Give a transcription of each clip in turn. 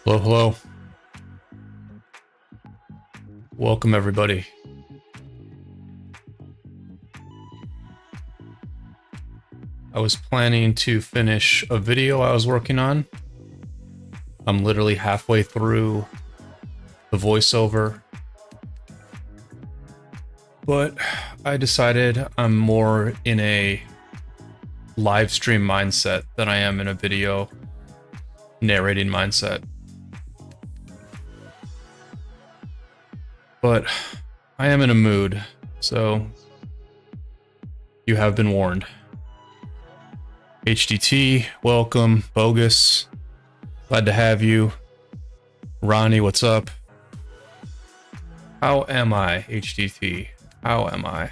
Hello, hello. Welcome, everybody. I was planning to finish a video I was working on. I'm literally halfway through the voiceover, but I decided I'm more in a live stream mindset than I am in a video narrating mindset. But I am in a mood, so you have been warned. HDT, welcome. Bogus, glad to have you. Ronnie, what's up? How am I, HDT? How am I?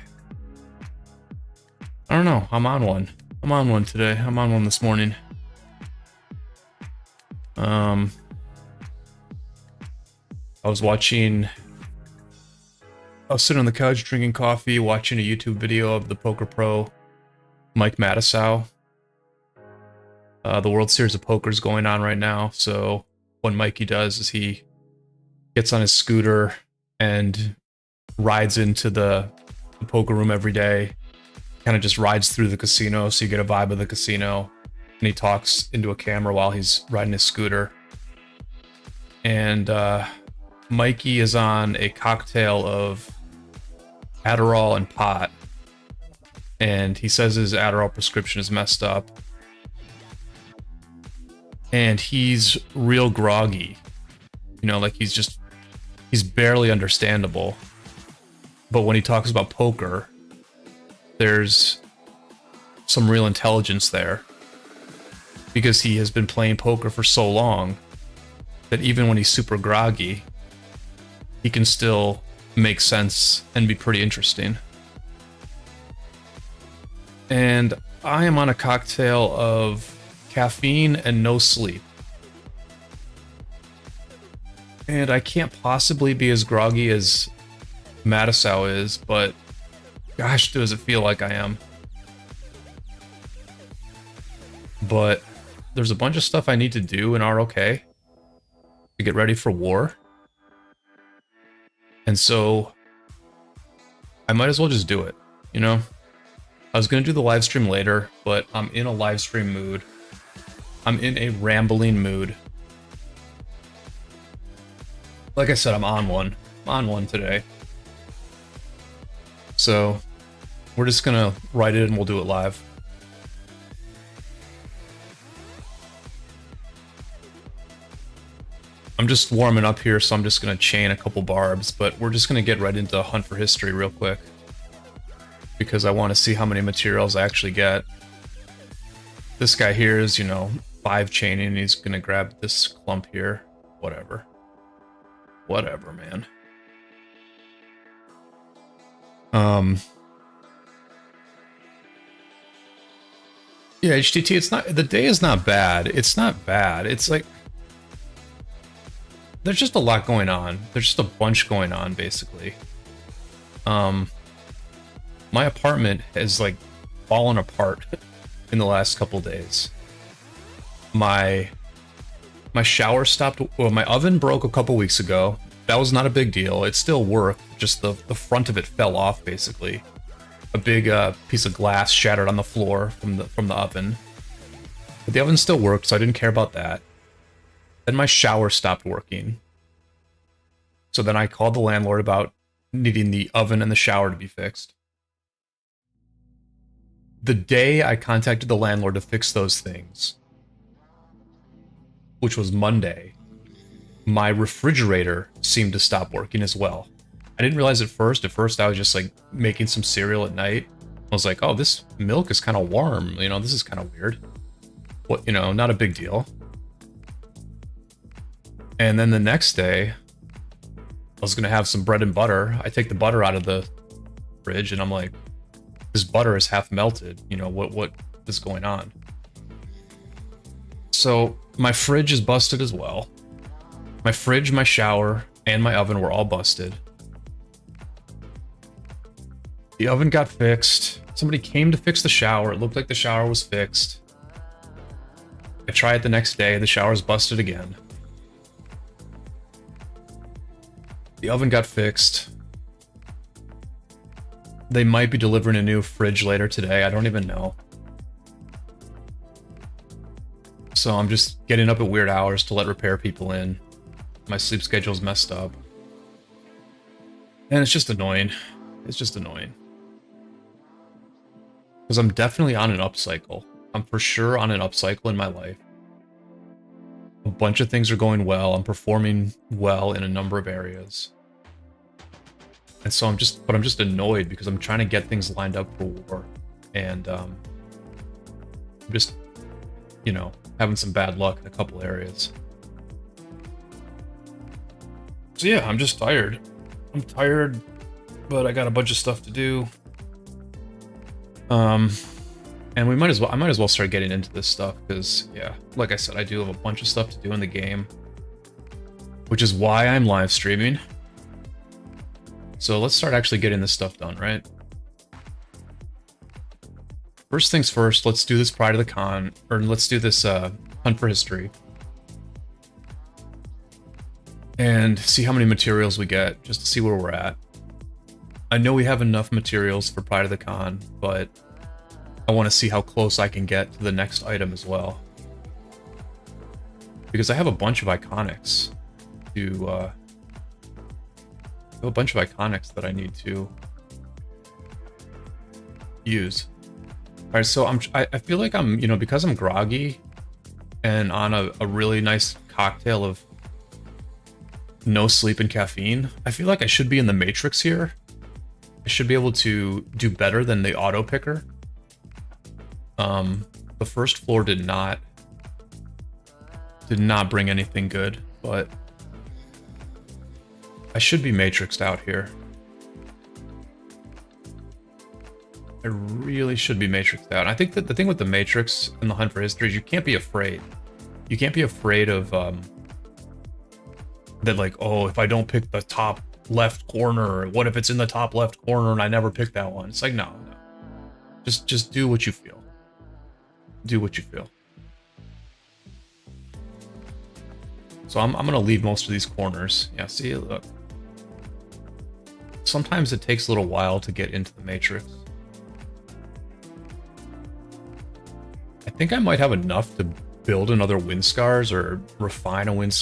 I don't know. I'm on one. I'm on one today. I'm on one this morning. I was sitting on the couch drinking coffee, watching a YouTube video of the poker pro, Mike Matusow. The World Series of Poker is going on right now, so what Mikey does is he gets on his scooter and rides into the poker room every day, kind of just rides through the casino, so you get a vibe of the casino, and he talks into a camera while he's riding his scooter. And Mikey is on a cocktail of Adderall and pot, and he says his Adderall prescription is messed up, and he's real groggy, you know, like he's barely understandable. But when he talks about poker, there's some real intelligence there, because he has been playing poker for so long that even when he's super groggy, he can still make sense and be pretty interesting. And I am on a cocktail of caffeine and no sleep. And I can't possibly be as groggy as Matusow is, but gosh, does it feel like I am. But there's a bunch of stuff I need to do in ROK to get ready for war. And so I might as well just do it, you know? I was going to do the live stream later, but I'm in a live stream mood. I'm in a rambling mood. Like I said, I'm on one. I'm on one today. So we're just going to write it and we'll do it live. I'm just warming up here, so I'm just going to chain a couple barbs, but we're just going to get right into Hunt for History real quick, because I want to see how many materials I actually get. This guy here is, you know, 5 chaining, and he's going to grab this clump here. Whatever. Whatever, man. Yeah, HTT, it's not, the day is not bad. It's not bad. It's like, there's just a lot going on. There's just a bunch going on, basically. My apartment has, like, fallen apart in the last couple days. My shower stopped. Well, my oven broke a couple weeks ago. That was not a big deal. It still worked. Just the front of it fell off, basically. A big piece of glass shattered on the floor from the oven. But the oven still worked, so I didn't care about that. Then my shower stopped working. So then I called the landlord about needing the oven and the shower to be fixed. The day I contacted the landlord to fix those things, which was Monday, my refrigerator seemed to stop working as well. I didn't realize at first. At first I was just like making some cereal at night. I was like, oh, this milk is kind of warm. You know, this is kind of weird. What, you know, not a big deal. And then the next day, I was going to have some bread and butter. I take the butter out of the fridge and I'm like, this butter is half melted. You know, what is going on? So my fridge is busted as well. My fridge, my shower, and my oven were all busted. The oven got fixed. Somebody came to fix the shower. It looked like the shower was fixed. I try it the next day. The shower's busted again. The oven got fixed. They might be delivering a new fridge later today. I don't even know. So I'm just getting up at weird hours to let repair people in. My sleep schedule's messed up. And it's just annoying. It's just annoying. Because I'm definitely on an upcycle. I'm for sure on an upcycle in my life. A bunch of things are going well. I'm performing well in a number of areas. And so I'm just annoyed because I'm trying to get things lined up for war. And I'm just, you know, having some bad luck in a couple areas. So yeah, I'm just tired. I'm tired, but I got a bunch of stuff to do. And I might as well start getting into this stuff because, yeah, like I said, I do have a bunch of stuff to do in the game, which is why I'm live streaming. So let's start actually getting this stuff done, right? First things first, let's do this Pride of the Con, or let's do this Hunt for History. And see how many materials we get, just to see where we're at. I know we have enough materials for Pride of the Con, but I want to see how close I can get to the next item as well. Because I have a bunch of iconics to, I have a bunch of iconics that I need to use. Alright, so I feel like I'm, you know, because I'm groggy and on a really nice cocktail of no sleep and caffeine, I feel like I should be in the Matrix here. I should be able to do better than the auto picker. The first floor did not bring anything good, but I should be matrixed out here. I really should be matrixed out. I think that the thing with the Matrix and the Hunt for History is you can't be afraid. You can't be afraid of that, like, oh, if I don't pick the top left corner, what if it's in the top left corner and I never pick that one? It's like, no. Just do what you feel. Do what you feel. So I'm gonna leave most of these corners. Yeah, see, look. Sometimes it takes a little while to get into the Matrix. I think I might have enough to build another wind scars or refine a wind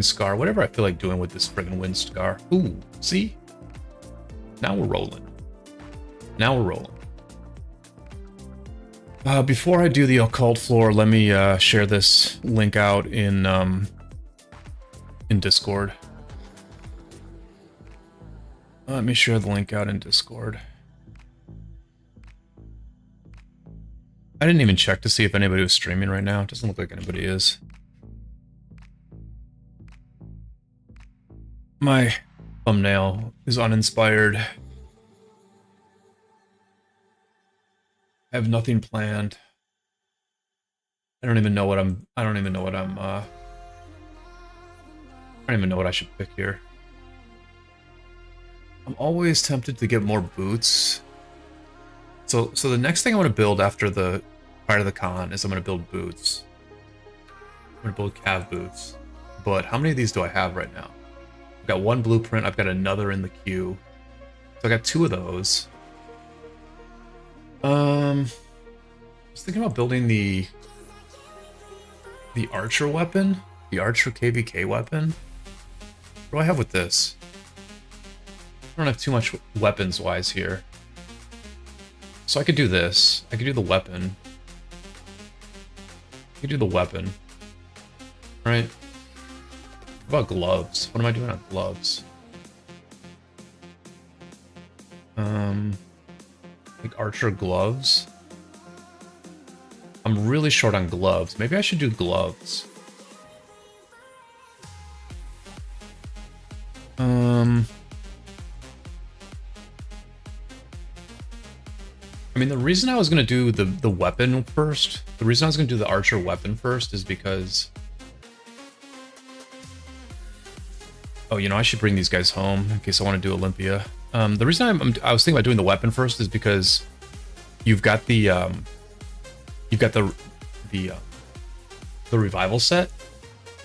scar, whatever I feel like doing with this friggin' wind scar. Ooh, see? Now we're rolling. Now we're rolling. Before I do the occult floor, let me share this link out in Discord. Let me share the link out in Discord. I didn't even check to see if anybody was streaming right now. It doesn't look like anybody is. My thumbnail is uninspired. I have nothing planned. I don't even know what I don't even know what I should pick here. I'm always tempted to get more boots. So the next thing I want to build after the Pride of the Con is I'm going to build boots. I'm going to build cav boots. But how many of these do I have right now? I've got one blueprint. I've got another in the queue. So I got two of those. I was thinking about building the archer weapon, the archer KvK weapon. What do I have with this? I don't have too much weapons wise here. So I could do this. I could do the weapon. I could do the weapon. Right? What about gloves? What am I doing on gloves? Like archer gloves. I'm really short on gloves. Maybe I should do gloves. I mean, the reason I was going to do the weapon first, the reason I was going to do the archer weapon first is because... Oh, you know, I should bring these guys home in case I want to do Olympia. The reason I was thinking about doing the weapon first is because you've got the revival set.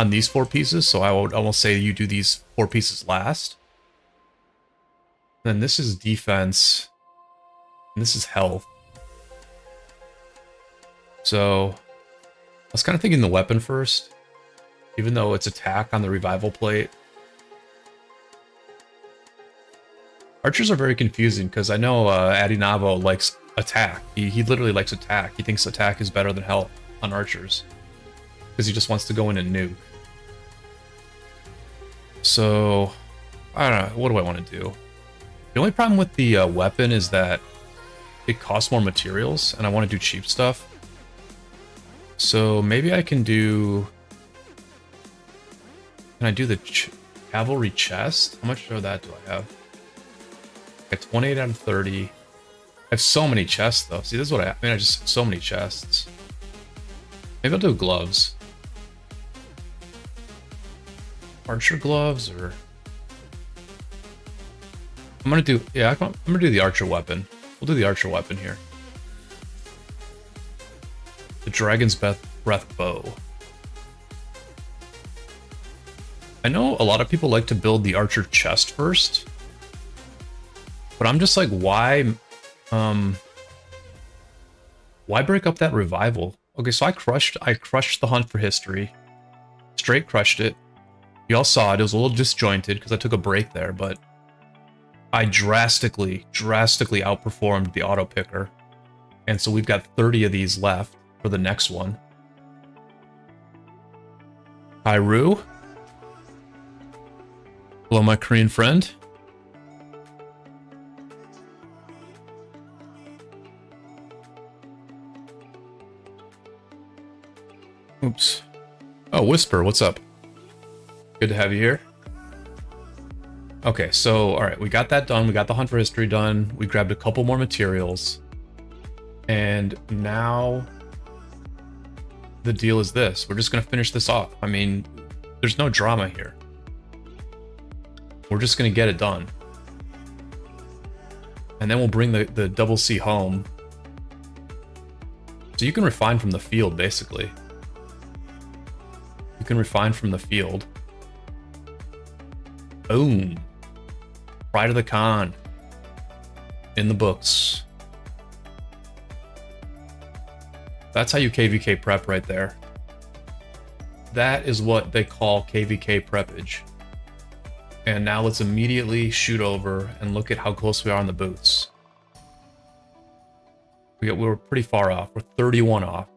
on these 4 pieces, so I would almost say you do these 4 pieces last. Then this is defense, and this is health. So I was kind of thinking the weapon first, even though it's attack on the revival plate. Archers are very confusing because I know Adinavo likes attack. He literally likes attack. He thinks attack is better than health on archers because he just wants to go in and nuke. So I don't know. What do I want to do? The only problem with the weapon is that it costs more materials, and I want to do cheap stuff. So maybe I can do... Can I do the cavalry chest? How much of that do I have? I got 28 out of 30. I have so many chests, though. See, this is what I mean. I just have so many chests. Maybe I'll do gloves. Archer gloves, or... I'm gonna do... Yeah, I'm gonna do the archer weapon. We'll do the archer weapon here. The Dragon's Breath bow. I know a lot of people like to build the archer chest first, but I'm just like, why break up that revival? Okay, so I crushed the hunt for history. Straight crushed it. You all saw it. It was a little disjointed because I took a break there, but I drastically outperformed the auto picker. And so we've got 30 of these left for the next one. Hi, Rue. Hello, my Korean friend. Oops. Oh, Whisper, what's up? Good to have you here. Okay, so, alright, we got that done. We got the hunt for history done. We grabbed a couple more materials. And now the deal is this. We're just going to finish this off. I mean, there's no drama here. We're just going to get it done. And then we'll bring the double C home. So you can refine from the field, basically. You can refine from the field. Boom. Pride of the Khan. In the books. That's how you KvK prep right there. That is what they call KvK preppage. And now let's immediately shoot over and look at how close we are on the boots. We were pretty far off. We're 31 off.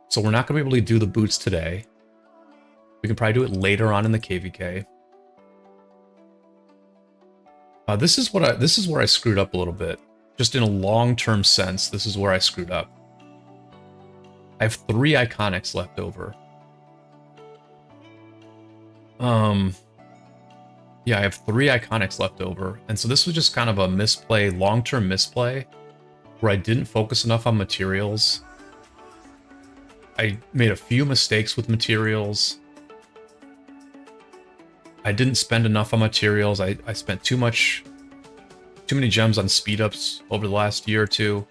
So we're not going to be able to do the boots today. We can probably do it later on in the KvK. This is where I screwed up a little bit. Just in a long-term sense, this is where I screwed up. I have 3 iconics left over. Yeah, I have 3 iconics left over. And so this was just kind of a misplay, long-term misplay, where I didn't focus enough on materials. I made a few mistakes with materials. I didn't spend enough on materials. I spent too many gems on speed ups over the last year or two.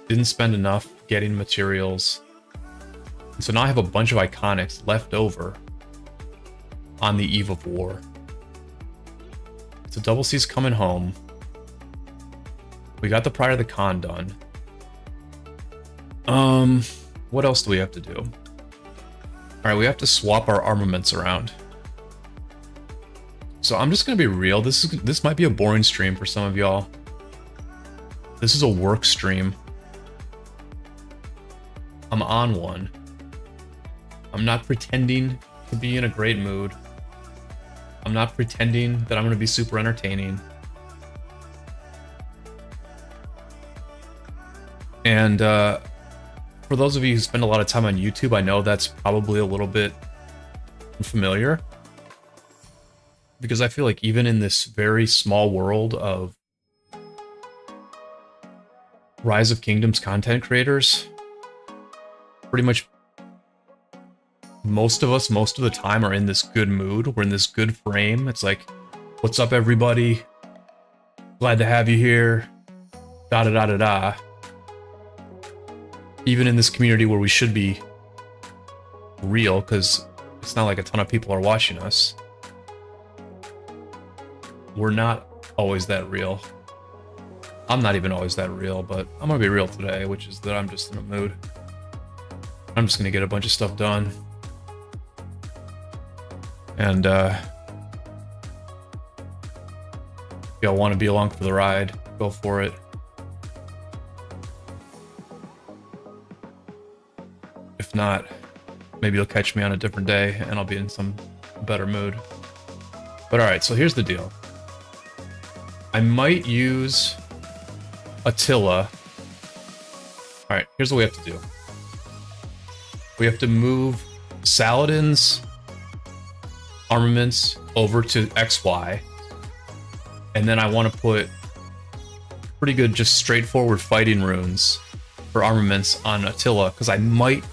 Didn't spend enough getting materials. And so now I have a bunch of iconics left over on the eve of war. So Double C's coming home. We got the Pride of the Khan done. What else do we have to do? Alright, we have to swap our armaments around. So I'm just gonna be real. This might be a boring stream for some of y'all. This is a work stream. I'm on one. I'm not pretending to be in a great mood. I'm not pretending that I'm gonna be super entertaining. And for those of you who spend a lot of time on YouTube, I know that's probably a little bit unfamiliar. Because I feel like even in this very small world of Rise of Kingdoms content creators, pretty much most of us, most of the time, are in this good mood. We're in this good frame. It's like, what's up, everybody? Glad to have you here. Da da da da da. Even in this community where we should be real, because It's not like a ton of people are watching us. We're not always that real. I'm not even always that real, but I'm gonna be real today, which is that I'm just in a mood. I'm just gonna get a bunch of stuff done. And, y'all want to be along for the ride, go for it. If not, maybe you'll catch me on a different day and I'll be in some better mood. But alright, so here's the deal. I might use Attila. Alright, here's what we have to do. We have to move Saladin's armaments over to XY. And then I want to put pretty good, just straightforward fighting runes for armaments on Attila, because I might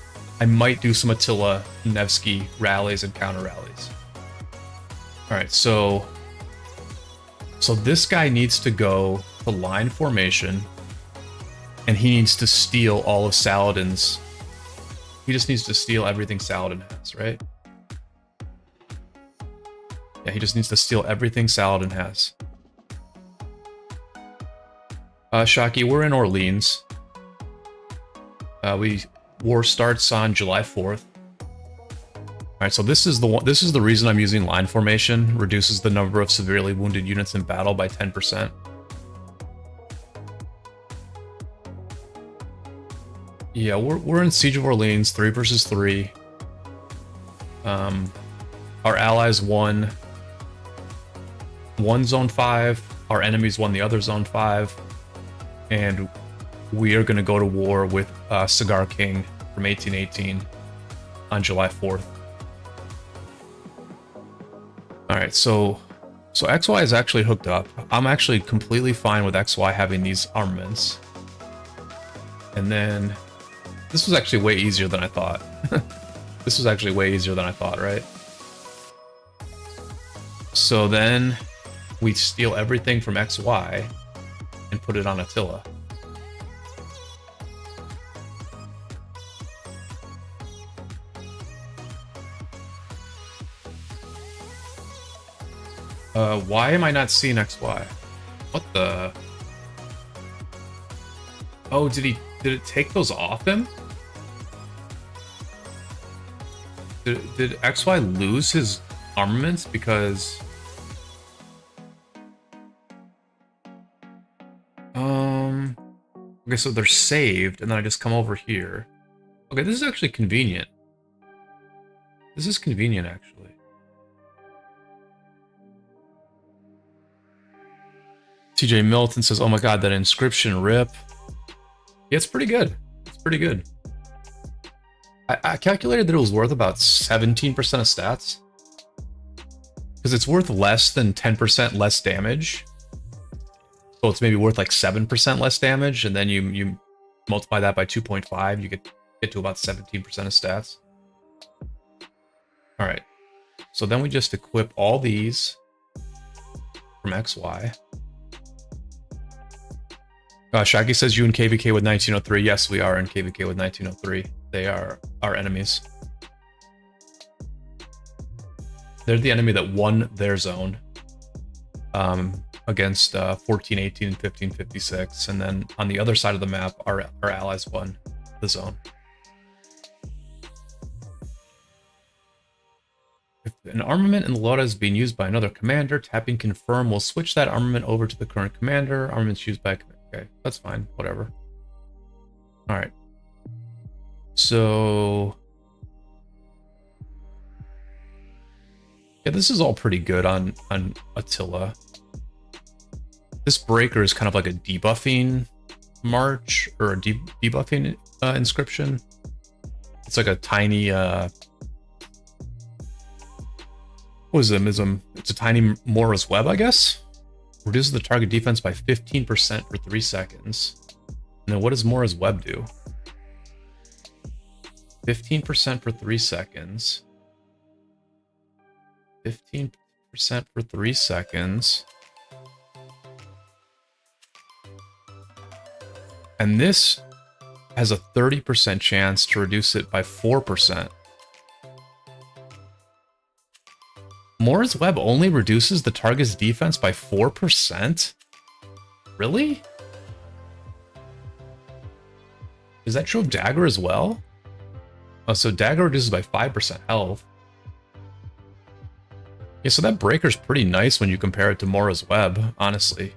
do some Attila Nevsky rallies and counter rallies. Alright, so this guy needs to go to line formation, and he needs to steal all of Saladin's. He just needs to steal everything Saladin has, right? Yeah, he just needs to steal everything Saladin has. Shaki, we're in Orleans. War starts on July 4th. Alright, so this is the reason I'm using line formation. Reduces the number of severely wounded units in battle by 10%. Yeah, we're in Siege of Orleans, 3 versus 3. Our allies won one zone 5, our enemies won the other zone 5, and we are going to go to war with Cigar King from 1818 on July 4th. Alright, so XY is actually hooked up. I'm actually completely fine with XY having these armaments. And then, this was actually way easier than I thought. This was actually way easier than I thought, right? So then, we steal everything from XY and put it on Attila. Why am I not seeing XY? What the? Oh, did it take those off him? Did XY lose his armaments because... Okay, so they're saved, and then I just come over here. Okay, this is actually convenient. This is convenient, actually. TJ Milton says, oh my god, that inscription rip. Yeah, it's pretty good. It's pretty good. I calculated that it was worth about 17% of stats. Because it's worth less than 10% less damage. So it's maybe worth like 7% less damage, and then you multiply that by 2.5, you get to about 17% of stats. Alright. So then we just equip all these from XY. Shaggy says you in KvK with 1903. Yes, we are in KvK with 1903. They are our enemies. They're the enemy that won their zone against 1418 and 1556. And then on the other side of the map, our allies won the zone. If an armament in the Lota is being used by another commander, tapping confirm will switch that armament over to the current commander. Armaments used by... Okay, that's fine. Whatever. Alright. So... yeah, this is all pretty good on Attila. This breaker is kind of like a debuffing march, or a debuffing inscription. It's like a tiny... what is it? It's a tiny Mora's Web, I guess? Reduces the target defense by 15% for 3 seconds. And then what does Mora's Web do? 15% for 3 seconds. 15% for 3 seconds. And this has a 30% chance to reduce it by 4%. Mora's Web only reduces the target's defense by 4%? Really? Is that true of Dagger as well? Oh, so Dagger reduces by 5% health. Yeah, so that Breaker's pretty nice when you compare it to Mora's Web, honestly.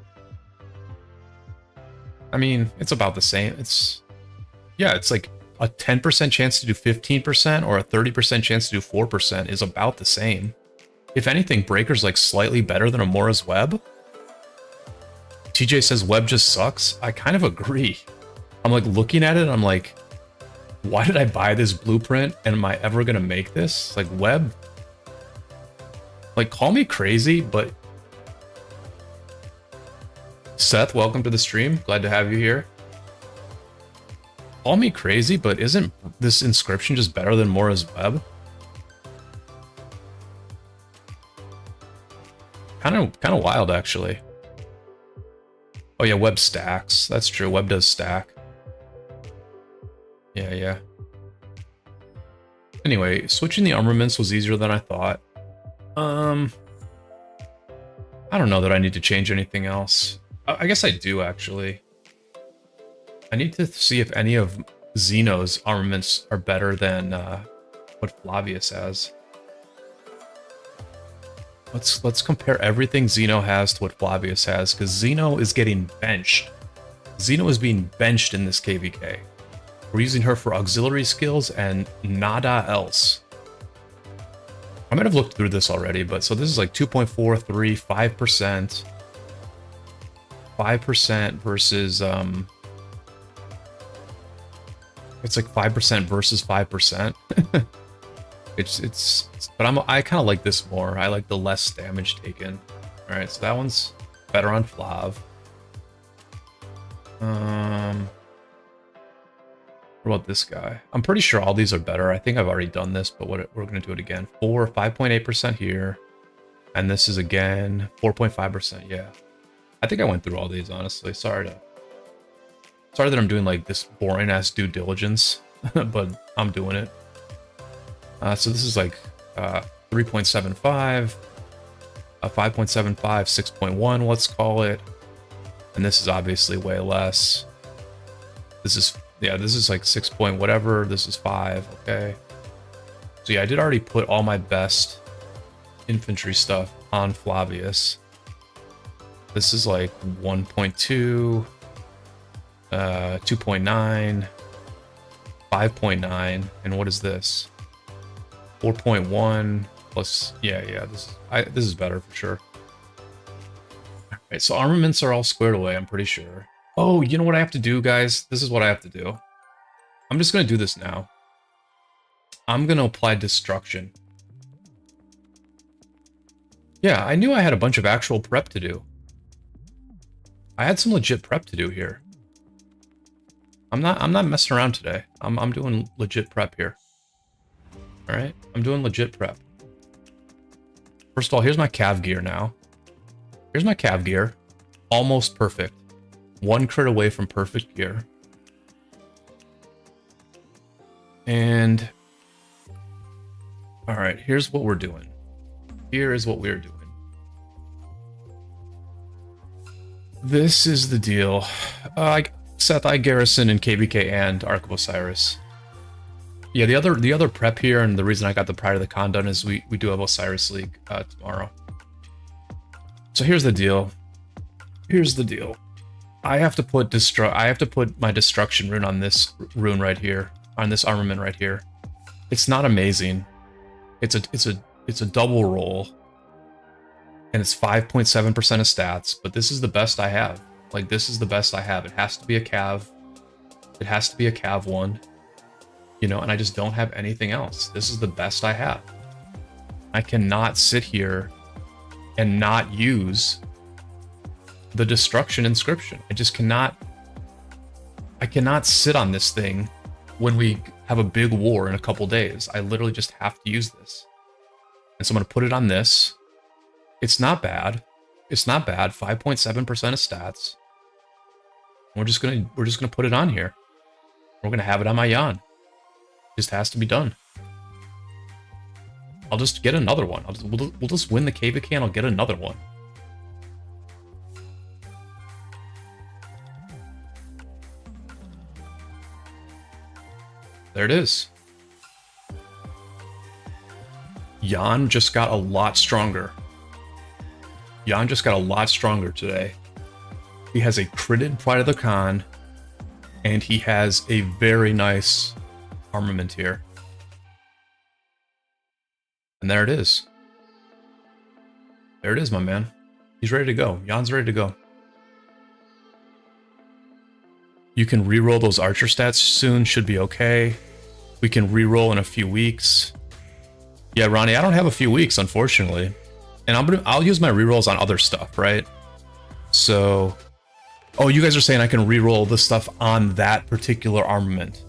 I mean, it's about the same. Yeah, it's like a 10% chance to do 15% or a 30% chance to do 4% is about the same. If anything, Breaker's like slightly better than a Mora's Web. TJ says Web just sucks. I kind of agree. I'm like looking at it and I'm like, why did I buy this blueprint and am I ever gonna make this? Like Web, like call me crazy, but Seth, welcome to the stream. Glad to have you here. Call me crazy, but isn't this inscription just better than Mora's Web? Kind of wild, actually. Oh yeah, Web stacks. That's true. Web does stack. Yeah. Anyway, switching the armaments was easier than I thought. I don't know that I need to change anything else. I guess I do, actually. I need to see if any of Xeno's armaments are better than what Flavius has. Let's compare everything Xeno has to what Flavius has, because Xeno is getting benched. Xeno is being benched in this KvK. We're using her for auxiliary skills and nada else. I might have looked through this already, but so this is like 2.43, 5%. 5% versus it's like 5% versus 5%. But I kind of like this more. I like the less damage taken. All right, so that one's better on Flav. What about this guy? I'm pretty sure all these are better. I think I've already done this, but we're going to do it again. 5.8% here. And this is again 4.5%. Yeah. I think I went through all these, honestly. Sorry that I'm doing like this boring ass due diligence, but I'm doing it. So this is like 3.75, 5.75, 6.1, let's call it. And this is obviously way less. This is like 6 point whatever. This is 5, okay. So yeah, I did already put all my best infantry stuff on Flavius. This is like 1.2, 2.9, 5.9, and what is this? 4.1 plus, yeah, this is better for sure. All right, so armaments are all squared away, I'm pretty sure. Oh, you know what I have to do, guys? This is what I have to do. I'm just gonna do this now. I'm gonna apply destruction. Yeah, I knew I had a bunch of actual prep to do. I had some legit prep to do here. I'm not messing around today. I'm doing legit prep here. All right, I'm doing legit prep. First of all, here's my cav gear now. Here's my cav gear. Almost perfect. 1 crit away from perfect gear. And all right, here's what we're doing. Here is what we're doing. This is the deal. Seth, I garrison in KvK and Ark of Osiris. Yeah, the other prep here, and the reason I got the Pride of the Khan done is we do have Osiris League tomorrow. So here's the deal. I have to put my destruction rune on this rune right here, on this armament right here. It's not amazing. It's a double roll, and it's 5.7% of stats. But this is the best I have. Like, this is the best I have. It has to be a cav. It has to be a cav one. You know, and I just don't have anything else. This is the best I have. I cannot sit here and not use the destruction inscription. I just cannot. I cannot sit on this thing when we have a big war in a couple days. I literally just have to use this. And so I'm going to put it on this. It's not bad. It's not bad. 5.7% of stats. We're just gonna put it on here. We're gonna have it on my Yan. Just has to be done. I'll just get another one. We'll just win the KvK and I'll get another one. There it is. Jan just got a lot stronger. Jan just got a lot stronger today. He has a critted Pride of the Khan, and he has a very nice armament here. And there it is. There it is, my man. He's ready to go. Jan's ready to go. You can reroll those archer stats soon. Should be okay. We can reroll in a few weeks. Yeah, Ronnie, I don't have a few weeks, unfortunately. And I'll use my rerolls on other stuff, right? So, oh, you guys are saying I can reroll the stuff on that particular armament.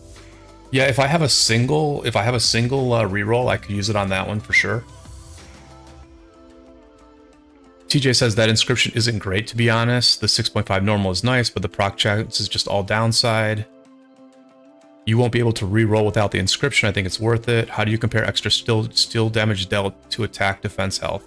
Yeah, if I have a single reroll, I could use it on that one for sure. TJ says that inscription isn't great, to be honest. The 6.5 normal is nice, but the proc chance is just all downside. You won't be able to reroll without the inscription. I think it's worth it. How do you compare extra steel damage dealt to attack, defense, health?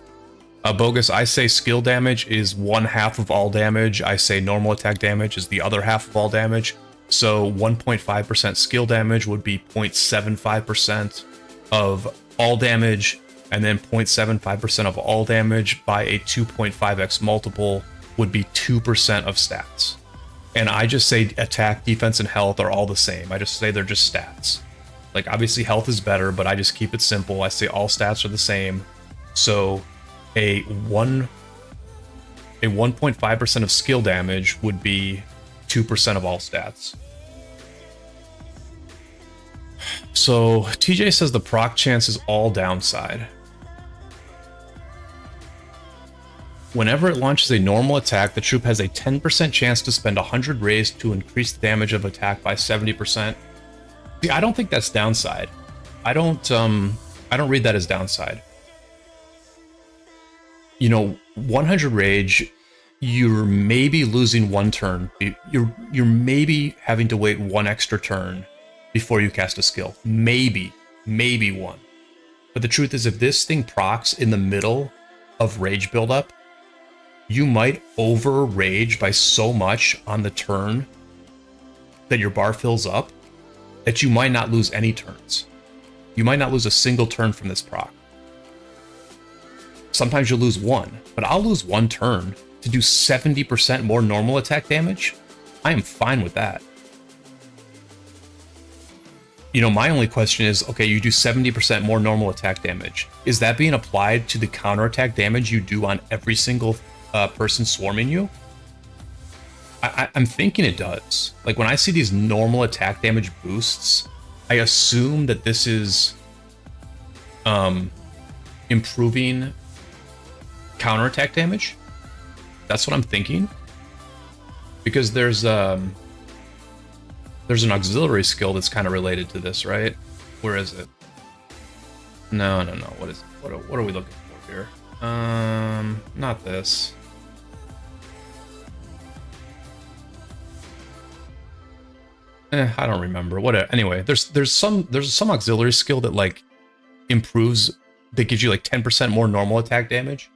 Bogus, I say skill damage is 1/2 of all damage. I say normal attack damage is the other half of all damage. So 1.5% skill damage would be 0.75% of all damage, and then 0.75% of all damage by a 2.5x multiple would be 2% of stats. And I just say attack, defense, and health are all the same. I just say they're just stats. Like, obviously health is better, but I just keep it simple. I say all stats are the same. So a 1.5% of skill damage would be 2% of all stats. So TJ says the proc chance is all downside. Whenever it launches a normal attack, the troop has a 10% chance to spend 100 rays to increase the damage of attack by 70%. See, I don't think that's downside. I don't read that as downside. You know, 100 rage, you're maybe losing one turn. You're maybe having to wait one extra turn before you cast a skill. Maybe one. But the truth is, if this thing procs in the middle of rage buildup, you might over rage by so much on the turn that your bar fills up that you might not lose any turns. You might not lose a single turn from this proc. Sometimes you'll lose one, but I'll lose one turn to do 70% more normal attack damage. I am fine with that. You know, my only question is, okay, you do 70% more normal attack damage. Is that being applied to the counterattack damage you do on every single person swarming you? I'm thinking it does. Like, when I see these normal attack damage boosts, I assume that this is improving counterattack damage. That's what I'm thinking. Because there's an auxiliary skill that's kind of related to this, right? Where is it? No. What is it? What are we looking for here? Not this. I don't remember. Whatever. Anyway, there's some auxiliary skill that like improves, that gives you like 10% more normal attack damage.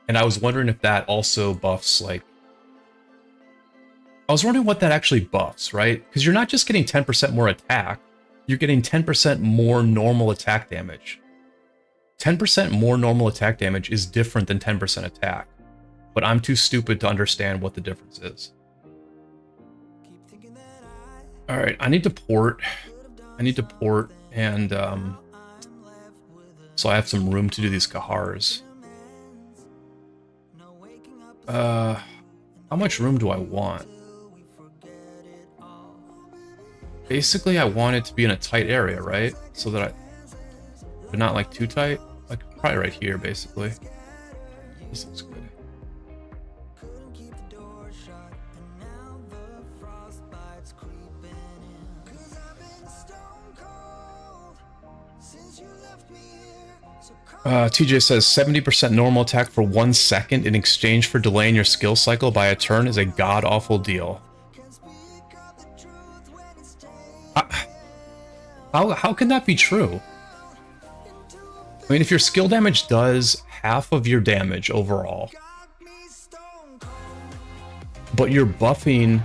And I was wondering if that also buffs, like, I was wondering what that actually buffs, right? Because you're not just getting 10% more attack, you're getting 10% more normal attack damage. 10% more normal attack damage is different than 10% attack, but I'm too stupid to understand what the difference is. All right, I need to port, and so I have some room to do these Kahars. How much room do I want? Basically, I want it to be in a tight area, right? So that but not like too tight. Like probably right here, basically. This looks good. TJ says 70% normal attack for 1 second in exchange for delaying your skill cycle by a turn is a god-awful deal. How can that be true? I mean, if your skill damage does half of your damage overall, but you're buffing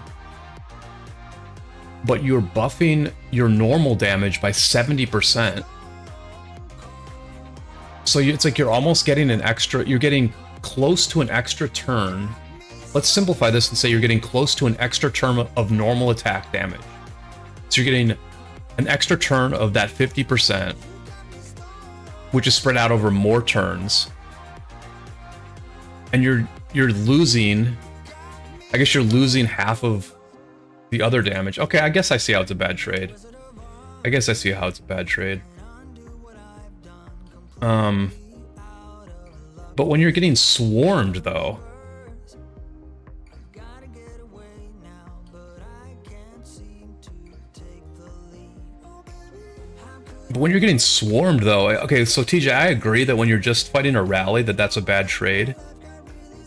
your normal damage by 70%. So it's like you're almost getting an extra, you're getting close to an extra turn. Let's simplify this and say you're getting close to an extra turn of normal attack damage. So you're getting an extra turn of that 50%, which is spread out over more turns. And you're losing, I guess you're losing half of the other damage. Okay, I guess I see how it's a bad trade. I guess I see how it's a bad trade. But when you're getting swarmed, though, okay, so TJ, I agree that when you're just fighting a rally, that's a bad trade.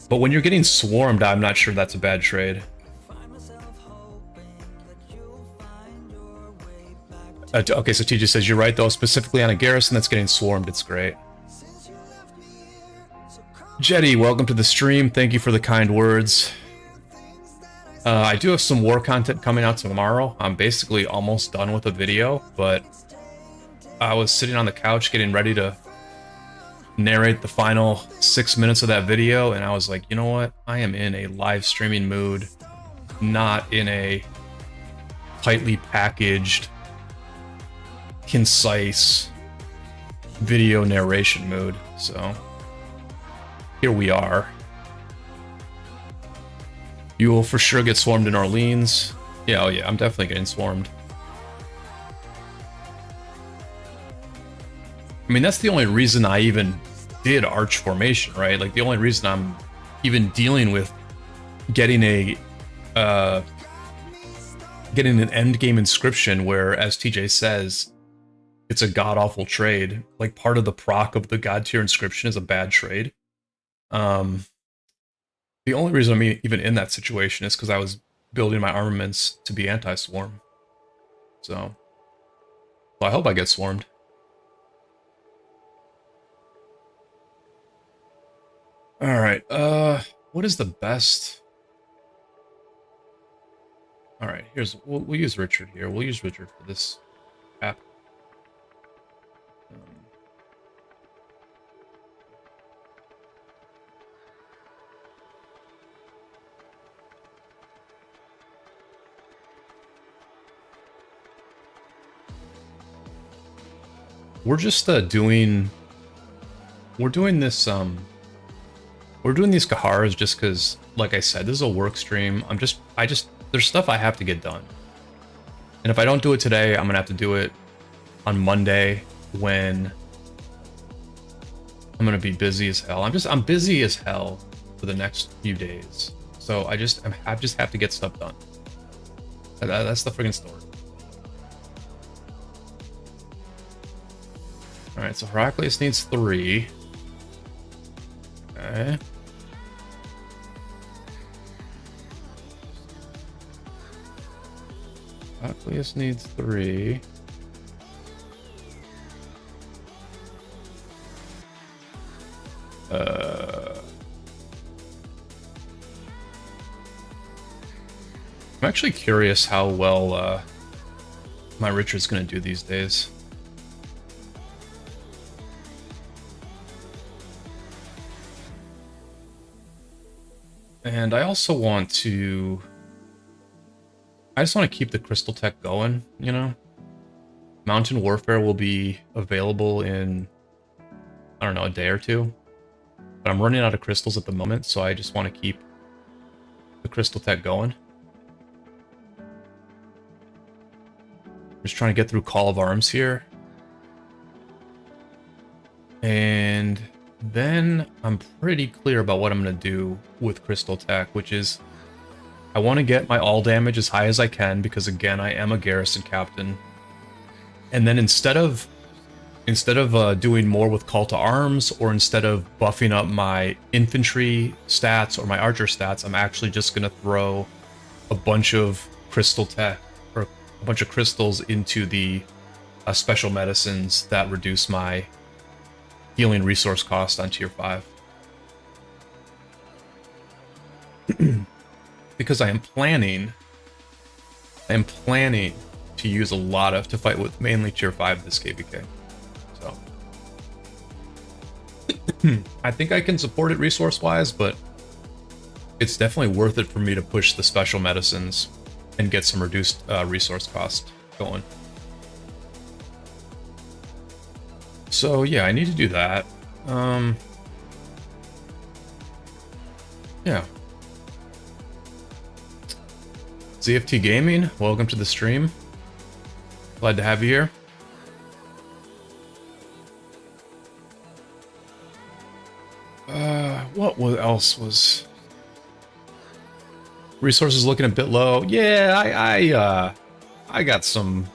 But when you're getting swarmed, I'm not sure that's a bad trade. Okay, so TJ says, you're right, though. Specifically on a garrison that's getting swarmed, it's great. Jetty, welcome to the stream. Thank you for the kind words. I do have some war content coming out tomorrow. I'm basically almost done with the video, but I was sitting on the couch getting ready to narrate the final 6 minutes of that video, and I was like, you know what? I am in a live streaming mood, not in a tightly packaged, concise video narration mood. So here we are. You will for sure get swarmed in Orleans. Yeah, oh yeah, I'm definitely getting swarmed. I mean, that's the only reason I even did Arch Formation, right? Like, the only reason I'm even dealing with getting an end game inscription where, as TJ says, it's a god-awful trade. Like, part of the proc of the god tier inscription is a bad trade. The only reason I'm even in that situation is because I was building my armaments to be anti-swarm. So, well, I hope I get swarmed. Alright, what is the best? Alright, we'll use Richard here. We'll use Richard for this app. We're just doing these Kahars just because, like I said, this is a work stream. There's stuff I have to get done. And if I don't do it today, I'm gonna have to do it on Monday when I'm gonna be busy as hell. I'm busy as hell for the next few days. So I just have to get stuff done. That's the friggin' story. Alright, so Heraclius needs 3. Okay. Heraclius needs 3. I'm actually curious how well my Richard's gonna do these days. And I also want to... I just want to keep the Crystal Tech going, you know? Mountain Warfare will be available in, I don't know, a day or two. But I'm running out of crystals at the moment, so I just want to keep the Crystal Tech going. Just trying to get through Call of Arms here. And then I'm pretty clear about what I'm going to do with Crystal Tech, which is I want to get my all damage as high as I can because, again, I am a garrison captain. And then instead of doing more with Call to Arms, or instead of buffing up my infantry stats or my archer stats, I'm actually just going to throw a bunch of Crystal Tech, or a bunch of crystals into the special medicines that reduce my healing resource cost on tier 5. Because I am planning to use a lot of, to fight with mainly tier 5 this KvK. So I think I can support it resource-wise, but it's definitely worth it for me to push the special medicines and get some reduced resource cost going. So yeah, I need to do that. Yeah. ZFT Gaming, welcome to the stream. Glad to have you here. What else was... Resources looking a bit low. Yeah, I got some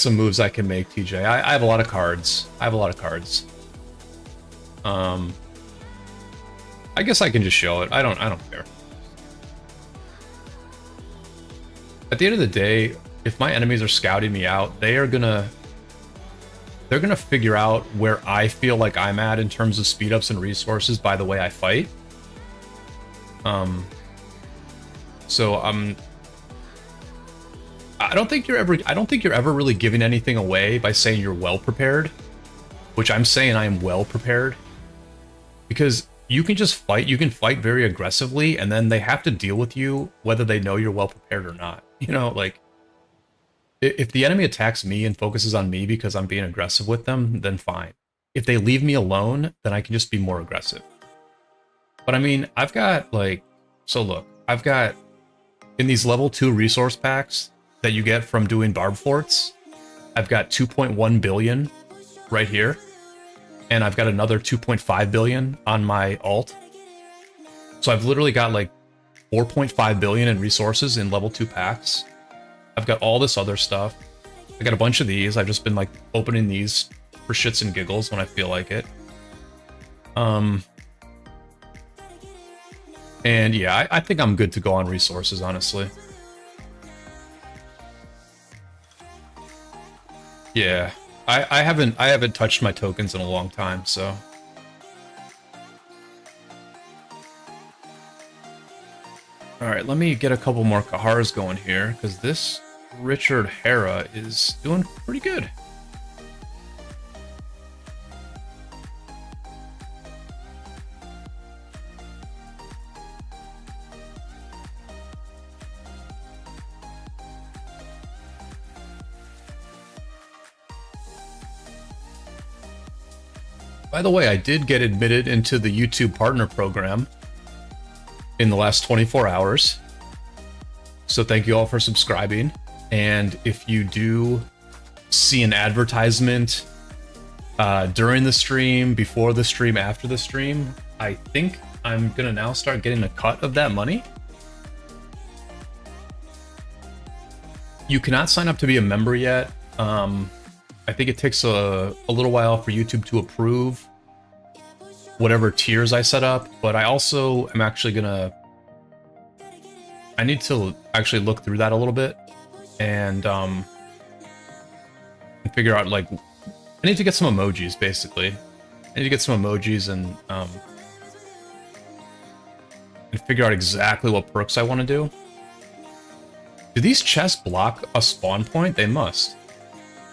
moves I can make, TJ. I have a lot of cards. I guess I can just show it. I don't care. At the end of the day, if my enemies are scouting me out, they're gonna figure out where I feel like I'm at in terms of speed ups and resources by the way I fight. So I don't think you're ever really giving anything away by saying you're well prepared, which I'm saying I am well prepared, because you can just fight. You can fight very aggressively, and then they have to deal with you whether they know you're well prepared or not. You know, like if the enemy attacks me and focuses on me because I'm being aggressive with them, then fine. If they leave me alone, then I can just be more aggressive. But I mean, I've got like, so look, I've got in these level 2 resource packs that you get from doing barb forts, I've got 2.1 billion right here. And I've got another 2.5 billion on my alt. So I've literally got like 4.5 billion in resources in level 2 packs. I've got all this other stuff. I got a bunch of these. I've just been like opening these for shits and giggles when I feel like it. And yeah, I think I'm good to go on resources, honestly. Yeah, I haven't touched my tokens in a long time, so. All right, let me get a couple more Kahars going here, because this Richard Hera is doing pretty good. By the way, I did get admitted into the YouTube Partner Program in the last 24 hours. So thank you all for subscribing. And if you do see an advertisement during the stream, before the stream, after the stream, I think I'm gonna now start getting a cut of that money. You cannot sign up to be a member yet. I think it takes a little while for YouTube to approve whatever tiers I set up, but I also am actually gonna... I need to actually look through that a little bit and figure out, like, I need to get some emojis, basically. I need to get some emojis and figure out exactly what perks I want to do. Do these chests block a spawn point? They must.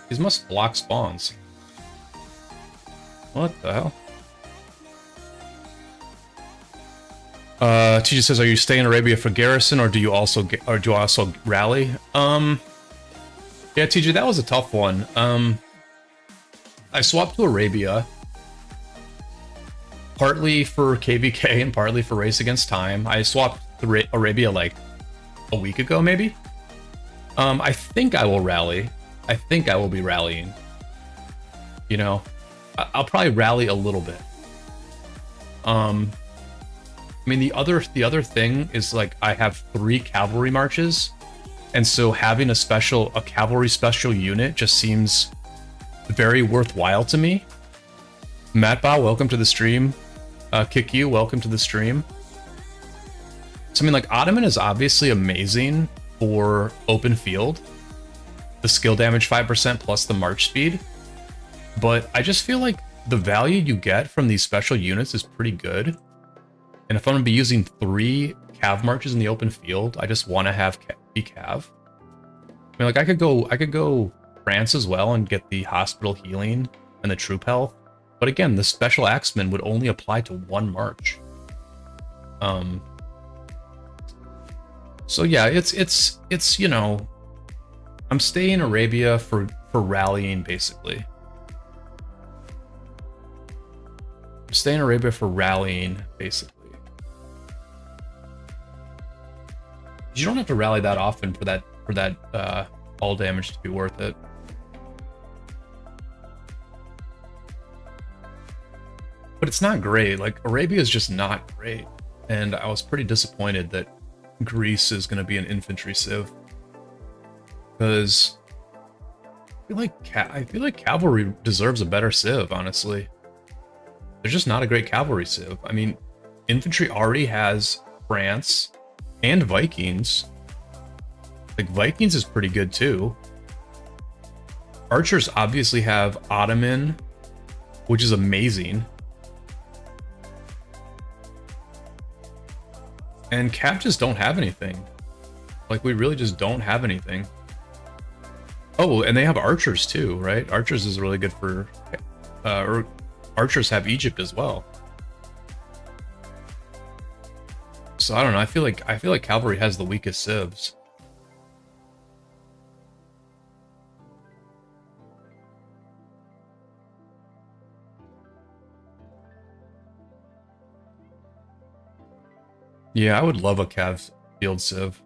These must block spawns. What the hell? TJ says, "Are you staying in Arabia for garrison, or do you also rally?" Yeah, TJ, that was a tough one. I swapped to Arabia, partly for KvK and partly for Race Against Time. I swapped to Arabia like a week ago, maybe. I think I will rally. I think I will be rallying. You know, I'll probably rally a little bit. I mean, the other thing is, like, I have 3 cavalry marches, and so having a cavalry special unit just seems very worthwhile to me. Mattba, welcome to the stream. Kick you, welcome to the stream. So I mean, like, Ottoman is obviously amazing for open field, the skill damage 5% plus the march speed, but I just feel like the value you get from these special units is pretty good. And if I'm gonna be using 3 cav marches in the open field, I just want to have be cav. I mean, like I could go France as well and get the hospital healing and the troop health. But again, the special axeman would only apply to 1 march. So yeah, it's you know, I'm staying in Arabia for rallying basically. I'm staying in Arabia for rallying basically. You don't have to rally that often for that all damage to be worth it. But it's not great. Like Arabia is just not great, and I was pretty disappointed that Greece is going to be an infantry civ, because I feel like cavalry deserves a better civ. Honestly, they're just not a great cavalry civ. I mean, infantry already has France and Vikings. Like Vikings is pretty good too. Archers obviously have Ottoman, which is amazing. And Cav just don't have anything. Like, we really just don't have anything. Oh, and they have archers too, right? Archers is really good for... or archers have Egypt as well. So I don't know, I feel like cavalry has the weakest civs. Yeah, I would love a cav field civ.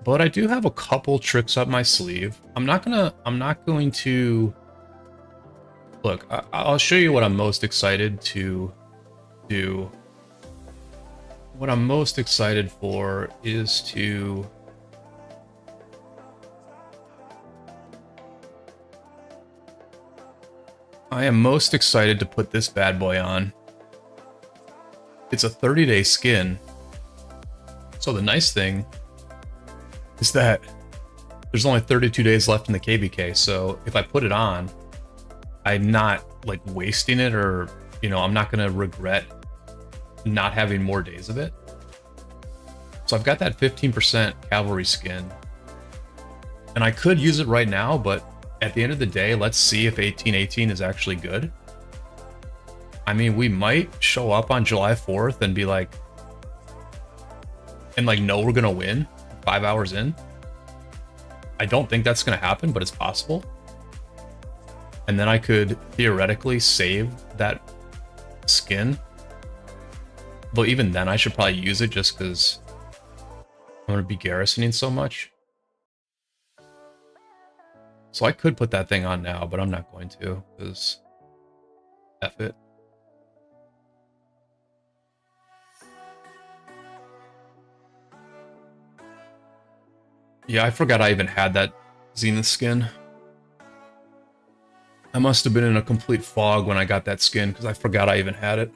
But I do have a couple tricks up my sleeve. I'm not going to look, I'll show you what I'm most excited to do. What I'm most excited for is to I am most excited to put this bad boy on. It's a 30-day skin. So the nice thing is that there's only 32 days left in the KvK, so if I put it on, I'm not like wasting it, or you know, I'm not gonna regret not having more days of it. So I've got that 15% cavalry skin, and I could use it right now, but at the end of the day, let's see if 1818 is actually good. I mean, we might show up on July 4th and be like, and like, know we're gonna win 5 hours in. I don't think that's gonna happen, but it's possible. And then I could theoretically save that skin. But even then, I should probably use it just because I'm gonna be garrisoning so much. So I could put that thing on now, but I'm not going to, because F it. Yeah, I forgot I even had that Zenith skin. I must have been in a complete fog when I got that skin, because I forgot I even had it.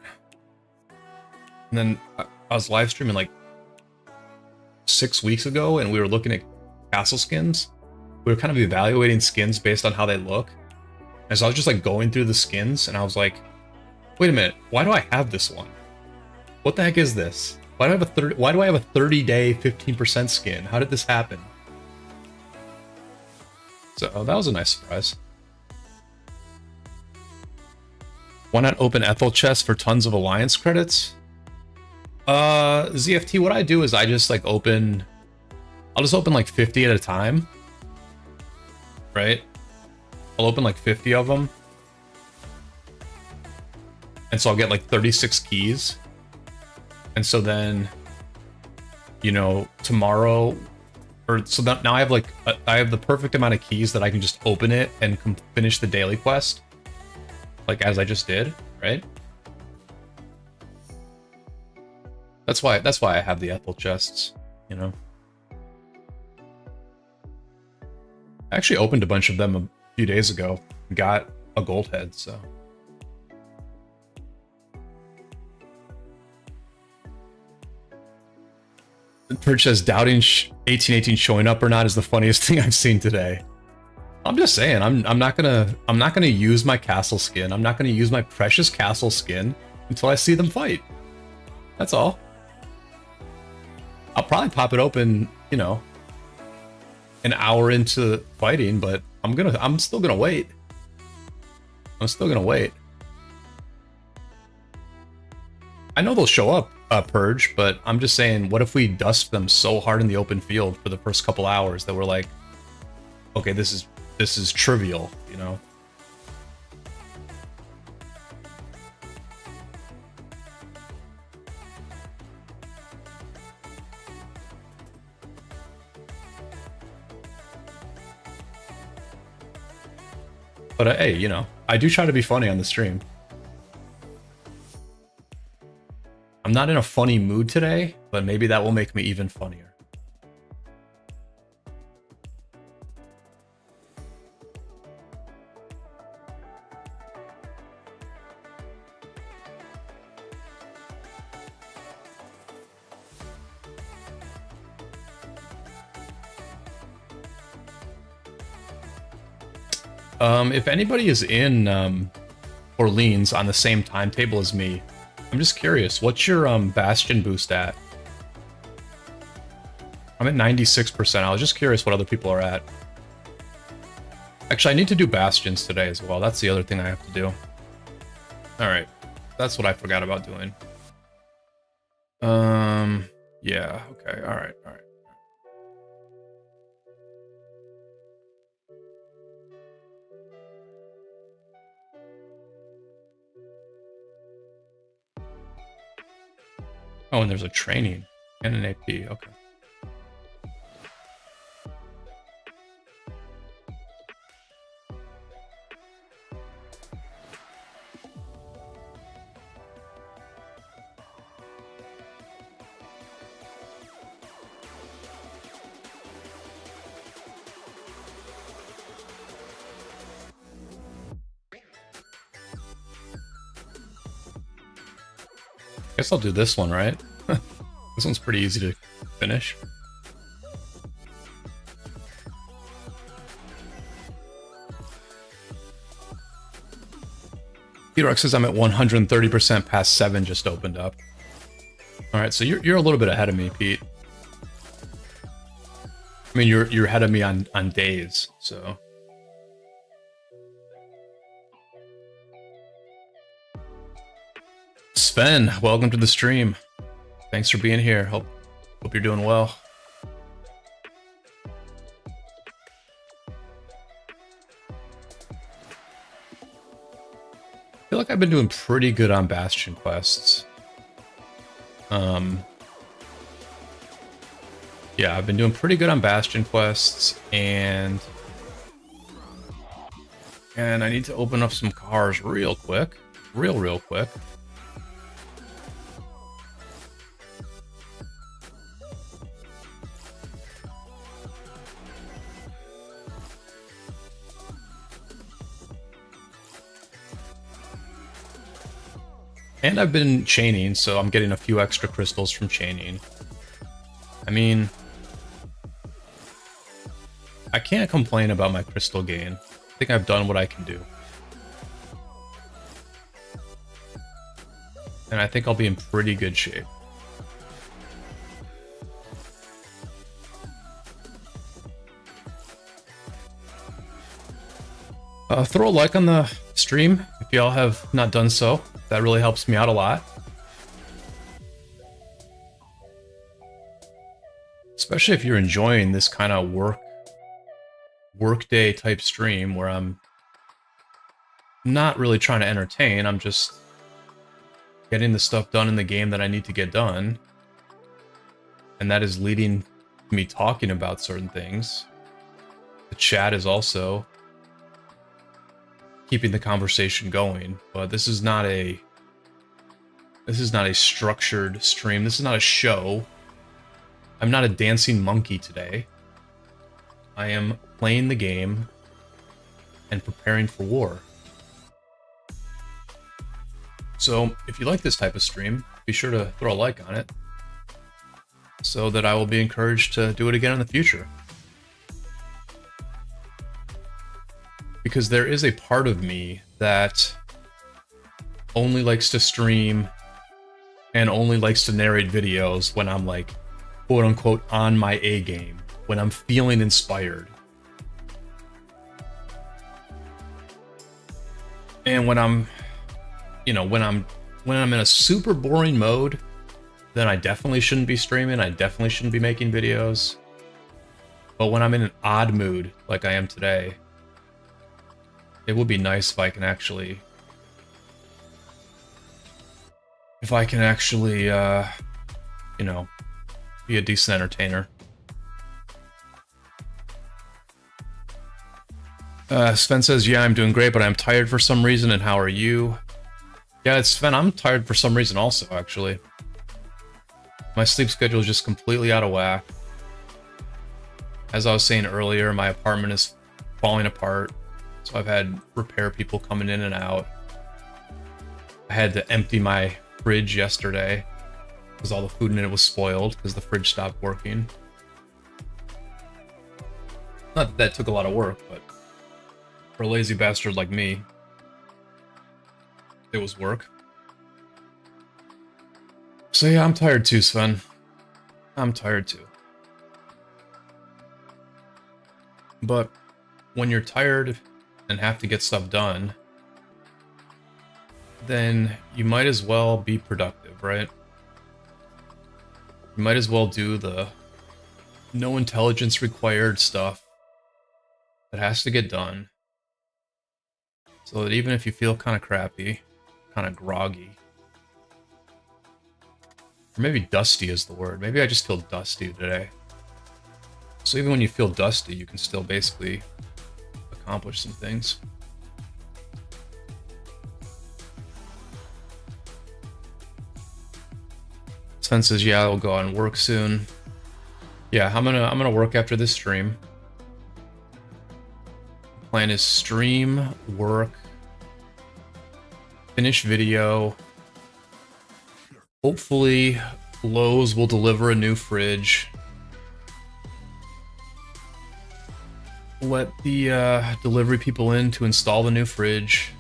And then I was live streaming like 6 weeks ago, and we were looking at castle skins. We were kind of evaluating skins based on how they look. And so I was just like going through the skins, and I was like, wait a minute, why do I have this one? What the heck is this? Why do I have a 30-day 15% skin? How did this happen? So that was a nice surprise. Why not open Ethel chests for tons of alliance credits? ZFT, what I do is I just like I'll just open like 50 at a time. Right? I'll open like 50 of them. And so I'll get like 36 keys. And so then, you know, tomorrow, or so that now I have like, I have the perfect amount of keys that I can just open it and finish the daily quest. Like as I just did, right? That's why I have the Ethel chests, you know? I actually opened a bunch of them a few days ago and got a gold head, so. Perch says doubting 1818 showing up or not is the funniest thing I've seen today. I'm just saying, I'm not gonna use my castle skin. I'm not gonna use my precious castle skin until I see them fight. That's all. I'll probably pop it open, you know, an hour into fighting, but I'm still gonna wait. I'm still gonna wait. I know they'll show up, Purge, but I'm just saying, what if we dust them so hard in the open field for the first couple hours that we're like, okay, this is trivial, you know? But hey, you know, I do try to be funny on the stream. I'm not in a funny mood today, but maybe that will make me even funnier. If anybody is in Orleans on the same timetable as me, I'm just curious, what's your Bastion boost at? I'm at 96%. I was just curious what other people are at. Actually, I need to do Bastions today as well. That's the other thing I have to do. Alright. That's what I forgot about doing. Yeah, okay, alright. Oh, and there's a training and an AP, okay. Guess I'll do this one, right? This one's pretty easy to finish. Peter X says I'm at 130% past 7 just opened up. Alright, so you're a little bit ahead of me, Pete. I mean, you're ahead of me on days, so... Sven, welcome to the stream. Thanks for being here. Hope you're doing well. I feel like I've been doing pretty good on Bastion quests. Yeah, I've been doing pretty good on Bastion quests, and I need to open up some cars real quick. Real quick. And I've been chaining, so I'm getting a few extra crystals from chaining. I mean, I can't complain about my crystal gain. I think I've done what I can do. And I think I'll be in pretty good shape. Throw a like on the stream if y'all have not done so. That really helps me out a lot. Especially if you're enjoying this kind of workday type stream where I'm not really trying to entertain, I'm just getting the stuff done in the game that I need to get done. And that is leading to me talking about certain things. The chat is also keeping the conversation going, but this is not a structured stream. This is not a show. I'm not a dancing monkey today. I am playing the game and preparing for war. So if you like this type of stream, be sure to throw a like on it. so that I will be encouraged to do it again in the future. Because there is a part of me that only likes to stream and only likes to narrate videos when I'm like, quote unquote, on my A game, when I'm feeling inspired. And when I'm, you know, when I'm in a super boring mode, then I definitely shouldn't be streaming. I definitely shouldn't be making videos. But when I'm in an odd mood, like I am today, it would be nice if I can actually, you know, be a decent entertainer. Sven says, yeah, I'm doing great, but I'm tired for some reason, and how are you? Yeah, it's Sven, I'm tired for some reason also, actually. My sleep schedule is just completely out of whack. As I was saying earlier, my apartment is falling apart, so I've had repair people coming in and out. I had to empty my fridge yesterday, because all the food in it was spoiled, because the fridge stopped working. Not that that took a lot of work, but for a lazy bastard like me, it was work. So yeah, I'm tired too, Sven. I'm tired too. But when you're tired and have to get stuff done, then you might as well be productive, right? You might as well do the no intelligence required stuff that has to get done, so that even if you feel kind of crappy, kind of groggy, or maybe dusty is the word. Maybe I just feel dusty today. So even when you feel dusty, you can still basically accomplish some things. Sven says, yeah, I'll go out and work soon. Yeah, I'm gonna work after this stream. The plan is stream, work, finish video. Hopefully, Lowe's will deliver a new fridge. Let the delivery people in to install the new fridge.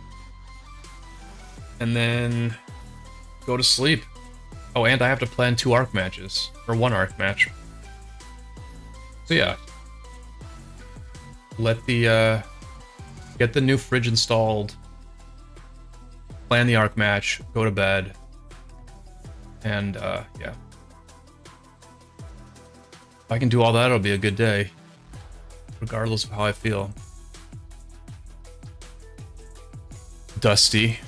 And then go to sleep. Oh, and I have to plan 2 arc matches. Or 1 arc match. So yeah. Let the, get the new fridge installed. Plan the arc match. Go to bed. And, yeah. If I can do all that, it'll be a good day. Regardless of how I feel. Dusty.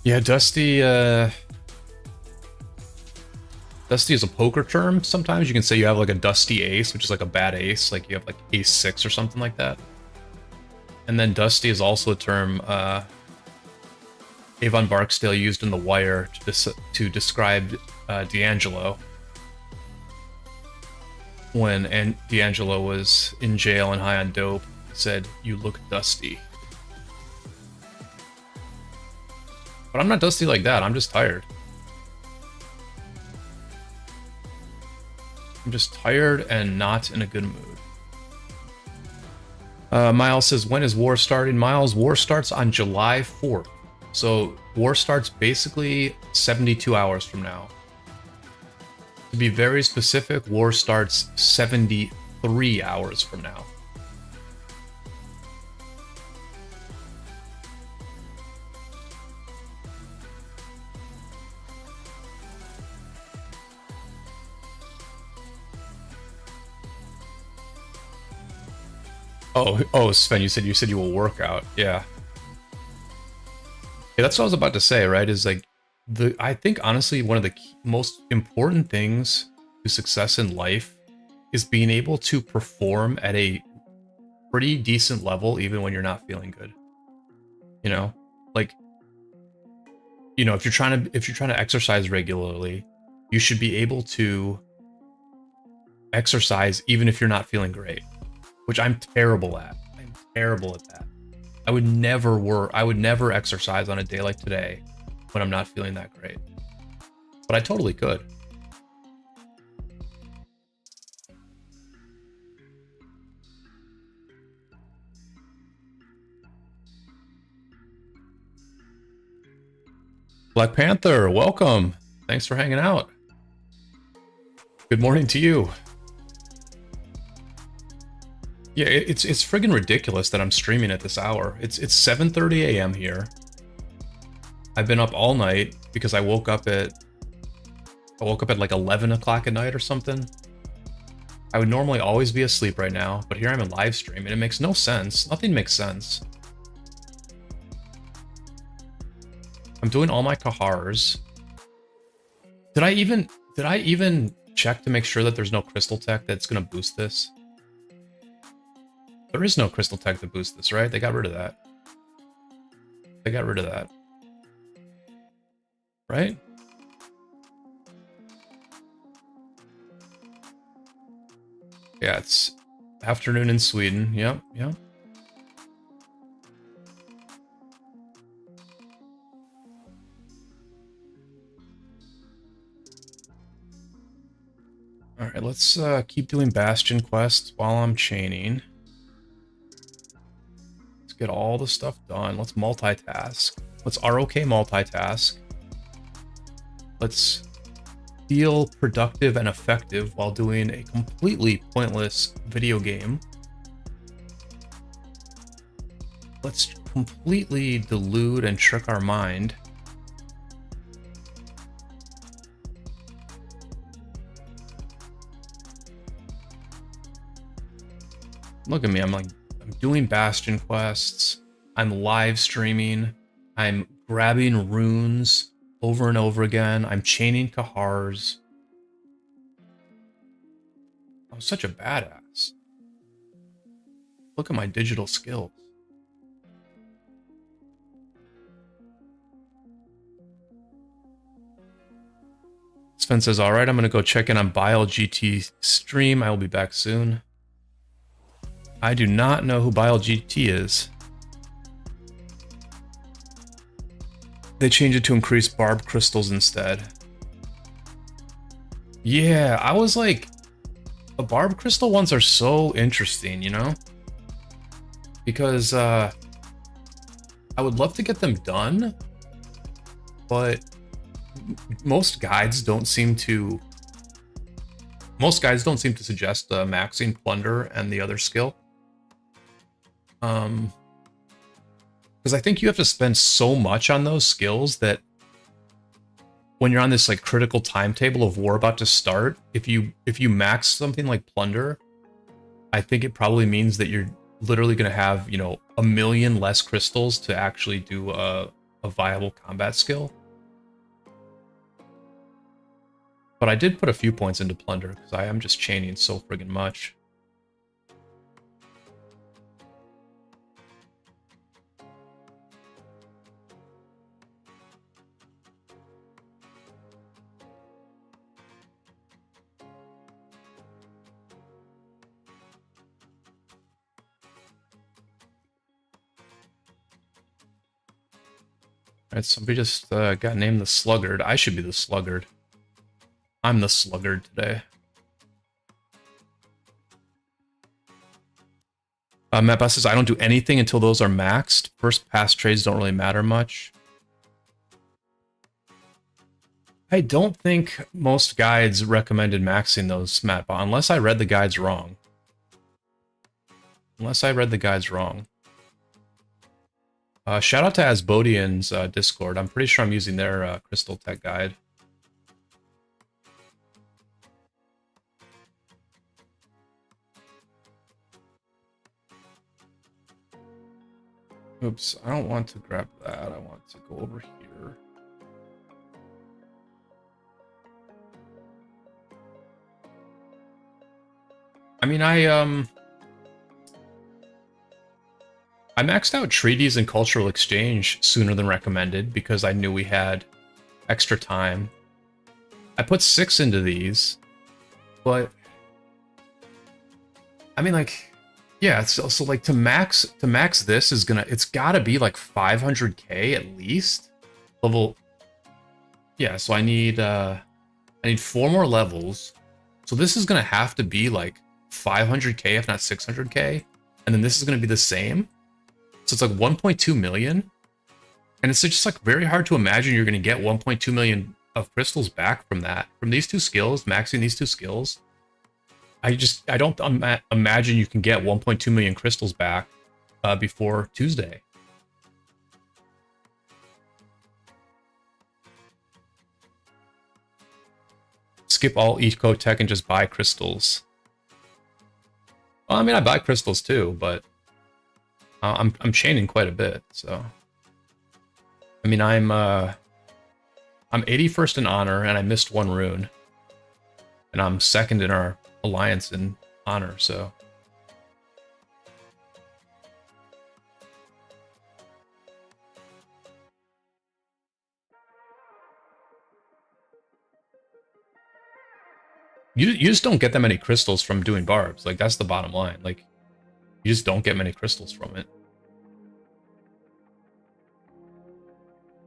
Yeah, Dusty, Dusty is a poker term. Sometimes you can say you have like a dusty ace, which is like a bad ace. Like you have like ace 6 or something like that. And then Dusty is also a term, Avon Barksdale used in The Wire to describe D'Angelo. When D'Angelo was in jail and high on dope, he said, "You look dusty." But I'm not dusty like that, I'm just tired. I'm just tired and not in a good mood. Miles says, when is war starting? Miles, war starts on July 4th. So war starts basically 72 hours from now. To be very specific, war starts 73 hours from now. Oh, Sven, you said you will work out. Yeah. Yeah, that's what I was about to say, right? Is like I think honestly one of the most important things to success in life is being able to perform at a pretty decent level even when you're not feeling good. You know? Like, you know, if you're trying to exercise regularly, you should be able to exercise even if you're not feeling great, which I'm terrible at. I'm terrible at that. I would never exercise on a day like today when I'm not feeling that great. But I totally could. Black Panther, welcome. Thanks for hanging out. Good morning to you. Yeah, it's friggin' ridiculous that I'm streaming at this hour. It's 7:30 a.m. here. I've been up all night because I woke up at like 11 o'clock at night or something. I would normally always be asleep right now, but here I'm in live stream and it makes no sense. Nothing makes sense. I'm doing all my Kahars. Did I even check to make sure that there's no crystal tech that's gonna boost this? There is no crystal tech to boost this, right? They got rid of that. They got rid of that. Right? Yeah, it's afternoon in Sweden. Yep, yep. Alright, let's keep doing Bastion quests while I'm chaining. Let's get all the stuff done. Let's multitask. Let's ROK multitask. Let's feel productive and effective while doing a completely pointless video game. Let's completely delude and trick our mind. Look at me, I'm doing Bastion quests, I'm live streaming, I'm grabbing runes over and over again, I'm chaining Kahars. I'm such a badass. Look at my digital skills. Sven says, alright, I'm gonna go check in on BileGT stream, I will be back soon. I do not know who BileGT is. They changed it to increase barb crystals instead. Yeah, I was like, the barb crystal ones are so interesting, you know? Because I would love to get them done, but most guides don't seem to suggest maxing plunder and the other skill. Because I think you have to spend so much on those skills that when you're on this like critical timetable of war about to start, if you max something like plunder, I think it probably means that you're literally going to have, you know, 1 million less crystals to actually do a viable combat skill. But I did put a few points into plunder because I am just chaining so friggin' much. Alright, somebody just got named the Sluggard. I should be the Sluggard. I'm the Sluggard today. Matt Bus says, I don't do anything until those are maxed. First pass trades don't really matter much. I don't think most guides recommended maxing those, Matt, unless I read the guides wrong. Shout out to Asbodian's Discord. I'm pretty sure I'm using their Crystal Tech guide. Oops, I don't want to grab that. I want to go over here. I mean, I maxed out treaties and cultural exchange sooner than recommended because I knew we had extra time. I put 6 into these, but I mean, like, yeah, so like to max this is it's gotta be like 500k at least. Level, yeah, so I need 4 more levels. So this is gonna have to be like 500k, if not 600k, and then this is gonna be the same. So it's like 1.2 million. And it's just like very hard to imagine you're going to get 1.2 million of crystals back from that. From these two skills, maxing these two skills. I don't imagine you can get 1.2 million crystals back before Tuesday. Skip all eco tech and just buy crystals. Well, I mean, I buy crystals too, but I'm chaining quite a bit, so. I mean, I'm 81st in honor, and I missed one rune, and I'm second in our alliance in honor, so. You just don't get that many crystals from doing barbs. Like, that's the bottom line. Like, you just don't get many crystals from it.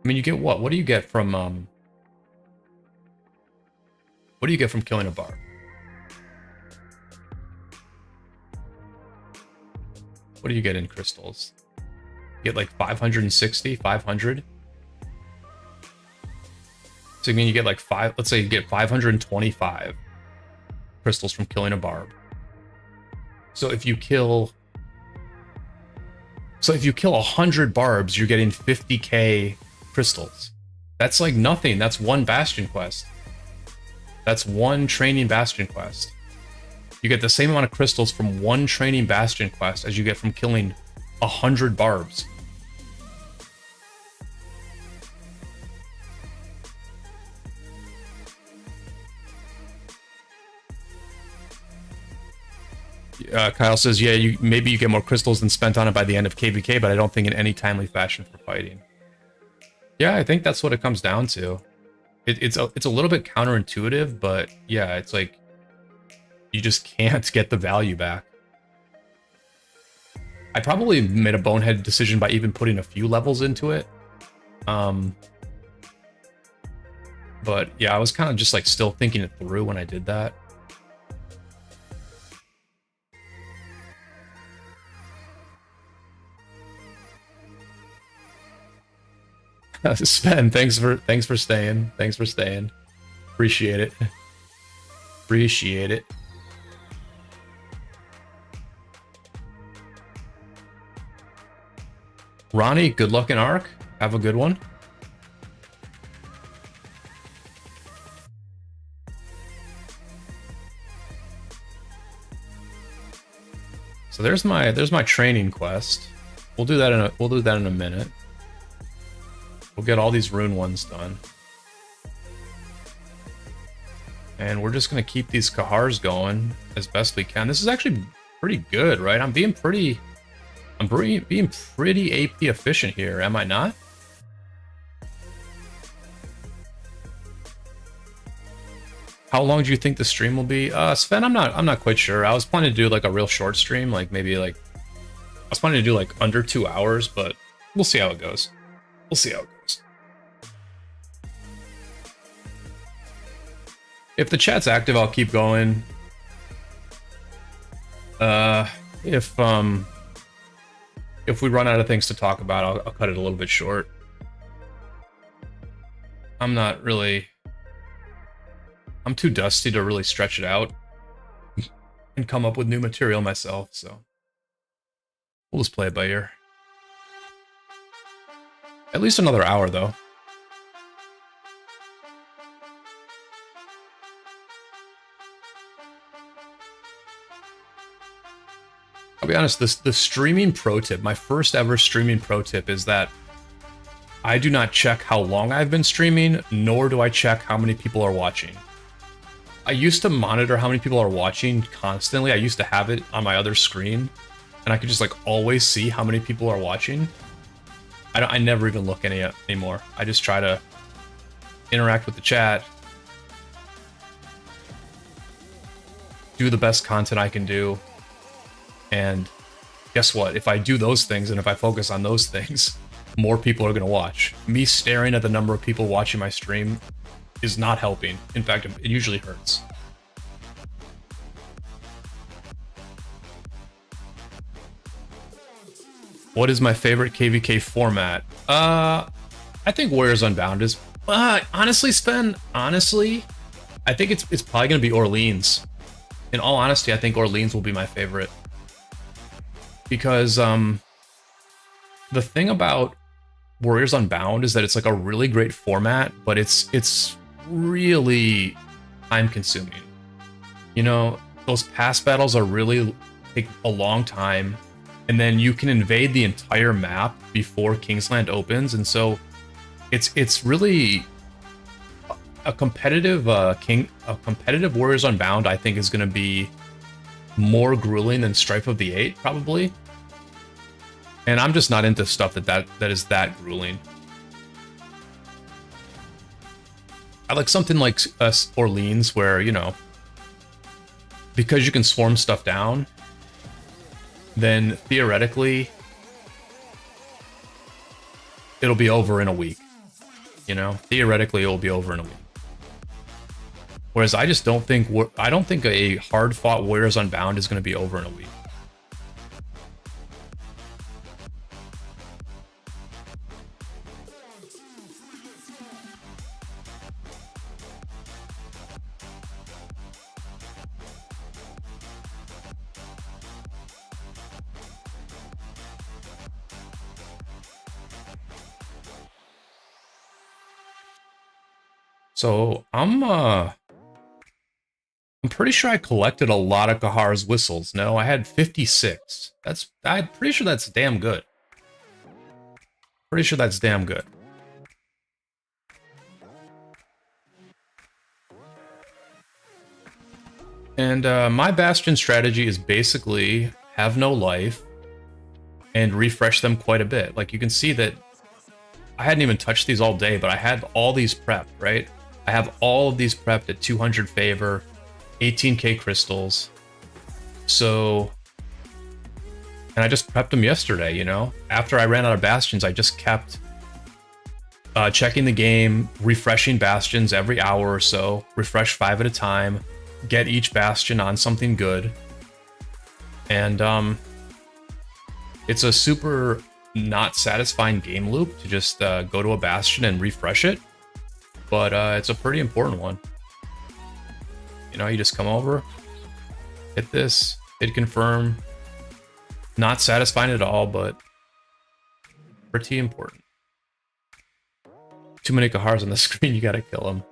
I mean, you get what? What do you get from, what do you get from killing a barb? What do you get in crystals? You get like 560, 500? So I mean, you get like let's say you get 525 crystals from killing a barb. So if you kill 100 barbs, you're getting 50k crystals. That's like nothing. That's one bastion quest. That's one training bastion quest. You get the same amount of crystals from one training bastion quest as you get from killing 100 barbs. Kyle says, yeah, maybe you get more crystals than spent on it by the end of KvK, but I don't think in any timely fashion for fighting. Yeah, I think that's what it comes down to. It's a little bit counterintuitive, but yeah, it's like you just can't get the value back. I probably made a bonehead decision by even putting a few levels into it. But yeah, I was kind of just like still thinking it through when I did that. Sven, thanks for staying. Thanks for staying. Appreciate it. Appreciate it. Ronnie, good luck in Arc. Have a good one. So there's my training quest. We'll do that in a minute. We'll get all these rune ones done. And we're just gonna keep these Kahars going as best we can. This is actually pretty good, right? I'm being pretty AP efficient here, am I not? How long do you think the stream will be? Sven, I'm not quite sure. I was planning to do like a real short stream, like maybe like I was planning to do like under 2 hours, but we'll see how it goes. We'll see how it goes. If the chat's active, I'll keep going. If we run out of things to talk about, I'll cut it a little bit short. I'm too dusty to really stretch it out and come up with new material myself, so we'll just play it by ear. At least another hour, though. I'll be honest, the streaming pro tip, my first ever streaming pro tip is that I do not check how long I've been streaming, nor do I check how many people are watching. I used to monitor how many people are watching constantly. I used to have it on my other screen, and I could just like always see how many people are watching. I never even look anymore. I just try to interact with the chat, do the best content I can do, and guess what? If I do those things and if I focus on those things, more people are going to watch. Me staring at the number of people watching my stream is not helping. In fact, it usually hurts. What is my favorite KvK format? I think Warriors Unbound is honestly, Sven, honestly, I think it's probably gonna be Orleans. In all honesty, I think Orleans will be my favorite. Because the thing about Warriors Unbound is that it's like a really great format, but it's really time consuming. You know, those pass battles are really take a long time, and then you can invade the entire map before Kingsland opens, and so it's really a competitive competitive Warriors Unbound. I think is going to be more grueling than Strife of the Eight, probably. And I'm just not into stuff that is that grueling. I like something like Orleans, where, you know, because you can swarm stuff down, then theoretically it'll be over in a week. You know, theoretically it'll be over in a week. Whereas I just don't think a hard-fought Warriors Unbound is going to be over in a week. So I'm pretty sure I collected a lot of Kahar's Whistles. No, I had 56. I'm pretty sure that's damn good. Pretty sure that's damn good. And my Bastion strategy is basically have no life and refresh them quite a bit. Like, you can see that I hadn't even touched these all day, but I had all these prepped, right? I have all of these prepped at 200 favor, 18k crystals. So, and I just prepped them yesterday, you know? After I ran out of Bastions, I just kept checking the game, refreshing Bastions every hour or so, refresh 5 at a time, get each Bastion on something good. And it's a super not satisfying game loop to just go to a Bastion and refresh it, but it's a pretty important one. You know, you just come over, hit this, hit confirm. Not satisfying at all, but pretty important. Too many Kahars on the screen, you gotta kill them.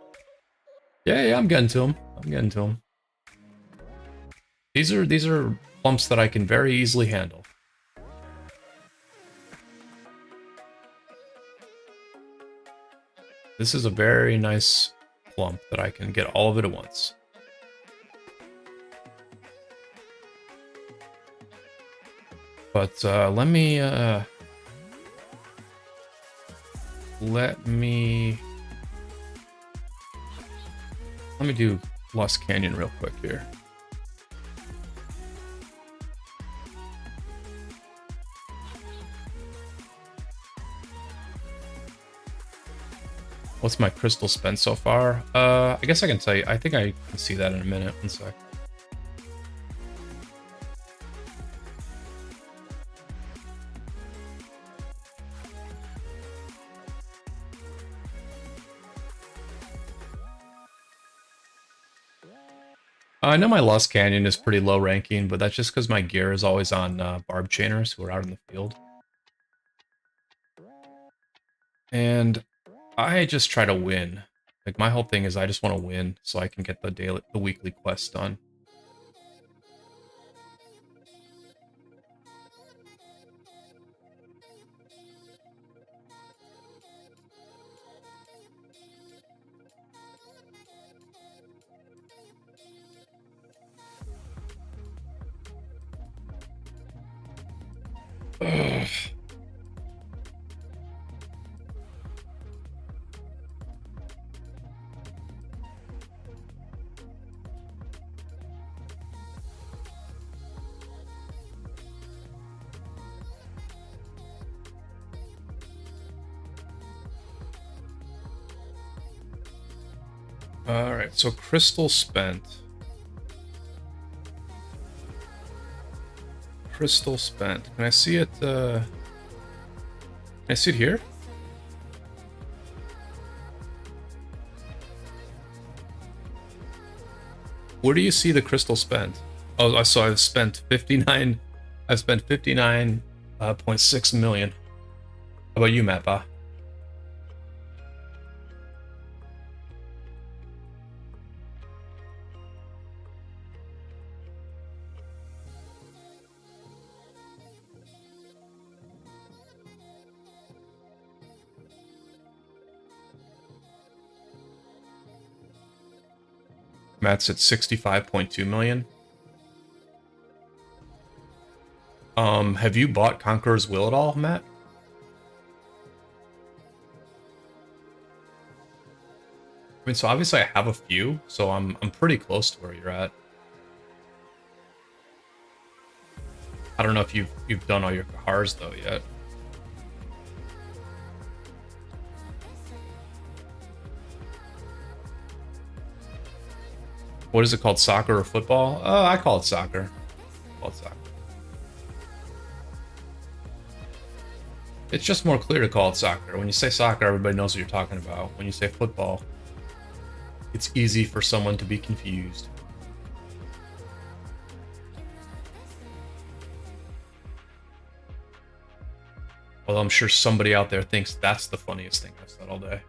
Yeah, I'm getting to them. These are plumps that I can very easily handle. This is a very nice plump that I can get all of it at once. But let me do Lost Canyon real quick here. What's my crystal spent so far? I guess I can tell you. I think I can see that in a minute. One sec. I know my Lost Canyon is pretty low ranking, but that's just because my gear is always on barb chainers who are out in the field. And I just try to win. Like, my whole thing is I just want to win so I can get the weekly quest done. Ugh. Alright, so crystal spent. Crystal spent. Can I see it? Can I see it here? Where do you see the crystal spent? Oh, I saw I've spent 59. I've spent 59.6 million. How about you, Matt? Matt's at 65.2 million. Have you bought Conqueror's Will at all, Matt? I mean, so obviously I have a few, so I'm pretty close to where you're at. I don't know if you've done all your Kahars though yet. What is it called? Soccer or football? Oh, I call it soccer. I call it soccer. It's just more clear to call it soccer. When you say soccer, everybody knows what you're talking about. When you say football, it's easy for someone to be confused. Well, I'm sure somebody out there thinks that's the funniest thing I've said all day.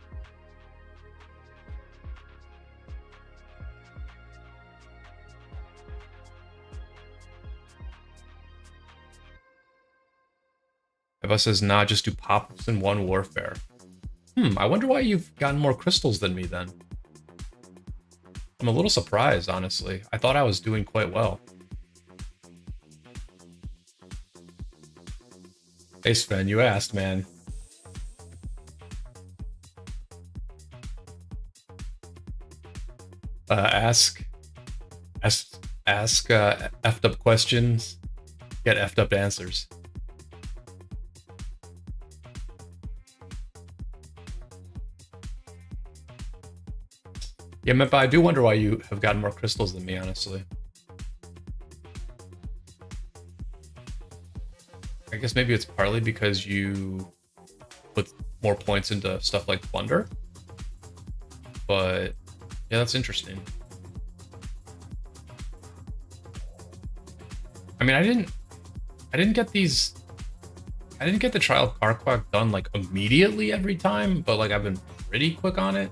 Eva says, nah, just do pop-ups in one warfare. I wonder why you've gotten more crystals than me then. I'm a little surprised, honestly. I thought I was doing quite well. Hey Sven, you asked, man. Ask effed up questions, get effed up answers. Yeah, but I do wonder why you have gotten more crystals than me, honestly. I guess maybe it's partly because you put more points into stuff like Plunder. But yeah, that's interesting. I mean, I didn't get these. I didn't get the Trial of Karquak done like immediately every time, but like I've been pretty quick on it.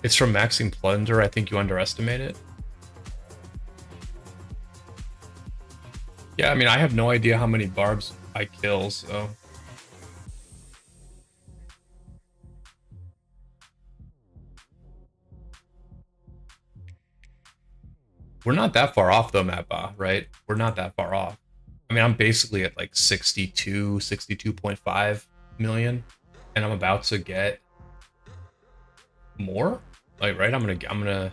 It's from maxing Plunder. I think you underestimate it. Yeah, I mean, I have no idea how many barbs I kill, so. We're not that far off though, Mappa, right? We're not that far off. I mean, I'm basically at like 62.5 million, and I'm about to get more. Like, right? I'm gonna get another.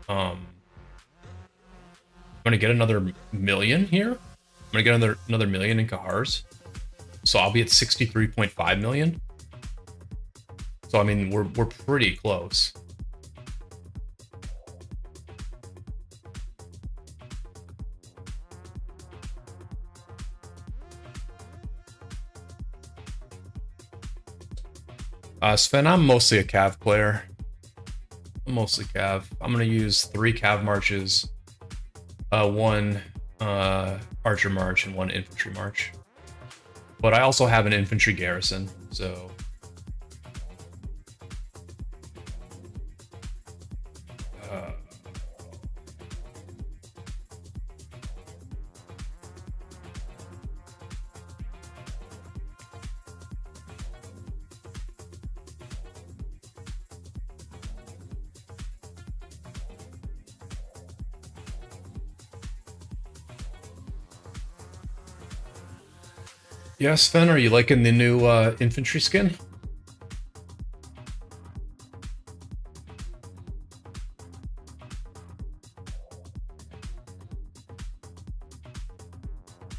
I'm gonna get another million here. I'm gonna get another million in Kahars. So I'll be at 63.5 million. So I mean, we're pretty close. Sven, I'm mostly a Cav player. I'm mostly Cav. I'm gonna use 3 Cav marches, 1 Archer march, and 1 infantry march. But I also have an infantry garrison, so. Yeah, Sven, are you liking the new infantry skin?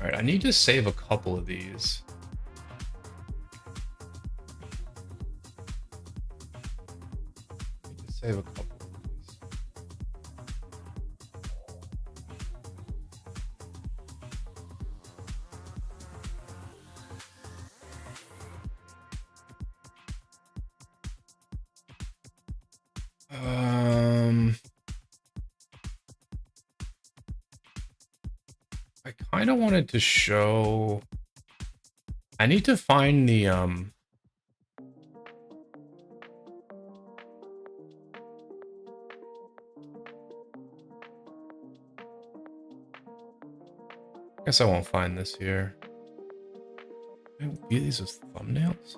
Alright, I need to save a couple of these. I need to save a couple of these. I kind of wanted to show... I need to find the, I guess I won't find this here. Can I view these as thumbnails?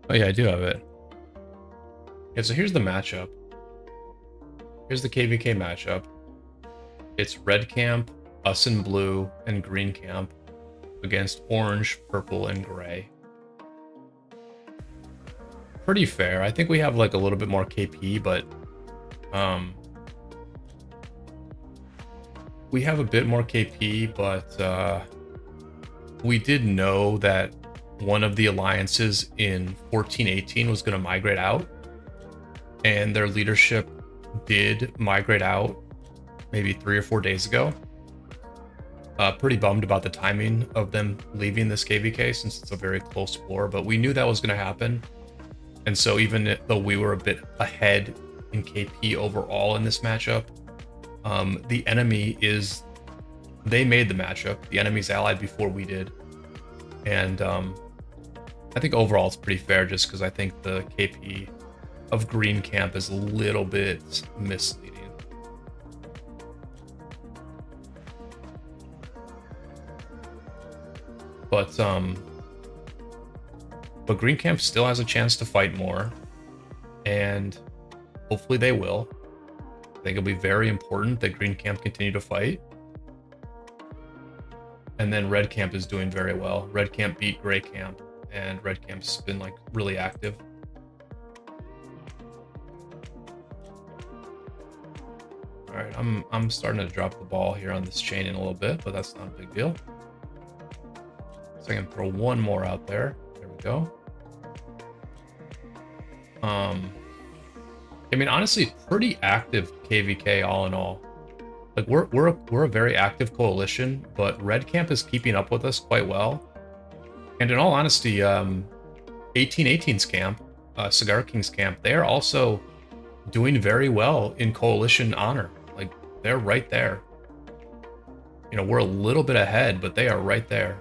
Oh yeah, I do have it. Yeah, so here's the matchup. Here's the KvK matchup. It's red camp, us in blue, and green camp against orange, purple, and gray. Pretty fair. I think we have like a little bit more KP, but we have a bit more KP, but we did know that one of the alliances in 14-18 was going to migrate out, and their leadership did migrate out maybe 3 or 4 days ago. Pretty bummed about the timing of them leaving this KvK since it's a very close war, but we knew that was going to happen. And so even though we were a bit ahead in KP overall in this matchup, the enemy is... They made the matchup. The enemy's allied before we did. And I think overall it's pretty fair just because I think the KP of green camp is a little bit misleading. But green camp still has a chance to fight more, and hopefully they will. I think it'll be very important that green camp continue to fight. And then red camp is doing very well. Red camp beat gray camp, and red camp's been like really active. All right, I'm starting to drop the ball here on this chain in a little bit, but that's not a big deal. So I can throw one more out there. There we go. I mean, honestly, pretty active KvK all in all. Like we're a very active coalition, but red camp is keeping up with us quite well. And in all honesty, 1818's camp, Cigar King's camp, they are also doing very well in coalition honor. Like they're right there. You know, we're a little bit ahead, but they are right there.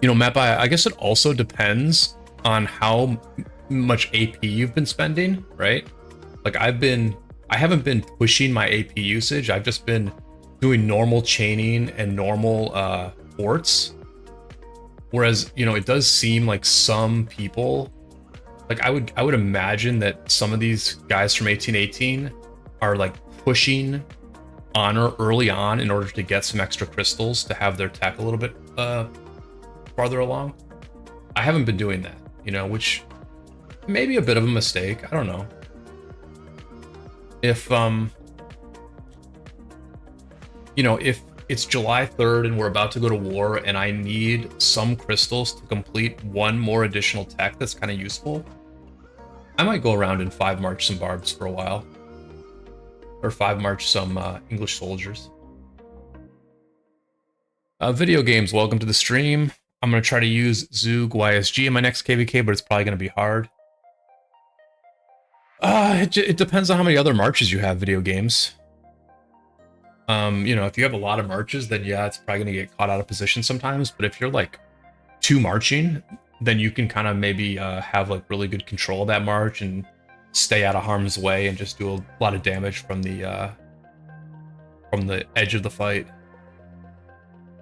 You know, Matt, I guess it also depends on how much AP you've been spending, right? Like I haven't been pushing my AP usage. I've just been doing normal chaining and normal ports. Whereas, you know, it does seem like some people, like I would imagine that some of these guys from 1818 are like pushing honor early on in order to get some extra crystals to have their tech a little bit farther along. I haven't been doing that, you know, which may be a bit of a mistake. I don't know. If you know, if it's July 3rd and we're about to go to war and I need some crystals to complete one more additional tech that's kind of useful, I might go around and 5 march some barbs for a while. Or 5 march some English soldiers. Video games, welcome to the stream. I'm going to try to use Zug YSG in my next KvK, but it's probably going to be hard. It depends on how many other marches you have, video games. You know, if you have a lot of marches, then yeah, it's probably going to get caught out of position sometimes. But if you're like 2 marching, then you can kind of maybe have like really good control of that march and stay out of harm's way and just do a lot of damage from the edge of the fight.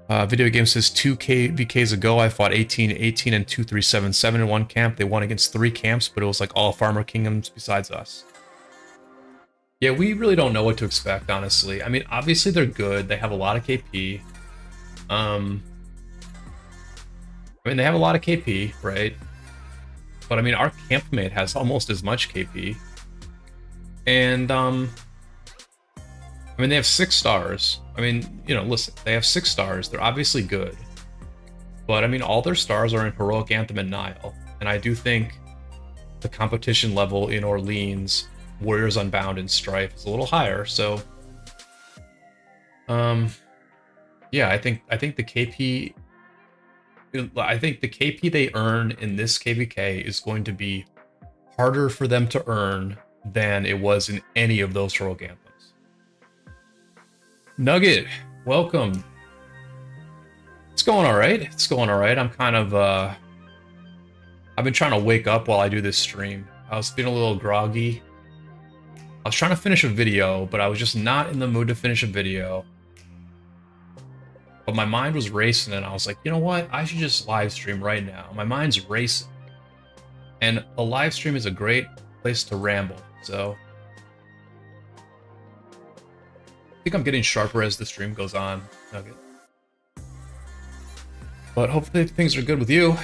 Video game says 2 KvKs ago, I fought 1818 and 2377 in one camp. They won against 3 camps, but it was like all farmer kingdoms besides us. Yeah, we really don't know what to expect, honestly. I mean, obviously they're good. They have a lot of KP. I mean, they have a lot of KP, right? But I mean, our campmate has almost as much KP. And I I mean, they have 6 stars. I mean, you know, listen, they have 6 stars. They're obviously good. But I mean, all their stars are in Heroic Anthem and Nile. And I do think the competition level in Orleans, Warriors Unbound, and Strife is a little higher. So, yeah, I think the KP. I think the KP they earn in this KvK is going to be harder for them to earn than it was in any of those Heroic Anthems. Nugget, welcome. It's going all right. It's going all right. I'm kind of, I've been trying to wake up while I do this stream. I was feeling a little groggy. I was trying to finish a video, but I was just not in the mood to finish a video. But my mind was racing, and I was like, you know what? I should just live stream right now. My mind's racing. And a live stream is a great place to ramble, so I think I'm getting sharper as the stream goes on, Nugget. But hopefully things are good with you.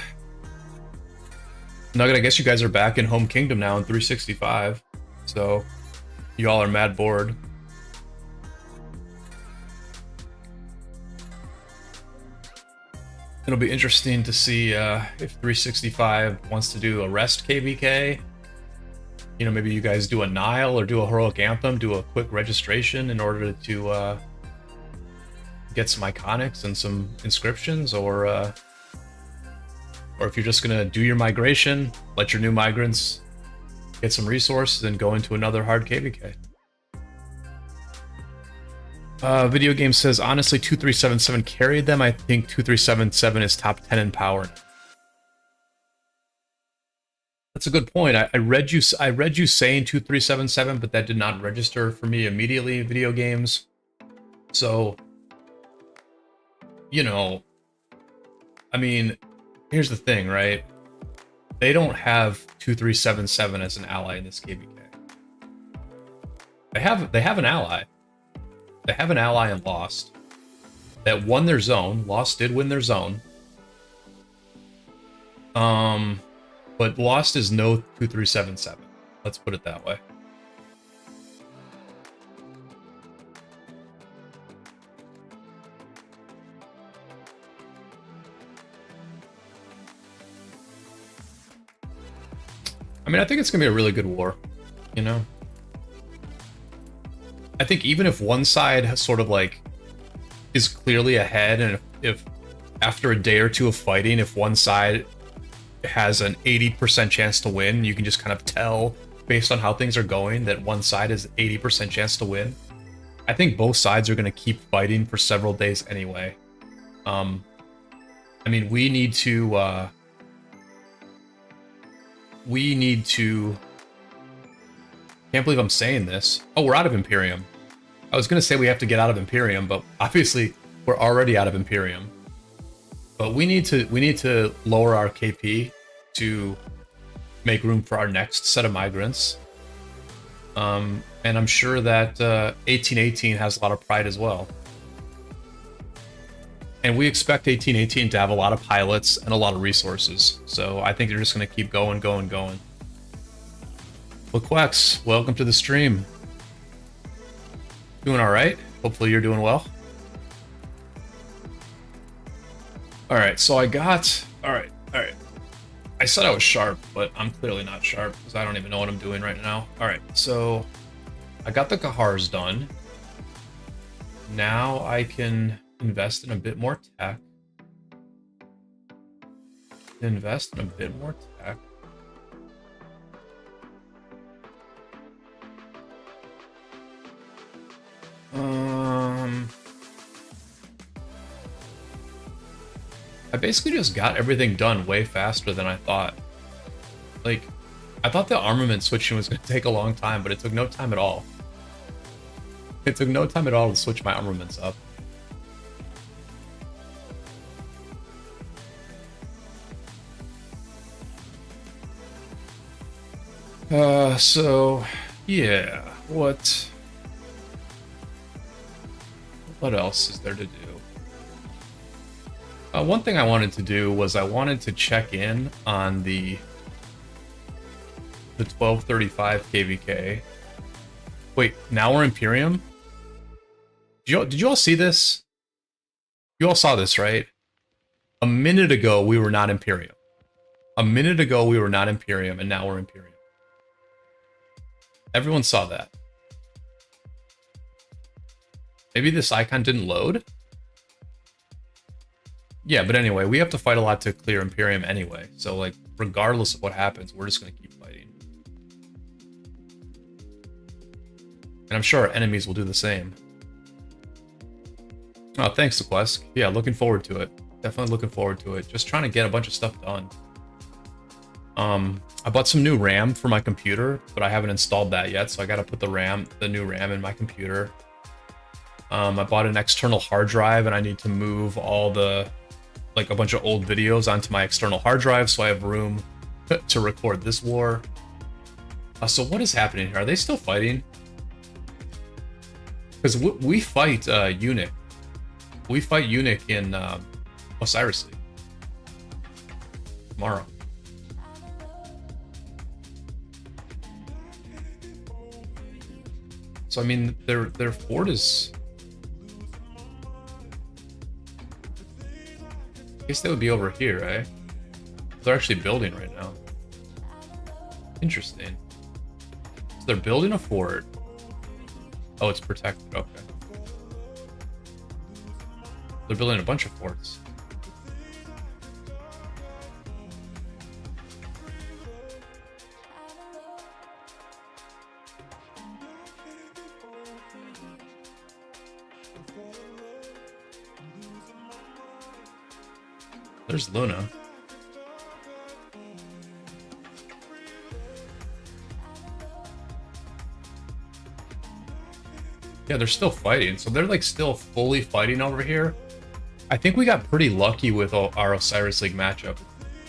Nugget, I guess you guys are back in Home Kingdom now in 365, so you all are mad bored. It'll be interesting to see if 365 wants to do a rest KvK. You know, maybe you guys do a Nile or do a Heroic Anthem, do a quick registration in order to get some iconics and some inscriptions, or if you're just gonna do your migration, let your new migrants get some resources and go into another hard KvK. Video game says, honestly, 2377 carried them. I think 2377 is top 10 in power. That's a good point. I read you saying 2377, but that did not register for me immediately. Video games. So, you know, I mean, here's the thing, right? They don't have 2377 as an ally in this KvK. They have an ally. They have an ally in Lost that won their zone. Lost did win their zone. But Lost is no 2377. Let's put it that way. I mean, I think it's gonna be a really good war, you know? I think even if one side has sort of like is clearly ahead, and if after a day or two of fighting, if one side has an 80% chance to win, you can just kind of tell based on how things are going that one side has 80% chance to win. I think both sides are going to keep fighting for several days anyway. I mean, we need to can't believe I'm saying this. Oh, we're out of Imperium. I was going to say we have to get out of Imperium, but obviously we're already out of Imperium. But we need to lower our KP to make room for our next set of migrants. And I'm sure that 1818 has a lot of pride as well. And we expect 1818 to have a lot of pilots and a lot of resources. So I think they're just going to keep going. Quex, welcome to the stream. Doing all right? Hopefully you're doing well. All right, so I got... All right. I said I was sharp, but I'm clearly not sharp because I don't even know what I'm doing right now. All right, so I got the Kahars done. Now I can invest in a bit more tech. I basically just got everything done way faster than I thought. Like, I thought the armament switching was going to take a long time, but it took no time at all. It took no time at all to switch my armaments up. So, yeah, what else is there to do? One thing I wanted to do was I wanted to check in on the 1235 KvK. Wait, now we're Imperium? Did you all see this? You all saw this, right? A minute ago, we were not Imperium. A minute ago, we were not Imperium, and now we're Imperium. Everyone saw that. Maybe this icon didn't load? Yeah, but anyway, we have to fight a lot to clear Imperium anyway. So, like, regardless of what happens, we're just going to keep fighting. And I'm sure our enemies will do the same. Oh, thanks, Sequest. Yeah, looking forward to it. Definitely looking forward to it. Just trying to get a bunch of stuff done. I bought some new RAM for my computer, but I haven't installed that yet, so I gotta put the new RAM in my computer. I bought an external hard drive, and I need to move all the, like, a bunch of old videos onto my external hard drive, so I have room to record this war. So what is happening here? Are they still fighting? Because we fight Eunuch. We fight Eunuch in Osiris League tomorrow. So I mean, their fort is. I guess they would be over here, eh? They're actually building right now. Interesting. So they're building a fort. Oh, it's protected. Okay. They're building a bunch of forts. There's Luna. Yeah, they're still fighting. So they're like still fully fighting over here. I think we got pretty lucky with our Osiris League matchup.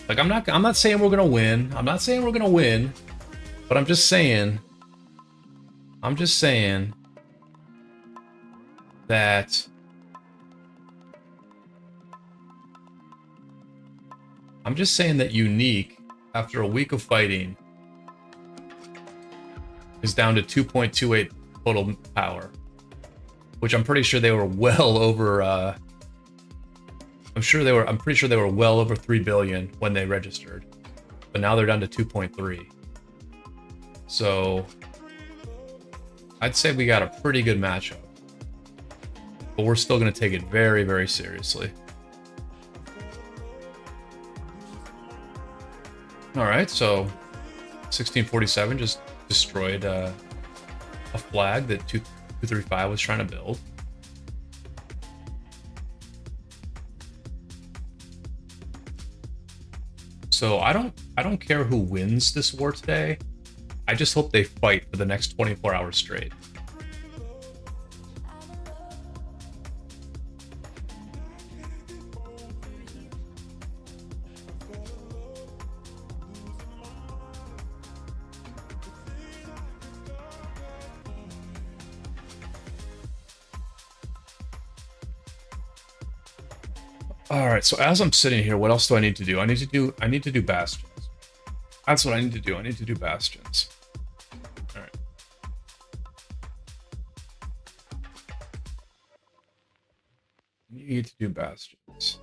Like I'm not saying we're gonna win. I'm not saying we're gonna win, but I'm just saying that Unique, after a week of fighting, is down to 2.28 total power, which I'm pretty sure they were well over. I'm pretty sure they were well over 3 billion when they registered, but now they're down to 2.3. So I'd say we got a pretty good matchup, but we're still going to take it very, very seriously. All right, so 1647 just destroyed a flag that 235 was trying to build. So I don't care who wins this war today. I just hope they fight for the next 24 hours straight. All right, so as I'm sitting here, what else do I need to do? I need to do bastions. That's what I need to do. I need to do bastions. All right. You need to do bastions.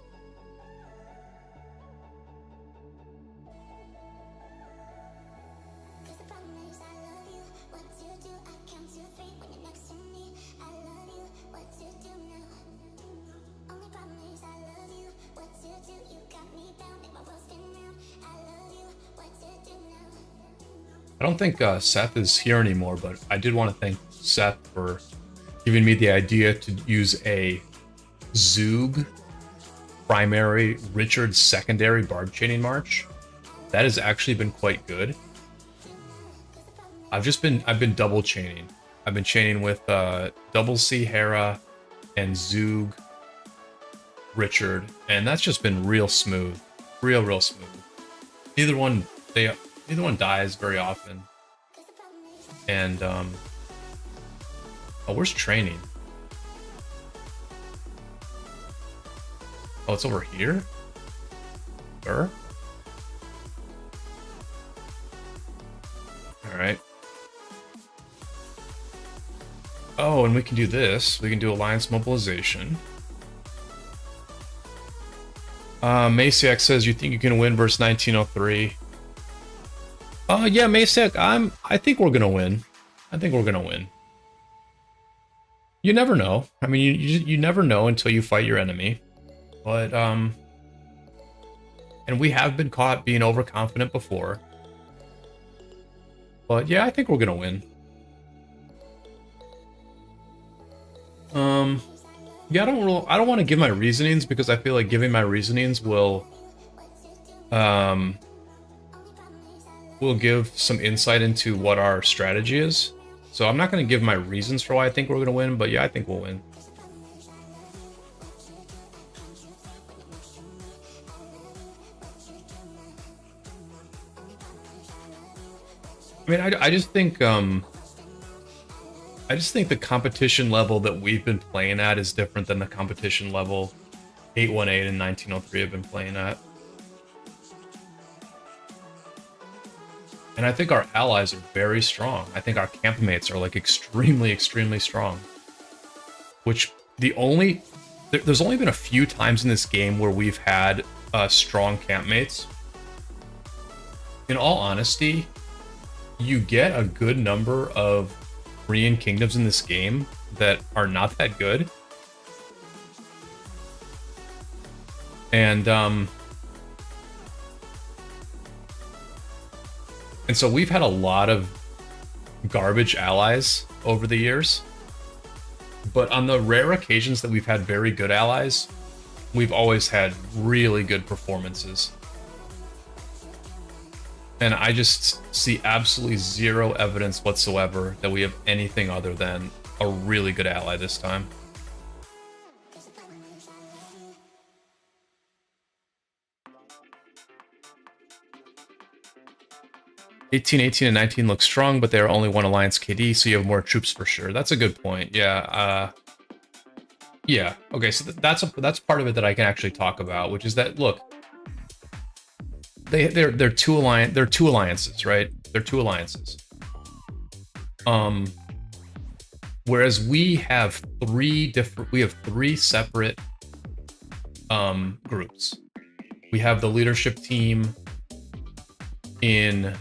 I don't think Seth is here anymore, but I did want to thank Seth for giving me the idea to use a Zoog primary, Richard secondary barb chaining march. That has actually been quite good. I've been double chaining. I've been chaining with Double C Hera and Zoog Richard, and that's just been real smooth, real smooth. Neither one dies very often. And oh, where's training? Oh, it's over here? Sure. Alright. Oh, and we can do this. We can do alliance mobilization. Masiak says, you think you can win versus 1903? Yeah, Masiak, I think we're gonna win. I think we're gonna win. You never know. I mean, you never know until you fight your enemy. But, and we have been caught being overconfident before. But yeah, I think we're gonna win. Yeah, I don't want to give my reasonings because I feel like giving my reasonings will give some insight into what our strategy is. So I'm not going to give my reasons for why I think we're going to win, but yeah, I think we'll win. I mean, I just think the competition level that we've been playing at is different than the competition level 818 and 1903 have been playing at. And I think our allies are very strong. I think our campmates are like extremely, extremely strong. Which there's only been a few times in this game where we've had strong campmates. In all honesty, you get a good number of Korean kingdoms in this game that are not that good. And so we've had a lot of garbage allies over the years. But on the rare occasions that we've had very good allies, we've always had really good performances. And I just see absolutely zero evidence whatsoever that we have anything other than a really good ally this time. '18, 18, and 19 look strong, but they are only one alliance KD, so you have more troops for sure. That's a good point. Yeah. Yeah. Okay. So that's part of it that I can actually talk about, which is that look, they're two alliances, right? They're two alliances. Whereas we have three separate groups. We have the leadership team in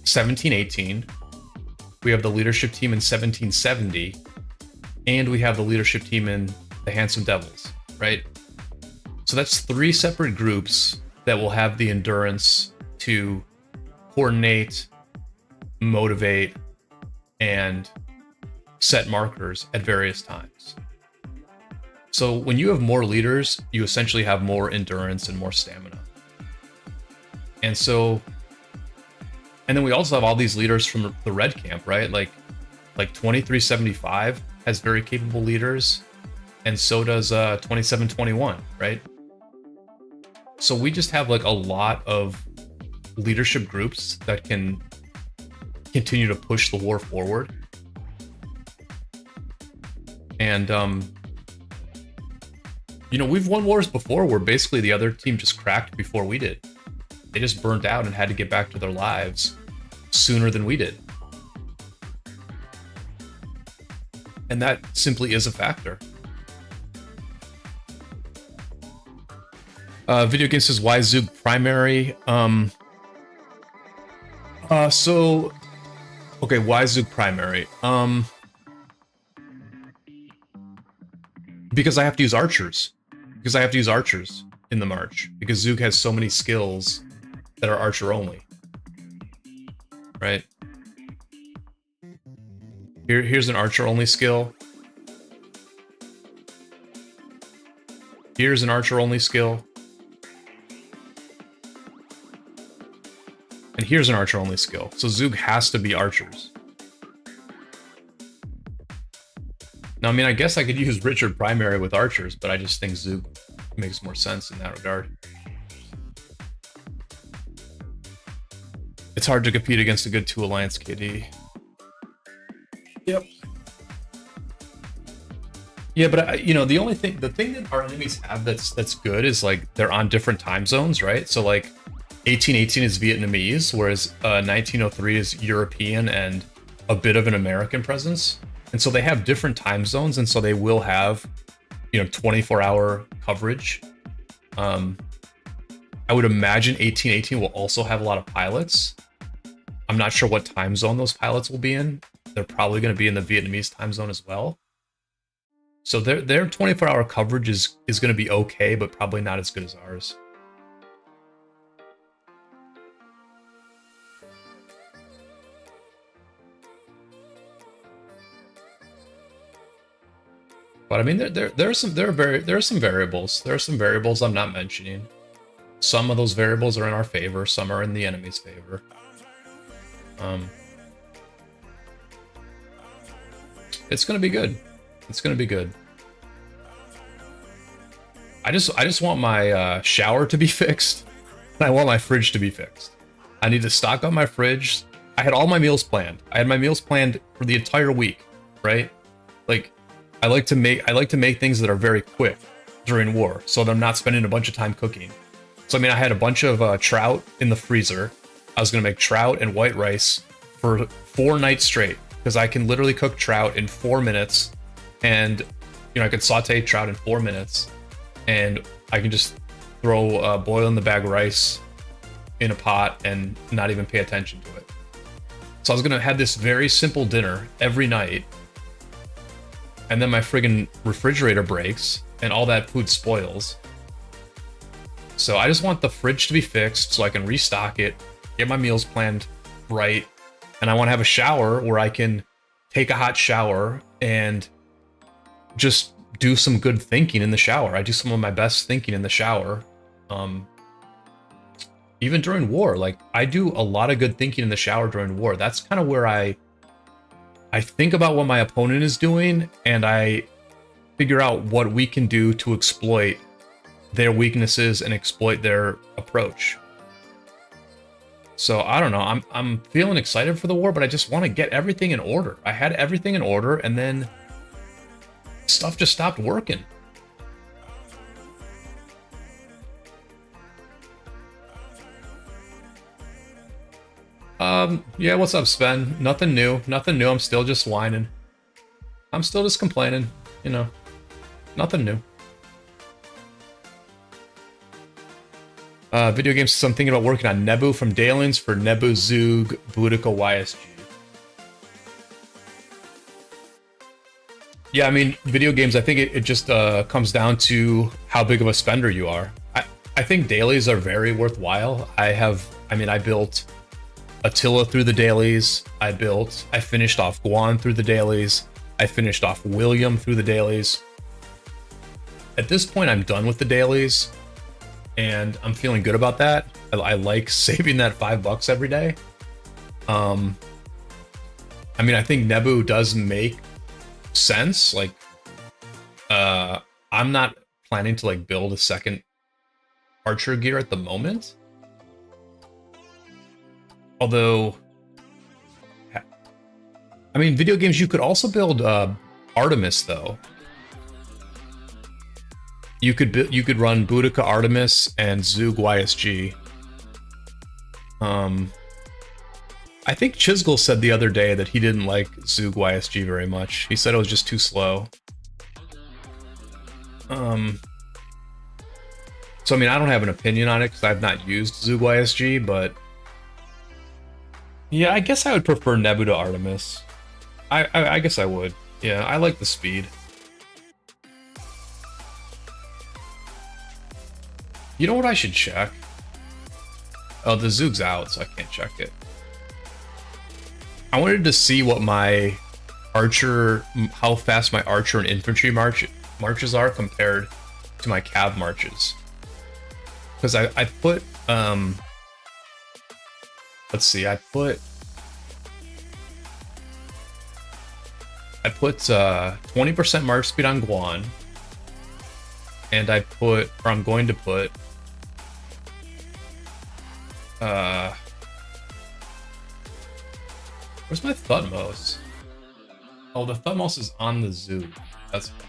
1718, we have the leadership team in 1770, and we have the leadership team in the Handsome Devils, right? So that's three separate groups that will have the endurance to coordinate, motivate, and set markers at various times. So when you have more leaders, you essentially have more endurance and more stamina. And then we also have all these leaders from the red camp, right? Like 2375 has very capable leaders, and so does 2721, right? So we just have like a lot of leadership groups that can continue to push the war forward. And we've won wars before where basically the other team just cracked before we did. They just burnt out and had to get back to their lives sooner than we did. And that simply is a factor. Video game says, why Zug primary? Okay, why Zug primary? Because I have to use archers. Because I have to use archers in the march. Because Zug has so many skills that are archer only, right? Here's an archer only skill. Here's an archer only skill. And here's an archer only skill. So Zug has to be archers. Now, I mean, I guess I could use Richard primary with archers, but I just think Zug makes more sense in that regard. It's hard to compete against a good 2 alliance KD. Yep. Yeah, but the thing that our enemies have that's good is like they're on different time zones, right? So like 1818 is Vietnamese, whereas 1903 is European and a bit of an American presence. And so they have different time zones, and so they will have, 24-hour coverage. I would imagine 1818 will also have a lot of pilots. I'm not sure what time zone those pilots will be in. They're probably going to be in the Vietnamese time zone as well. So their 24-hour coverage is going to be okay, but probably not as good as ours. But I mean, there are some variables. There are some variables I'm not mentioning. Some of those variables are in our favor. Some are in the enemy's favor. It's gonna be good. It's gonna be good. I just want my shower to be fixed, and I want my fridge to be fixed. I need to stock up my fridge. I had all my meals planned. I had my meals planned for the entire week, right? Like, I like to make things that are very quick during war, so that I'm not spending a bunch of time cooking. So I mean, I had a bunch of trout in the freezer. I was gonna make trout and white rice for 4 nights straight, because I can literally cook trout in 4 minutes, and I could saute trout in 4 minutes, and I can just throw boil in the bag rice in a pot and not even pay attention to it. So I was gonna have this very simple dinner every night, and then my friggin' refrigerator breaks and all that food spoils. So I just want the fridge to be fixed so I can restock it, get my meals planned right, and I want to have a shower where I can take a hot shower and just do some good thinking in the shower. I do some of my best thinking in the shower. Even during war, like, I do a lot of good thinking in the shower during war. That's kind of where I think about what my opponent is doing, and I figure out what we can do to exploit their weaknesses and exploit their approach. So I don't know, I'm feeling excited for the war, but I just want to get everything in order. I had everything in order, and then stuff just stopped working. Yeah, what's up, Sven? Nothing new. Nothing new. I'm still just whining. I'm still just complaining, Nothing new. Video games, so I'm thinking about working on Nebu from Dalins for Nebu Zug Boudica YSG. Yeah, I mean, video games, I think it just comes down to how big of a spender you are. I think dailies are very worthwhile. I built Attila through the dailies. I finished off Guan through the dailies. I finished off William through the dailies. At this point, I'm done with the dailies, and I'm feeling good about that. I like saving that $5 every day. I mean, I think Nebu does make sense. Like, I'm not planning to build a second archer gear at the moment. Although, I mean, video games, you could also build Artemis, though. You could run Boudica Artemis and Zug YSG. I think Chisgel said the other day that he didn't like Zug YSG very much. He said it was just too slow. So I mean, I don't have an opinion on it because I've not used Zug YSG, but yeah, I guess I would prefer Nebu to Artemis. I guess I would. Yeah, I like the speed. You know what I should check? Oh, the Zug's out, so I can't check it. I wanted to see what my archer, how fast my archer and infantry marches are compared to my cav marches. Because I put, let's see, I put 20% march speed on Guan, and I'm going to put where's my Thutmose? Oh, the Thutmose is on the Zug. That's fine.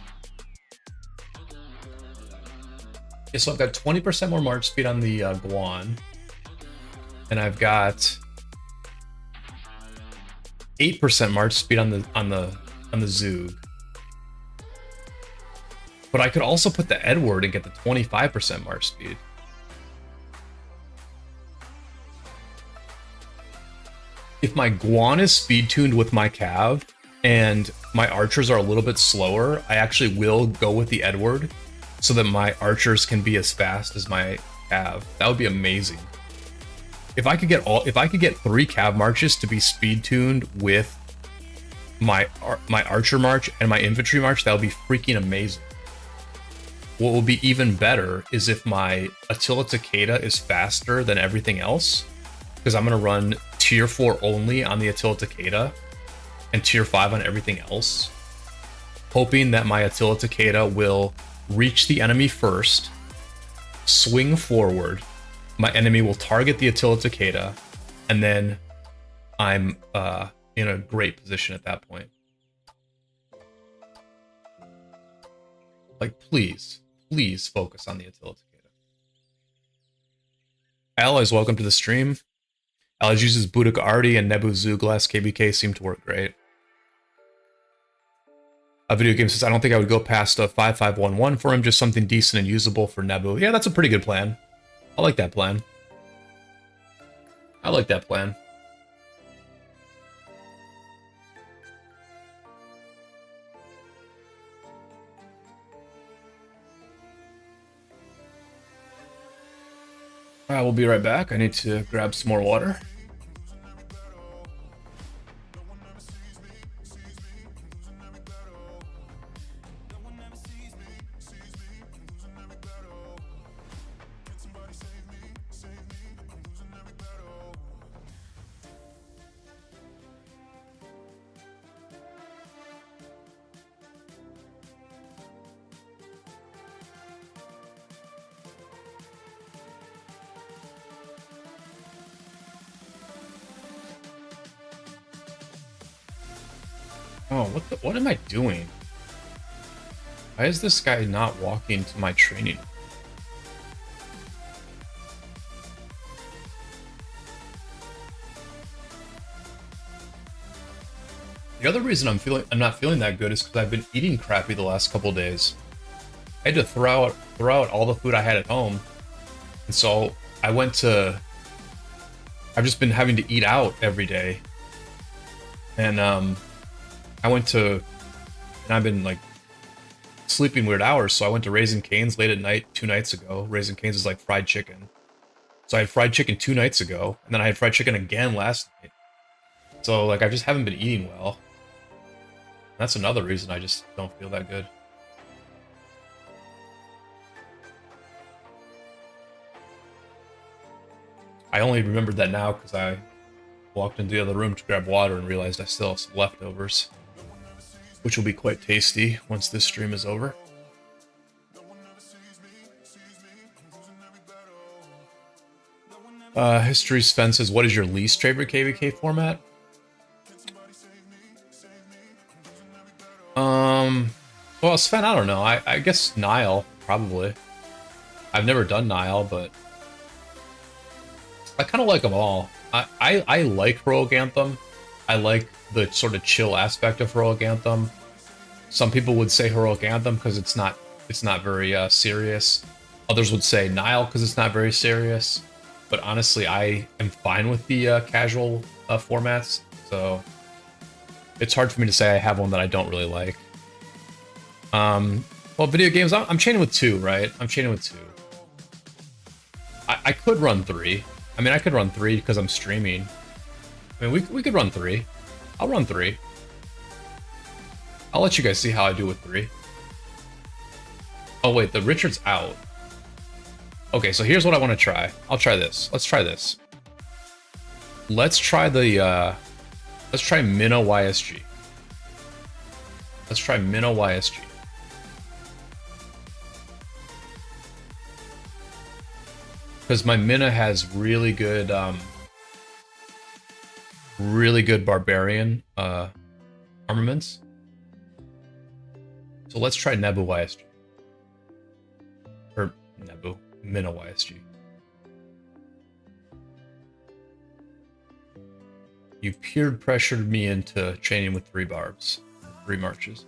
Okay, so I've got 20% more march speed on the Guan, and I've got 8% march speed on the on the Zug. But I could also put the Edward and get the 25% march speed. If my Guan is speed tuned with my Cav and my archers are a little bit slower, I actually will go with the Edward so that my archers can be as fast as my Cav. That would be amazing. If I could get 3 Cav marches to be speed tuned with my archer march and my infantry march, that would be freaking amazing. What will be even better is if my Attila Takeda is faster than everything else, because I'm going to run tier 4 only on the Attila Takeda and tier 5 on everything else, hoping that my Attila Takeda will reach the enemy first, swing forward, my enemy will target the Attila Takeda, and then I'm in a great position at that point. Like, please focus on the Attila Takeda. Allies, welcome to the stream. Allies uses Boudica Arty and Nebu Zuglass KvK seem to work great. A video game says, I don't think I would go past a 5511 for him, just something decent and usable for Nebu. Yeah, that's a pretty good plan. I like that plan. I like that plan. We'll be right back. I need to grab some more water. Oh, what am I doing? Why is this guy not walking to my training? The other reason I'm not feeling that good is because I've been eating crappy the last couple days. I had to throw out all the food I had at home, and so I've just been having to eat out every day, and I've been like sleeping weird hours, so I went to Raising Cane's late at night 2 nights ago. Raising Cane's is like fried chicken. So I had fried chicken 2 nights ago, and then I had fried chicken again last night. So like I just haven't been eating well. That's another reason I just don't feel that good. I only remembered that now because I walked into the other room to grab water and realized I still have some leftovers, which will be quite tasty once this stream is over. History Sven says, what is your least favorite KvK format? Well, Sven, I don't know. I guess Nile, probably. I've never done Nile, but I kind of like them all. I like Heroic Anthem. I like the sort of chill aspect of Heroic Anthem. Some people would say Heroic Anthem because it's not very serious. Others would say Nile because it's not very serious. But honestly, I am fine with the casual formats. So it's hard for me to say I have one that I don't really like. Well, video games, I'm chaining with 2, right? I'm chaining with 2. I could run 3. I mean, I could run 3 because I'm streaming. I mean, we could run 3. I'll run 3. I'll let you guys see how I do with 3. Oh, wait, the Richard's out. Okay, so here's what I want to try. I'll try this. Let's try this. Let's try the, let's try Minnow YSG. Let's try Minnow YSG. Because my Minna has really good barbarian armaments. So let's try Nebu YSG. Or Nebu, Minna YSG. You've peer pressured me into training with 3 barbs. 3 marches.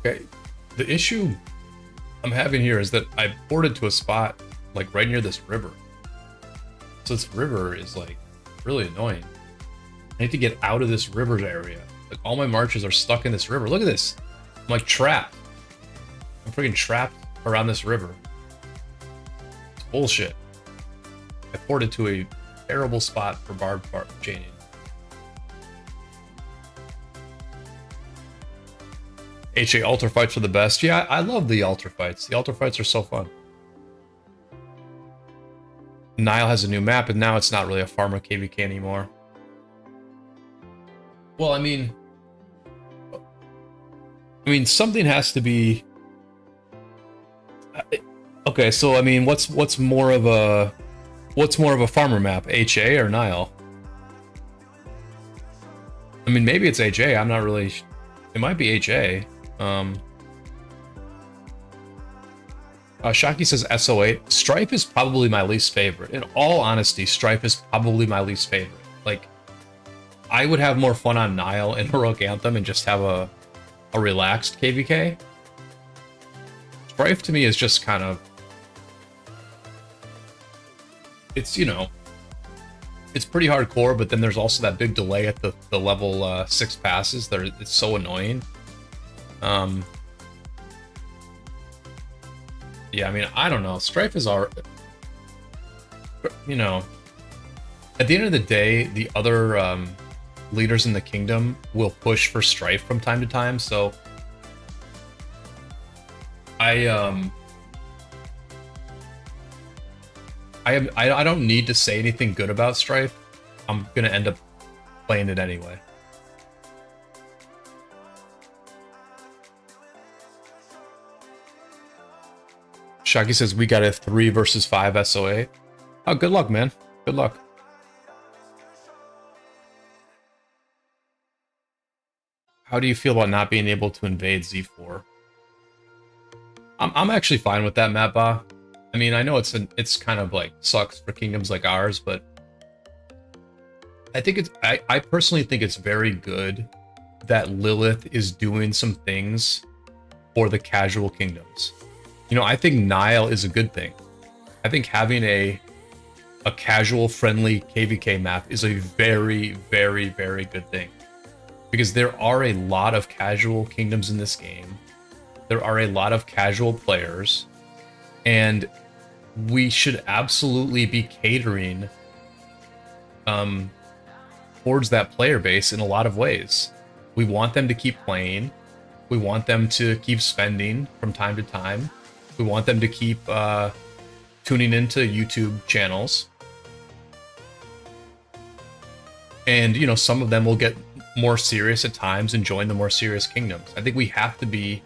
Okay, the issue I'm having here is that I ported to a spot like right near this river. So this river is like really annoying. I need to get out of this river area. Like all my marches are stuck in this river. Look at this. I'm like trapped. I'm freaking trapped around this river. It's bullshit. I ported to a terrible spot for barbed chaining. HA altar fights are the best. Yeah, I love the altar fights. The altar fights are so fun. Nile has a new map, and now it's not really a farmer KvK anymore. Well, I mean, something has to be. Okay, so I mean, what's more of a farmer map, HA or Nile? I mean, maybe it's HA. I'm not really. It might be HA. Shaki says SO8. Strife is probably my least favorite. In all honesty, Strife is probably my least favorite. Like, I would have more fun on Nile and Heroic Anthem and just have a relaxed KvK. Strife to me is just kind of... It's, you know... It's pretty hardcore, but then there's also that big delay at the level 6 passes. It's so annoying. Yeah, I mean, I don't know. Strife is our... You know... At the end of the day, the other leaders in the kingdom will push for Strife from time to time, so... I don't need to say anything good about Strife. I'm gonna end up playing it anyway. Shaki says we got a 3 versus 5 SOA. Oh, good luck, man. Good luck. How do you feel about not being able to invade Z4? I'm actually fine with that, Mattba. I mean, I know it's kind of like sucks for kingdoms like ours, but I think I personally think it's very good that Lilith is doing some things for the casual kingdoms. You know, I think Nile is a good thing. I think having a casual friendly KvK map is a very, very, very good thing. Because there are a lot of casual kingdoms in this game. There are a lot of casual players, and we should absolutely be catering towards that player base in a lot of ways. We want them to keep playing. We want them to keep spending from time to time. We want them to keep tuning into YouTube channels. And, you know, some of them will get more serious at times and join the more serious kingdoms. I think we have to be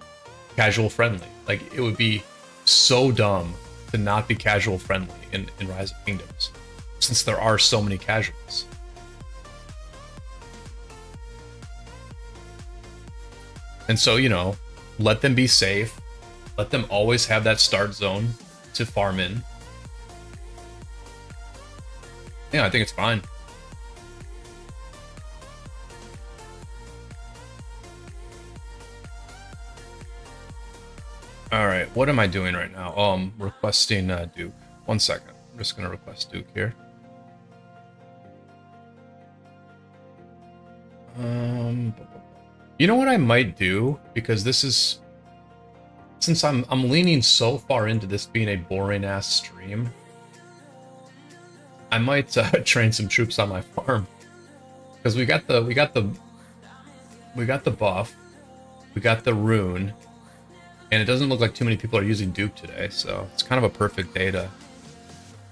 casual friendly. Like, it would be so dumb to not be casual friendly in Rise of Kingdoms, since there are so many casuals. And so, you know, let them be safe. Let them always have that start zone to farm in. Yeah, I think it's fine. Alright, what am I doing right now? Oh, I'm requesting Duke. 1 second. I'm just going to request Duke here. You know what I might do? Because this is... Since I'm leaning so far into this being a boring-ass stream, I might train some troops on my farm. Because we got the buff. We got the rune. And it doesn't look like too many people are using Duke today, so it's kind of a perfect day to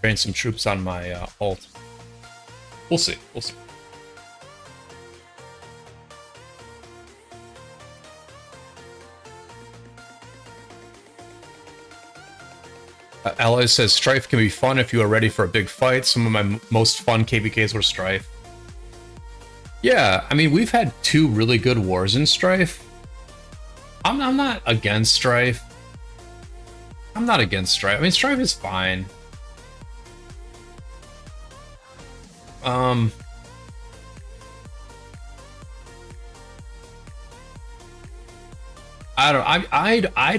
train some troops on my ult. We'll see. We'll see. Ella says Strife can be fun if you are ready for a big fight. Some of my most fun KvKs were Strife. Yeah, I mean, we've had 2 really good wars in Strife. I'm not against Strife. I'm not against Strife. I mean, Strife is fine. I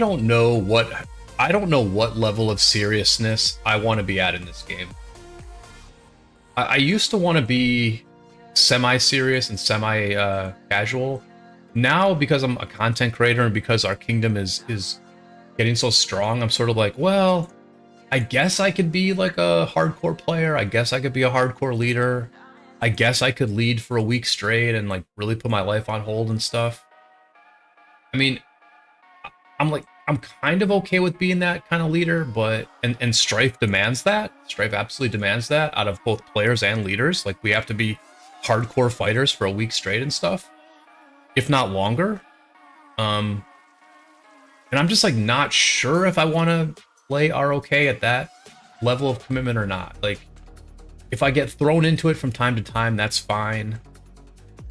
don't know what level of seriousness I want to be at in this game. I used to want to be semi-serious and semi-casual. Now, because I'm a content creator and because our kingdom is getting so strong, I'm sort of like, well, I guess I could be like a hardcore player. I guess I could be a hardcore leader. I guess I could lead for a week straight and like really put my life on hold and stuff. I mean, I'm kind of okay with being that kind of leader, but and Strife demands that. Strife absolutely demands that out of both players and leaders. Like, we have to be hardcore fighters for a week straight and stuff, if not longer. And I'm just like not sure if I want to play ROK at that level of commitment or not. Like, if I get thrown into it from time to time, that's fine.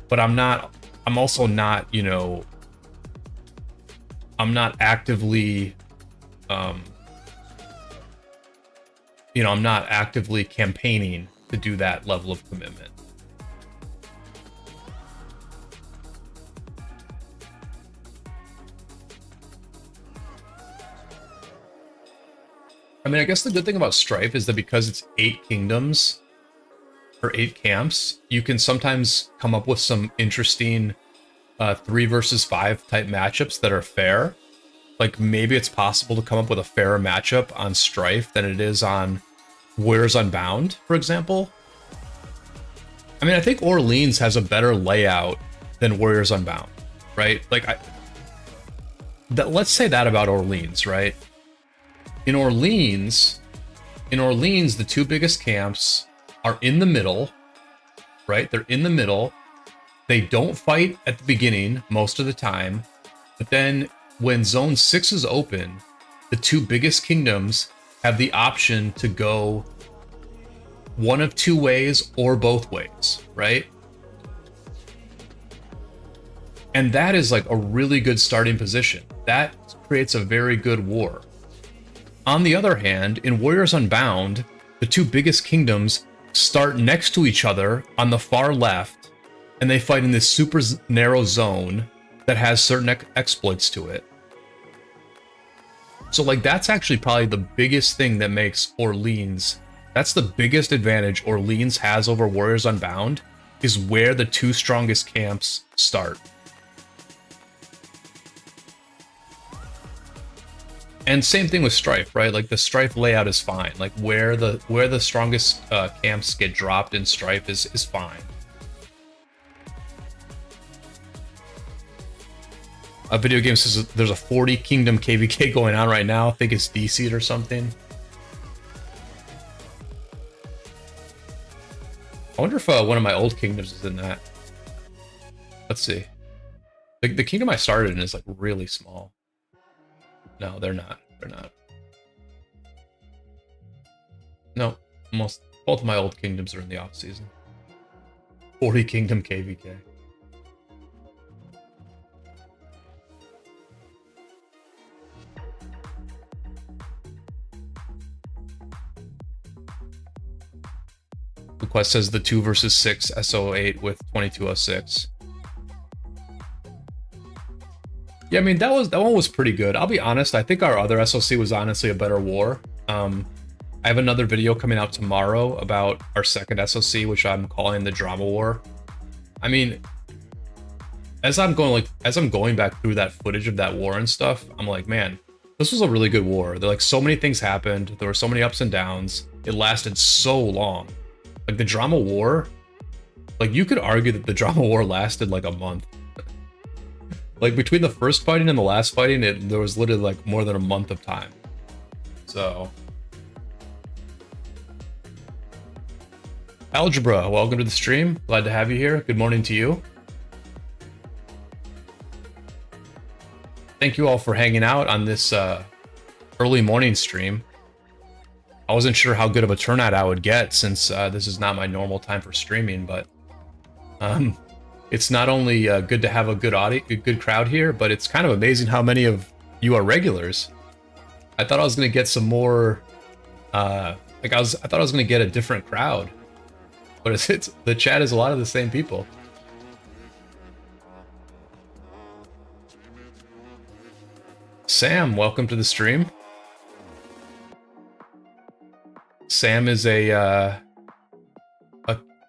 But I'm also not, you know, I'm not actively, you know, I'm not actively campaigning to do that level of commitment. I mean, I guess the good thing about Strife is that because it's 8 kingdoms or 8 camps, you can sometimes come up with some interesting 3 versus 5 type matchups that are fair. Like, maybe it's possible to come up with a fairer matchup on Strife than it is on Warriors Unbound, for example. I mean, I think Orleans has a better layout than Warriors Unbound, right? Like, let's say that about Orleans, right? In Orleans, the 2 biggest camps are in the middle, right? They're in the middle. They don't fight at the beginning most of the time, but then when Zone 6 is open, the 2 biggest kingdoms have the option to go one of 2 ways or both ways, right? And that is like a really good starting position. That creates a very good war. On the other hand, in Warriors Unbound, the 2 biggest kingdoms start next to each other on the far left, and they fight in this super narrow zone that has certain exploits to it. So, like, that's actually probably the biggest thing that makes Orleans, that's the biggest advantage Orleans has over Warriors Unbound, is where the 2 strongest camps start. And same thing with Strife, right? Like, the Strife layout is fine. Like, where the strongest camps get dropped in Strife is fine. A video game says there's a 40 kingdom KvK going on right now. I think it's DC'd or something. I wonder if one of my old kingdoms is in that. Let's see. The kingdom I started in is like really small. No, they're not. They're not. No, both of my old kingdoms are in the off season. 40 kingdom KvK. The quest says the 2 versus 6 SO8 with 2206. Yeah, I mean, that one was pretty good. I'll be honest, I think our other SOC was honestly a better war. I have another video coming out tomorrow about our second SOC, which I'm calling the Drama War. I mean, as I'm going back through that footage of that war and stuff, I'm like, man, this was a really good war. Like, so many things happened. There were so many ups and downs. It lasted so long. Like, the Drama War, like, you could argue that the Drama War lasted like a month. Like, between the first fighting and the last fighting, there was literally like more than a month of time. So, Algebra, welcome to the stream. Glad to have you here. Good morning to you. Thank you all for hanging out on this early morning stream. I wasn't sure how good of a turnout I would get since this is not my normal time for streaming, but it's not only good to have a good crowd here, but it's kind of amazing how many of you are regulars. I thought I was gonna get some more, I thought I was gonna get a different crowd, but it's the chat is a lot of the same people. Sam, welcome to the stream. Sam is a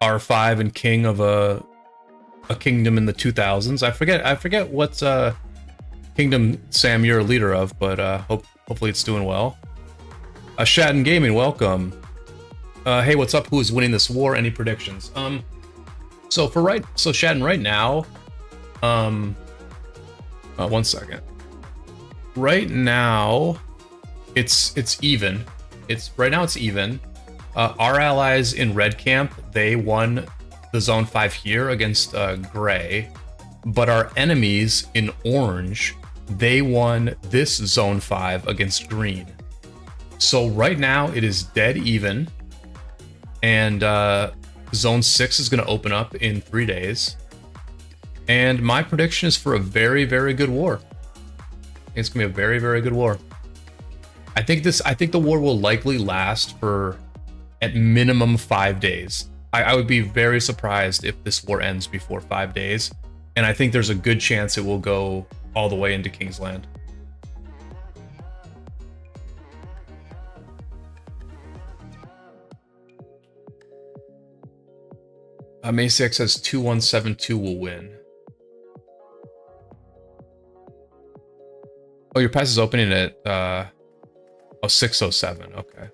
R5 and king of a kingdom in the 2000s. I forget what kingdom Sam you're a leader of, but hopefully it's doing well. Shatton Gaming, welcome. Hey, what's up? Who is winning this war? Any predictions? So Shatton, right now, 1 second. Right now, it's even. Right now it's even. Our allies in red camp, they won the zone 5 here against gray, but our enemies in orange, they won this zone 5 against green. So right now it is dead even, and zone 6 is going to open up in 3 days, and my prediction is for a very, very good war. It's going to be a very, very good war. I think the war will likely last for at minimum 5 days. I would be very surprised if this war ends before 5 days, and I think there's a good chance it will go all the way into Kingsland. May 6 says 2172 will win. Oh, your pass is opening at 607. Okay.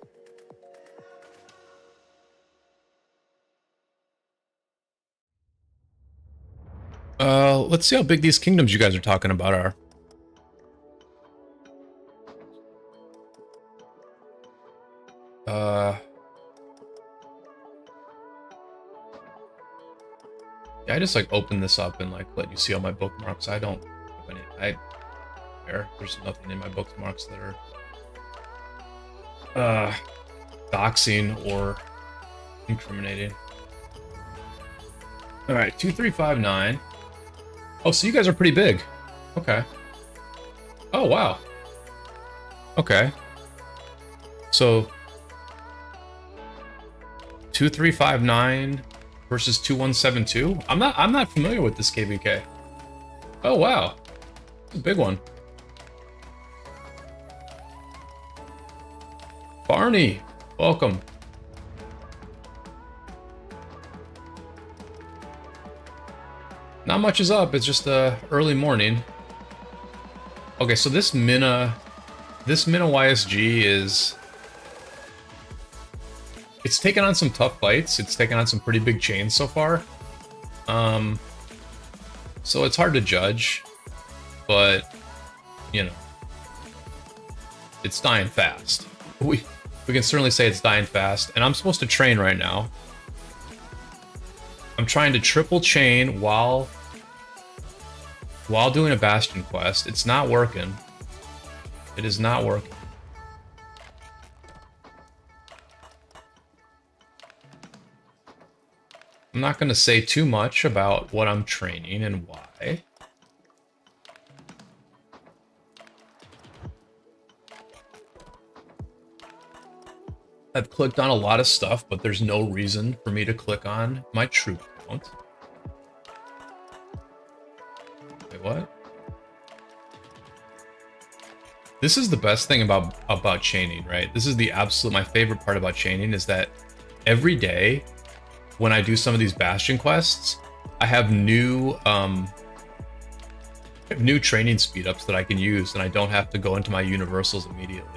Let's see how big these kingdoms you guys are talking about are. Yeah, I just like open this up and like let you see all my bookmarks. I don't have any. There's nothing in my bookmarks that are doxing or incriminating. All right, 2359. Oh, so you guys are pretty big. Okay. Oh, wow. Okay. So 2359 versus 2172. I'm not familiar with this KvK. Oh, wow. It's a big one. Barney, welcome. Not much is up, it's just early morning. Okay, so this Mina YSG is... It's taken on some tough fights, it's taken on some pretty big chains so far. So it's hard to judge, but, you know, it's dying fast. We can certainly say it's dying fast, and I'm supposed to train right now. I'm trying to triple chain while doing a bastion quest. It's not working. It is not working. I'm not going to say too much about what I'm training and why. I've clicked on a lot of stuff, but there's no reason for me to click on my troop count. Wait, what? This is the best thing about chaining, right? This is my favorite part about chaining is that every day when I do some of these bastion quests, I have new training speed ups that I can use, and I don't have to go into my universals immediately.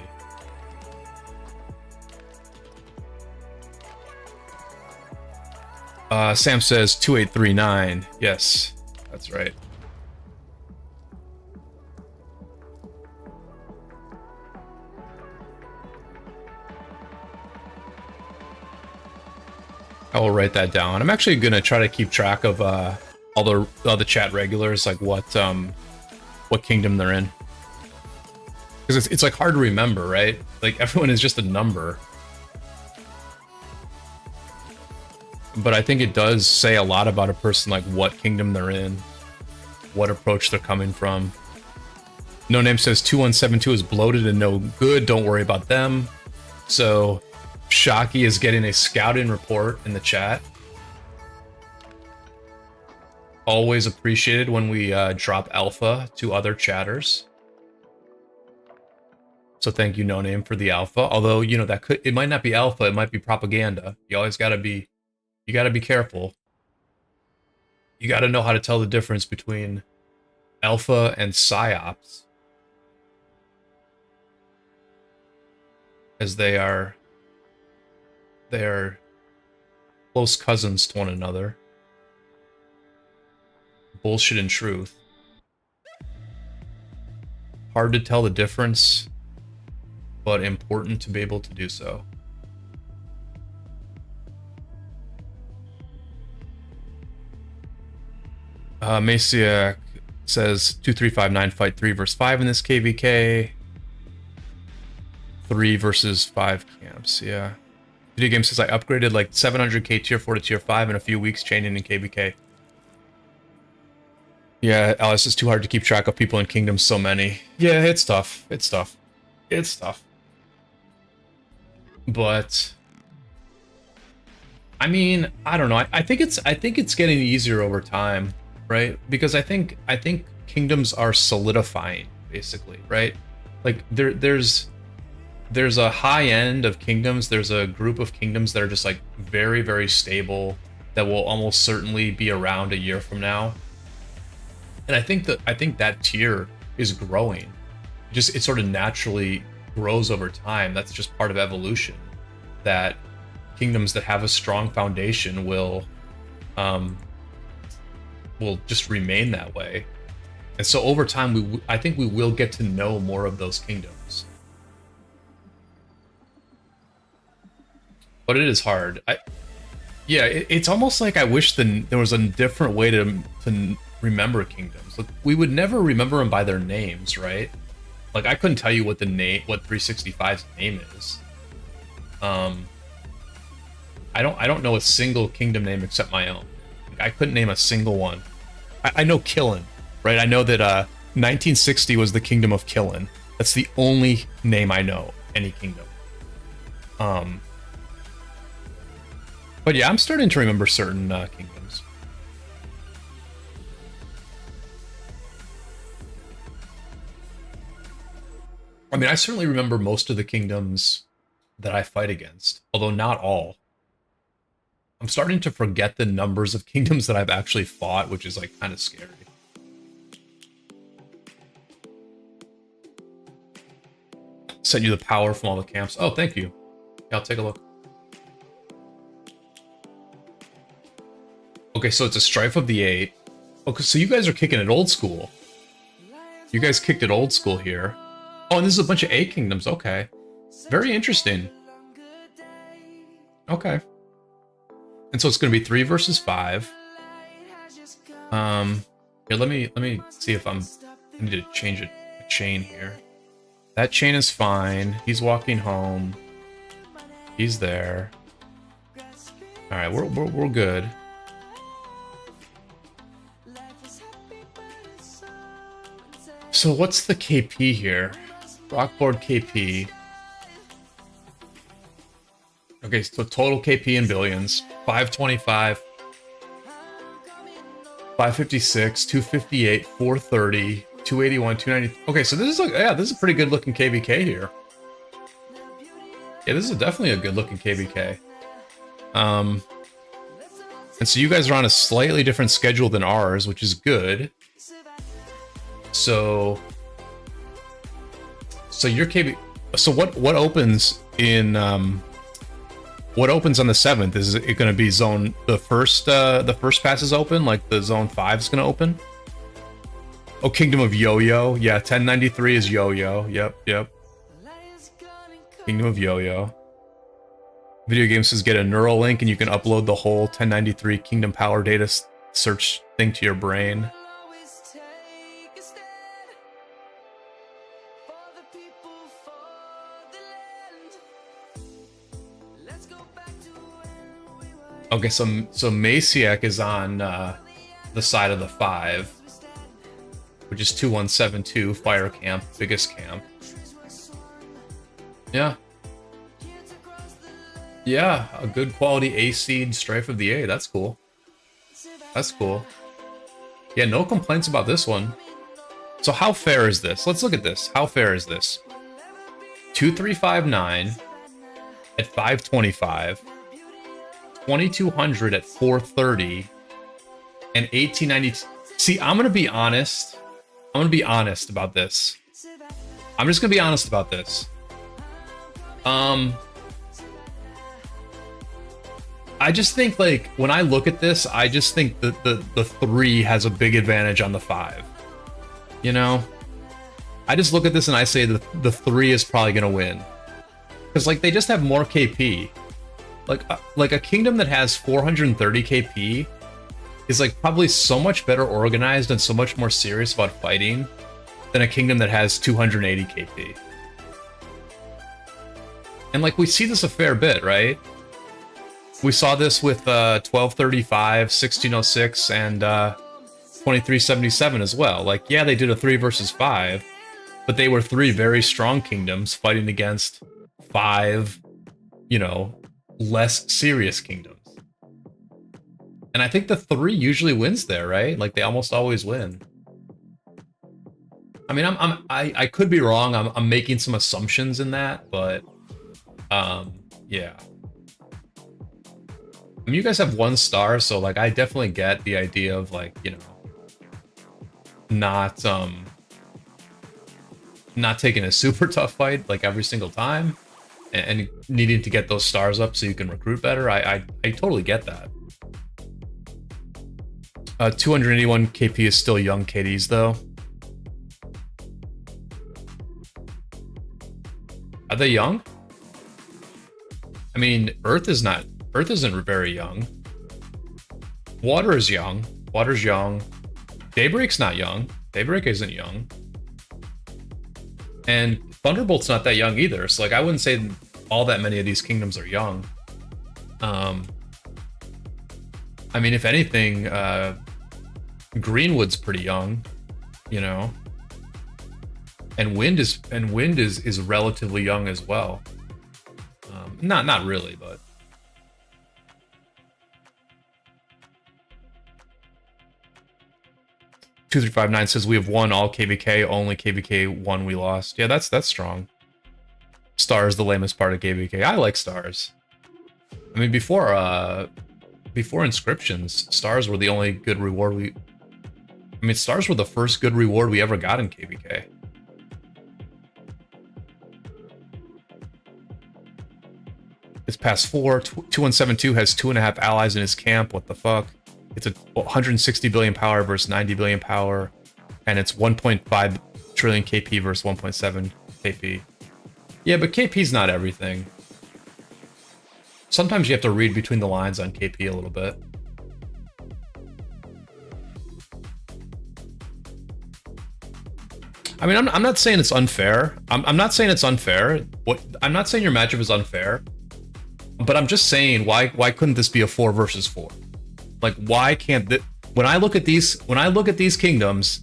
Sam says 2839. Yes, that's right. I will write that down. I'm actually gonna try to keep track of all the chat regulars, like what kingdom they're in, because it's like hard to remember, right? Like everyone is just a number. But I think it does say a lot about a person, like what kingdom they're in, what approach they're coming from. No Name says 2172 is bloated and no good. Don't worry about them. So Shocky is getting a scouting report in the chat. Always appreciated when we drop alpha to other chatters. So thank you, No Name, for the alpha. Although, you know, it might not be alpha, it might be propaganda. You always gotta be careful. You gotta know how to tell the difference between alpha and psyops. As they are close cousins to one another. Bullshit and truth. Hard to tell the difference, but important to be able to do so. Masiak says 2359 fight 3 versus 5 in this KvK. 3 versus 5 camps, yeah. Video game says I upgraded like 700k tier 4 to tier 5 in a few weeks, chaining in KvK. Yeah, Alice, it's too hard to keep track of people in Kingdoms, so many. Yeah, it's tough. It's tough. It's tough. But I mean, I don't know. I think it's getting easier over time, right? Because I think Kingdoms are solidifying, basically, right? Like there's a high end of Kingdoms. There's a group of Kingdoms that are just like very, very stable, that will almost certainly be around a year from now. And I think that tier is growing. It sort of naturally grows over time. That's just part of evolution. That Kingdoms that have a strong foundation will just remain that way. And so over time, I think we will get to know more of those kingdoms. But it is hard. It's almost like I wish there was a different way to remember kingdoms. Like, we would never remember them by their names, right? Like, I couldn't tell you what 365's name is. I don't know a single kingdom name except my own. Like, I couldn't name a single one. I know Killen, right? I know that 1960 was the kingdom of Killen. That's the only name I know, any kingdom. But yeah, I'm starting to remember certain kingdoms. I mean, I certainly remember most of the kingdoms that I fight against, although not all. I'm starting to forget the numbers of kingdoms that I've actually fought, which is like kind of scary. Sent you the power from all the camps. Oh, thank you. Yeah, I'll take a look. Okay, so it's a Strife of the 8. Okay, so you guys are kicking it old school. You guys kicked it old school here. Oh, and this is a bunch of 8 kingdoms. Okay. Very interesting. Okay. And so it's going to be 3 versus 5. Here, let me see if I need to change a chain here. That chain is fine. He's walking home. He's there. All right, we're good. So what's the KP here? Rockboard KP. Okay, so total KP in billions. 525. 556, 258, 430, 281, 290. Okay, so this is like, yeah, this is a pretty good looking KvK here. Yeah, this is definitely a good looking KvK. And so you guys are on a slightly different schedule than ours, which is good. So your KV. So what opens in what opens on the 7th? Is it going to be the first pass is open, like the zone 5 is going to open? Oh, Kingdom of Yo-Yo. Yeah, 1093 is Yo-Yo. Yep. Kingdom of Yo-Yo. Video game says get a neural link and you can upload the whole 1093 Kingdom Power data search thing to your brain. Okay, so Masiak is on the side of the 5, which is 2172 fire camp, biggest camp. Yeah. Yeah, a good quality A seed Strife of the A. That's cool. That's cool. Yeah, no complaints about this one. So how fair is this? Let's look at this. How fair is this? 2359 at 525, 2200 at 430, and 1890. See, I'm gonna be honest. I'm gonna be honest about this. I'm just gonna be honest about this. I just think, like, when I look at this, I just think that the 3 has a big advantage on the 5. You know? I just look at this and I say that the 3 is probably gonna win. Because, like, they just have more KP. Like a kingdom that has 430 KP is, like, probably so much better organized and so much more serious about fighting than a kingdom that has 280 KP. And, like, we see this a fair bit, right? We saw this with 1235, 1606, and 2377 as well. Like, yeah, they did a 3 versus 5, but they were 3 very strong kingdoms fighting against 5, you know, less serious kingdoms. And I think the 3 usually wins there, right? Like, they almost always win. I mean, I could be wrong. I'm making some assumptions in that, but yeah. I mean, you guys have 1 star, so, like, I definitely get the idea of, like, you know, not taking a super tough fight, like, every single time, and needing to get those stars up so you can recruit better. I totally get that. 281 KP is still young KDs, though. Are they young? I mean, Earth isn't very young. Water is young. Water's young. Daybreak's not young. Daybreak isn't young. And Thunderbolt's not that young either. So, like, I wouldn't say all that many of these kingdoms are young. I mean, if anything, Greenwood's pretty young, you know. And Wind is relatively young as well. Not really, but 2359 says we have won all KvK, only KvK 1 we lost. Yeah, that's strong. Star is the lamest part of KvK. I like stars. I mean, before inscriptions, stars were the only good reward I mean, stars were the first good reward we ever got in KvK. It's past 4. 2172 has 2.5 allies in his camp. What the fuck? It's a 160 billion power versus 90 billion power, and it's 1.5 trillion KP versus 1.7 KP. Yeah, but KP's not everything. Sometimes you have to read between the lines on KP a little bit. I mean, I'm not saying it's unfair. I'm not saying it's unfair. I'm not saying your matchup is unfair. But I'm just saying, why couldn't this be a 4 versus 4? Like, why can't when I look at these kingdoms,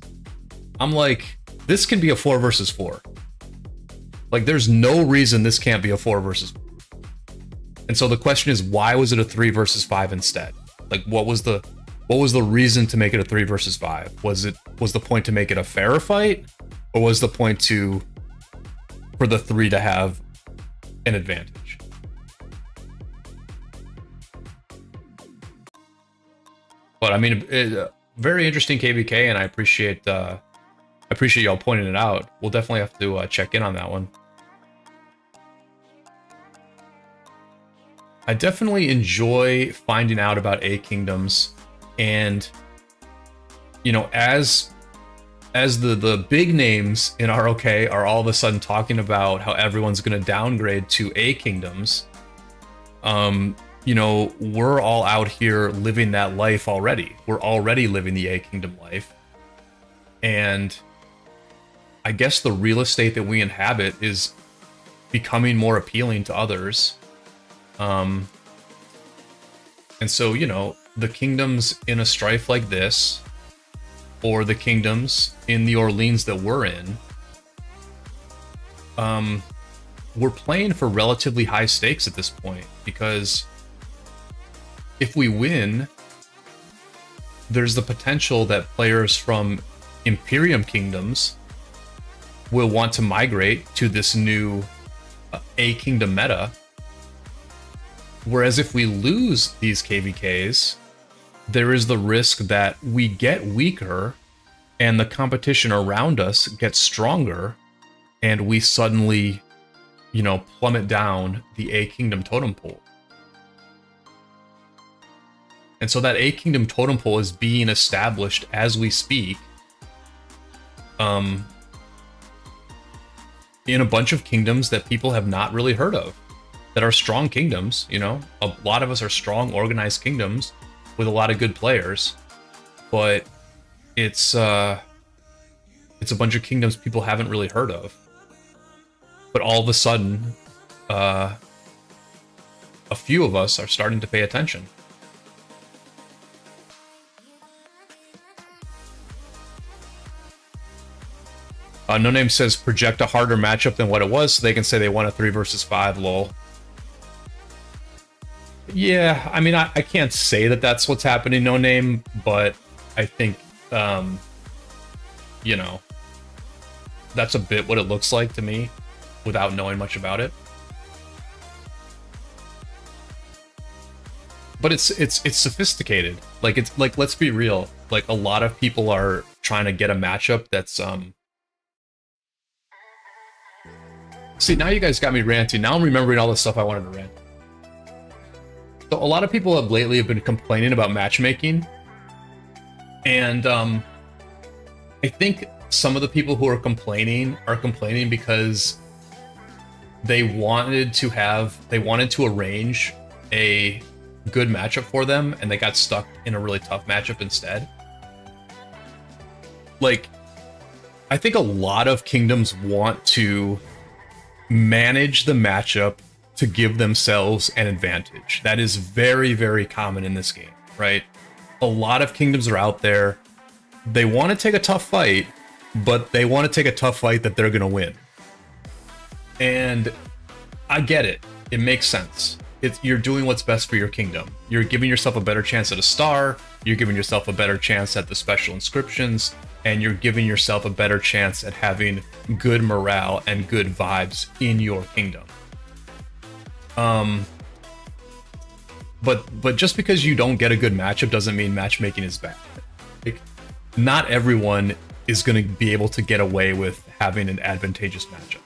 I'm like, this can be a 4 versus 4. Like, there's no reason this can't be a 4 versus 4. And so the question is, why was it a 3 versus 5 instead? Like, what was the reason to make it a 3 versus 5? Was the point to make it a fairer fight, or was the point for the 3 to have an advantage? But I mean, very interesting KvK, and I appreciate y'all pointing it out. We'll definitely have to check in on that one. I definitely enjoy finding out about A kingdoms, and you know, as the big names in ROK are all of a sudden talking about how everyone's going to downgrade to A kingdoms. You know, we're all out here living that life already. We're already living the A Kingdom life. And I guess the real estate that we inhabit is becoming more appealing to others. And And so, you know, the kingdoms in a strife like this, or the kingdoms in the Orleans that we're in, we're playing for relatively high stakes at this point, because if we win, there's the potential that players from Imperium kingdoms will want to migrate to this new A kingdom meta. Whereas if we lose these KvKs, there is the risk that we get weaker and the competition around us gets stronger, and we suddenly, you know, plummet down the A kingdom totem pole. And so that A kingdom totem pole is being established as we speak, in a bunch of kingdoms that people have not really heard of, that are strong kingdoms. You know, a lot of us are strong, organized kingdoms with a lot of good players, but it's a bunch of kingdoms people haven't really heard of. But all of a sudden, a few of us are starting to pay attention. No Name says project a harder matchup than what it was, so they can say they won a 3 versus 5, lol. Yeah, I mean, I can't say that that's what's happening, No Name, but I think, you know, that's a bit what it looks like to me, without knowing much about it. But it's sophisticated. Like, it's like, let's be real. Like, a lot of people are trying to get a matchup that's See, now you guys got me ranting. Now I'm remembering all the stuff I wanted to rant. So a lot of people have lately been complaining about matchmaking, and I think some of the people who are complaining because they wanted to arrange a good matchup for them, and they got stuck in a really tough matchup instead. Like, I think a lot of kingdoms want to manage the matchup to give themselves an advantage. That is very, very common in this game, right? A lot of kingdoms are out there. They want to take a tough fight, but they want to take a tough fight that they're going to win. And I get it. It makes sense. You're doing what's best for your kingdom. You're giving yourself a better chance at a star. You're giving yourself a better chance at the special inscriptions. And you're giving yourself a better chance at having good morale and good vibes in your kingdom. But just because you don't get a good matchup doesn't mean matchmaking is bad. Like, not everyone is going to be able to get away with having an advantageous matchup.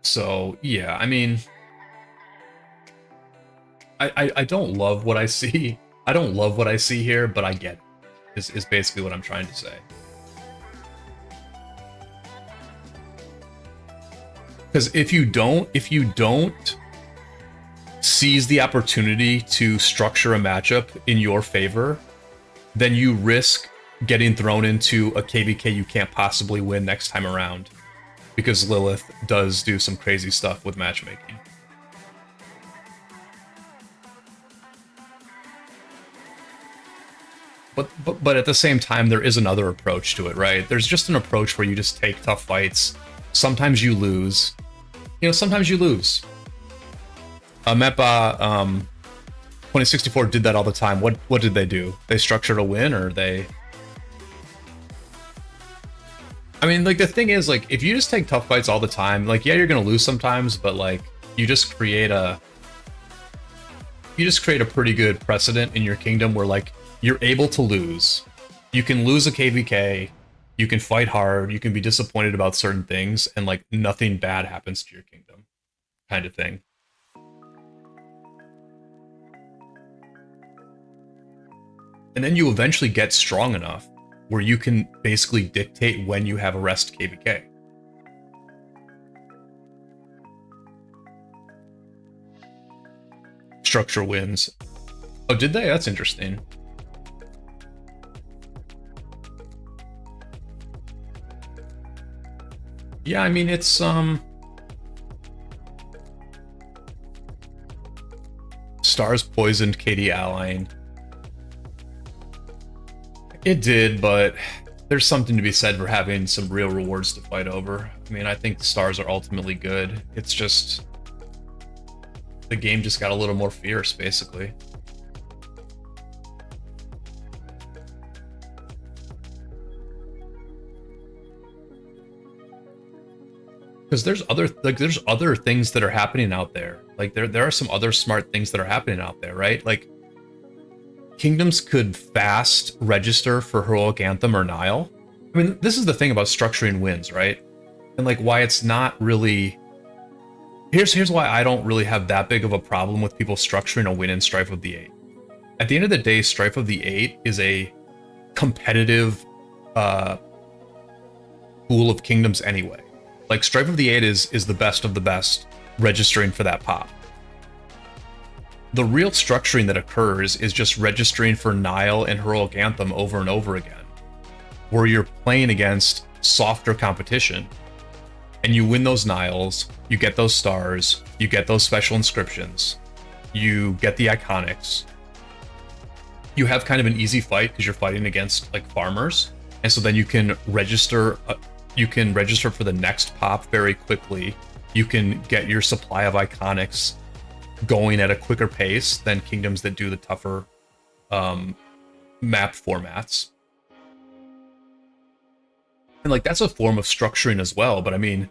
So yeah, I mean, I don't love what I see. I don't love what I see here, but I get it, is basically what I'm trying to say. Because if you don't seize the opportunity to structure a matchup in your favor, then you risk getting thrown into a KvK you can't possibly win next time around, because Lilith does do some crazy stuff with matchmaking. But at the same time, there is another approach to it, right? There's just an approach where you just take tough fights. Sometimes you lose. You know, sometimes you lose. Mepa 2064 did that all the time. What did they do? They structured a win, or they... I mean, like, the thing is, like, if you just take tough fights all the time, like, yeah, you're gonna lose sometimes, but, like, you just create a pretty good precedent in your kingdom where, like, you're able to lose. You can lose a KvK, you can fight hard, you can be disappointed about certain things, and, like, nothing bad happens to your kingdom, kind of thing. And then you eventually get strong enough where you can basically dictate when you have a rest KvK. Structure wins. Oh, did they? That's interesting. Yeah, I mean, it's stars poisoned KD allying. It did, but there's something to be said for having some real rewards to fight over. I mean, I think the stars are ultimately good. It's just the game just got a little more fierce, basically. Because there's other things that are happening out there. Like there are some other smart things that are happening out there, right? Like kingdoms could fast register for Heroic Anthem or Nile. I mean, this is the thing about structuring wins, right? And like why it's not really. Here's why I don't really have that big of a problem with people structuring a win in Strife of the Eight. At the end of the day, Strife of the Eight is a competitive pool of kingdoms anyway. Like Strife of the Eight is the best of the best registering for that pop. The real structuring that occurs is just registering for Nile and Heroic Anthem over and over again, where you're playing against softer competition, and you win those Niles, you get those stars, you get those special inscriptions, you get the iconics. You have kind of an easy fight because you're fighting against like farmers, and so then you can register. You can register for the next pop very quickly. You can get your supply of iconics going at a quicker pace than kingdoms that do the tougher map formats. And like that's a form of structuring as well, but I mean,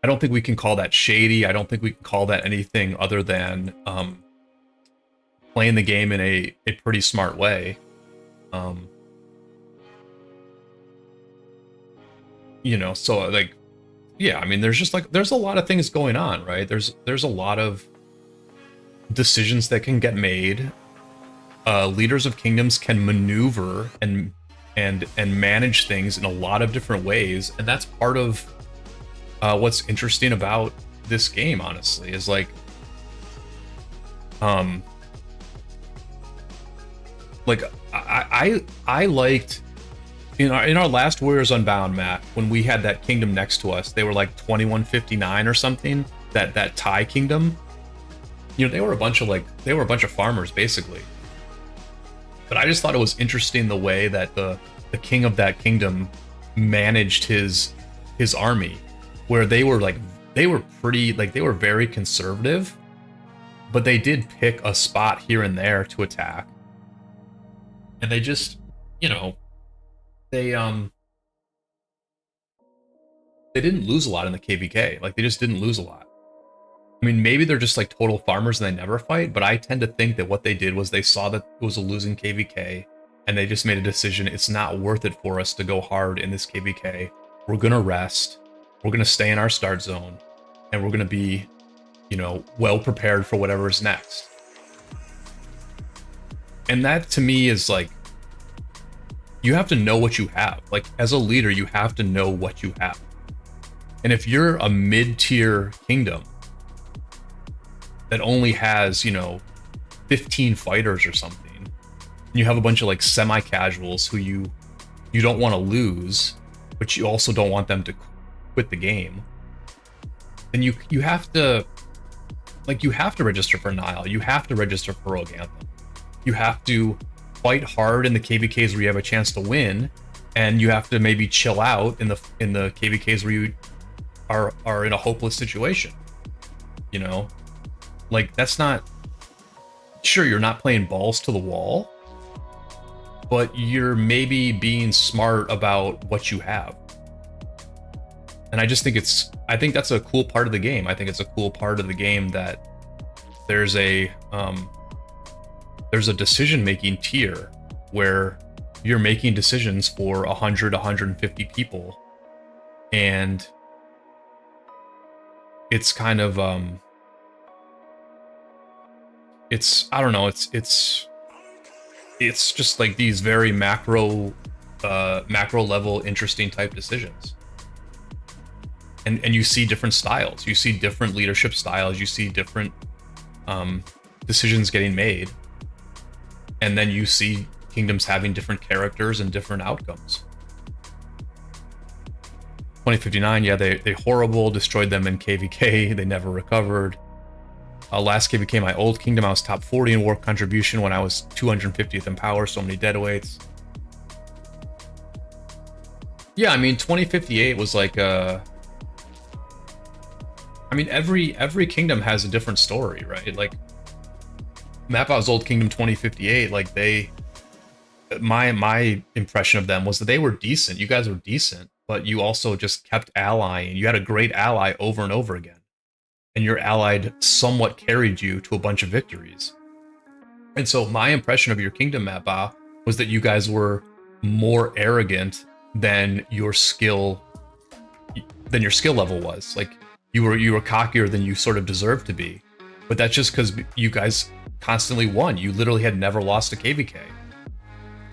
I don't think we can call that shady. I don't think we can call that anything other than playing the game in a pretty smart way. You know, so like, yeah, I mean, there's a lot of things going on, right? There's a lot of decisions that can get made. Leaders of kingdoms can maneuver and manage things in a lot of different ways, and that's part of what's interesting about this game, honestly, is like I liked in our last Warriors Unbound, Matt, when we had that kingdom next to us, they were like 2159 or something, that Thai kingdom. You know, they were a bunch of farmers basically. But I just thought it was interesting the way that the king of that kingdom managed his army, where they were very conservative, but they did pick a spot here and there to attack. And they just, you know, they didn't lose a lot in the KvK. Like they just didn't lose a lot. I mean, maybe they're just like total farmers and they never fight, but I tend to think that what they did was they saw that it was a losing KvK and they just made a decision. It's not worth it for us to go hard in this KvK. We're going to rest. We're going to stay in our start zone, and we're going to be, you know, well prepared for whatever is next. And that to me is like, you have to know what you have. Like as a leader, you have to know what you have. And if you're a mid-tier kingdom that only has, you know, 15 fighters or something, and you have a bunch of like semi-casuals who you don't want to lose, but you also don't want them to quit the game, then you have to register for Nile. You have to register for Rogue Anthem. You have to fight hard in the KvKs where you have a chance to win, and you have to maybe chill out in the KvKs where you are in a hopeless situation. You know, like that's not, sure, you're not playing balls to the wall, but you're maybe being smart about what you have. And I just think I think that's a cool part of the game. I think it's a cool part of the game that there's a decision-making tier where you're making decisions for 100, 150 people, and it's kind of I don't know, it's just like these very macro level interesting type decisions. And you see different styles, you see different leadership styles, you see different decisions getting made, and then you see kingdoms having different characters and different outcomes. 2059, yeah, they horrible, destroyed them in KvK, they never recovered. Last KvK, my old kingdom, I was top 40 in war contribution when I was 250th in power, so many deadweights. Yeah, I mean, 2058 was like I mean, every kingdom has a different story, right? Like, Mapou's old kingdom 2058, like my impression of them was that they were decent. You guys were decent, but you also just kept allying. You had a great ally over and over again. And your allied somewhat carried you to a bunch of victories. And so my impression of your kingdom, Mappa, was that you guys were more arrogant than your skill level was. Like, you were cockier than you sort of deserved to be. But that's just because you guys constantly won. You literally had never lost a KvK.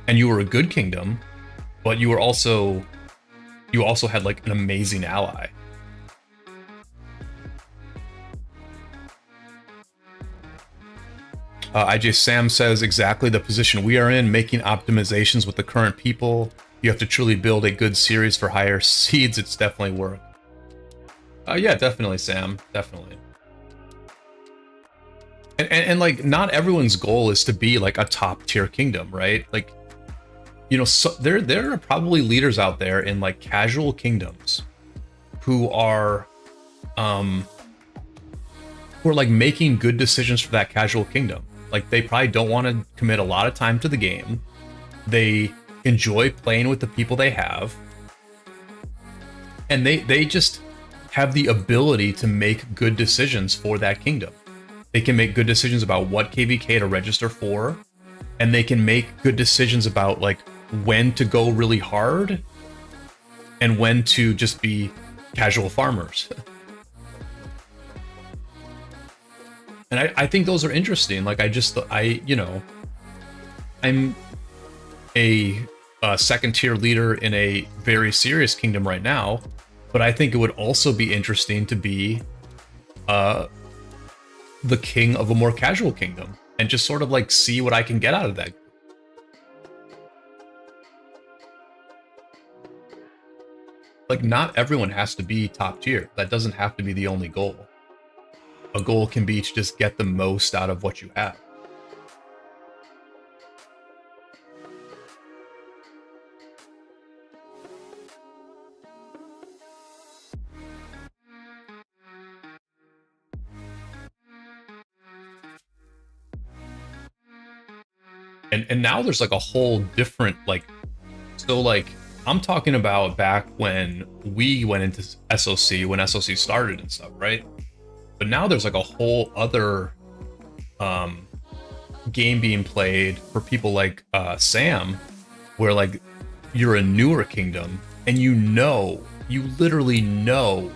And you were a good kingdom, but you also had like an amazing ally. IJ Sam says exactly the position we are in, making optimizations with the current people. You have to truly build a good series for higher seeds. It's definitely work. Yeah, definitely, Sam. Definitely. And like, not everyone's goal is to be like a top tier kingdom, right? Like, you know, so there are probably leaders out there in like casual kingdoms who are like making good decisions for that casual kingdom. Like, they probably don't want to commit a lot of time to the game. They enjoy playing with the people they have. And they just have the ability to make good decisions for that kingdom. They can make good decisions about what KvK to register for, and they can make good decisions about like when to go really hard and when to just be casual farmers. And I think those are interesting. Like, you know, I'm a second tier leader in a very serious kingdom right now, but I think it would also be interesting to be the king of a more casual kingdom and just sort of like see what I can get out of that. Like, not everyone has to be top tier. That doesn't have to be the only goal. A goal can be to just get the most out of what you have. And now there's like a whole different, like, so like, I'm talking about back when we went into SOC, when SOC started and stuff, right? But now there's like a whole other game being played for people like Sam, where like you're a newer kingdom and you literally know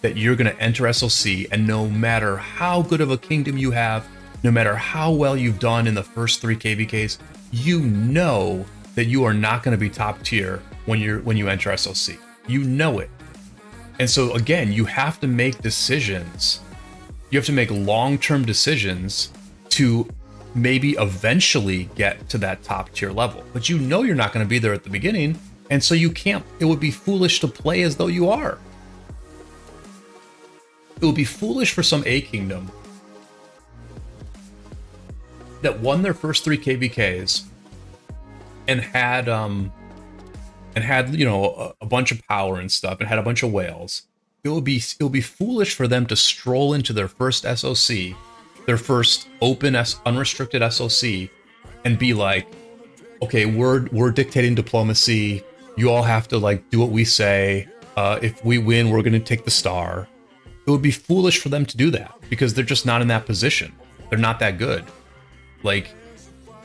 that you're going to enter SOC, and no matter how good of a kingdom you have, no matter how well you've done in the first 3 KvKs, you know that you are not going to be top tier when you enter SOC. You know it. And so again, you have to make decisions. You have to make long-term decisions to maybe eventually get to that top tier level. But you know you're not going to be there at the beginning, and so you can't. It would be foolish to play as though you are. It would be foolish for some A kingdom that won their first 3 KvKs and had you know, a bunch of power and stuff and had a bunch of whales. It would be foolish for them to stroll into their first SOC, their first open unrestricted SOC, and be like, okay, we're dictating diplomacy. You all have to like do what we say. If we win, we're going to take the star. It would be foolish for them to do that because they're just not in that position. They're not that good. Like,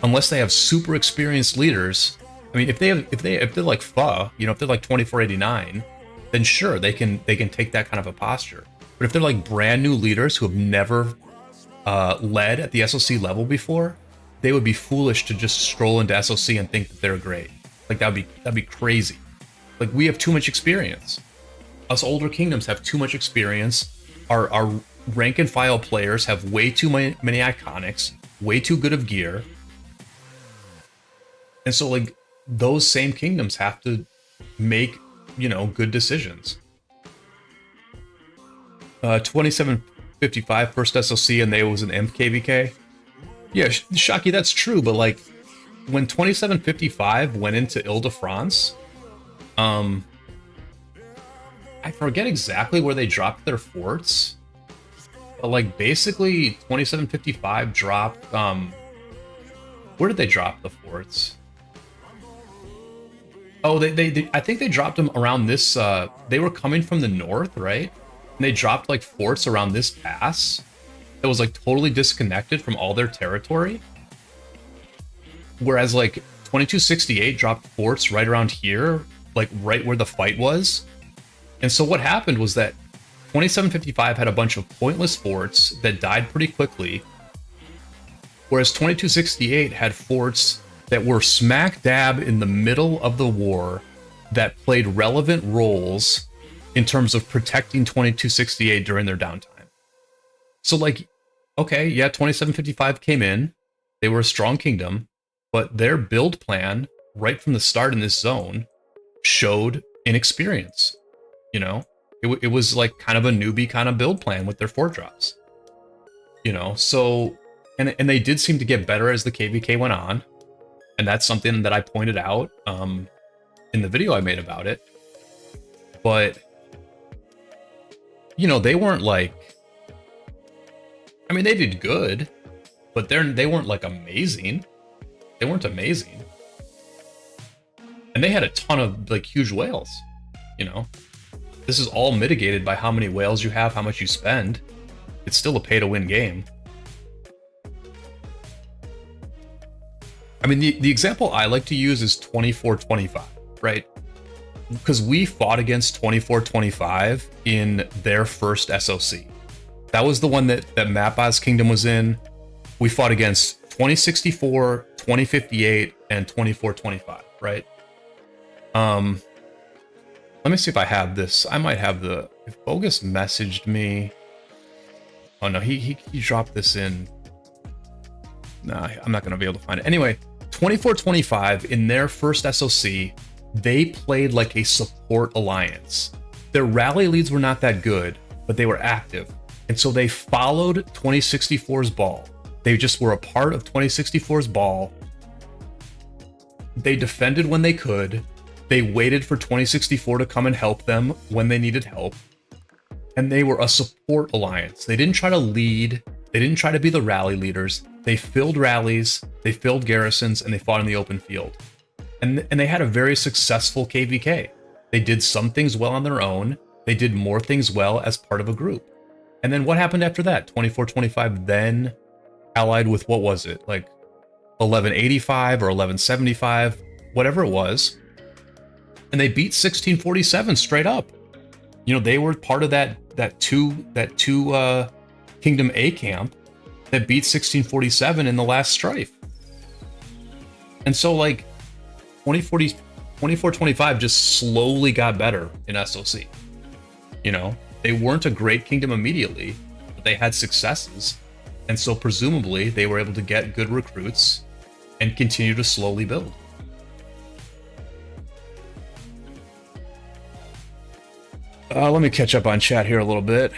unless they have super experienced leaders. I mean, if they're like Pho, you know, if they're like 2489, then sure, they can take that kind of a posture. But if they're like brand new leaders who have never led at the SOC level before, they would be foolish to just stroll into SOC and think that they're great. Like, that'd be crazy. Like, we have too much experience. Us older kingdoms have too much experience. Our rank and file players have way too many iconics, way too good of gear. And so like those same kingdoms have to make, you know, good decisions. 27 55 first SOC and they was an imp KvK. Yeah, Shocky, that's true, but like when 2755 went into Ile-de-France, I forget exactly where they dropped their forts, but like basically 2755 dropped, where did they drop the forts? Oh, they I think they dropped them around this, they were coming from the north, right? And they dropped like forts around this pass that was like totally disconnected from all their territory. Whereas like 2268 dropped forts right around here, like right where the fight was. And so what happened was that 2755 had a bunch of pointless forts that died pretty quickly, whereas 2268 had forts that were smack dab in the middle of the war that played relevant roles in terms of protecting 2268 during their downtime. So like, okay, yeah, 2755 came in, they were a strong kingdom, but their build plan right from the start in this zone showed inexperience. You know, it was like kind of a newbie kind of build plan with their fort drops. You know, so, and they did seem to get better as the KvK went on. And that's something that I pointed out in the video I made about it. But, you know, they weren't like, I mean, they did good, but they weren't like amazing. They weren't amazing. And they had a ton of like huge whales, you know. This is all mitigated by how many whales you have, how much you spend. It's still a pay-to-win game. I mean, the example I like to use is 2425, right? Because we fought against 2425 in their first SOC. That was the one that Mapaz Kingdom was in. We fought against 2064, 2058, and 2425, right? Let me see if I have this. I might have the... If Bogus messaged me... Oh no, he dropped this in... Nah, I'm not going to be able to find it. Anyway, 2425, in their first SOC, they played like a support alliance. Their rally leads were not that good, but they were active. And so they followed 2064's ball. They just were a part of 2064's ball. They defended when they could. They waited for 2064 to come and help them when they needed help. And they were a support alliance. They didn't try to lead. They didn't try to be the rally leaders. They filled rallies, they filled garrisons, and they fought in the open field. And they had a very successful KvK. They did some things well on their own. They did more things well as part of a group. And then what happened after that? 2425 then allied with, what was it? Like 1185 or 1175, whatever it was. And they beat 1647 straight up. You know, they were part of that two Kingdom A camp that beat 1647 in the last strife. And so like 2425 just slowly got better in SOC. You know, they weren't a great kingdom immediately, but they had successes. And so presumably they were able to get good recruits and continue to slowly build. Let me catch up on chat here a little bit.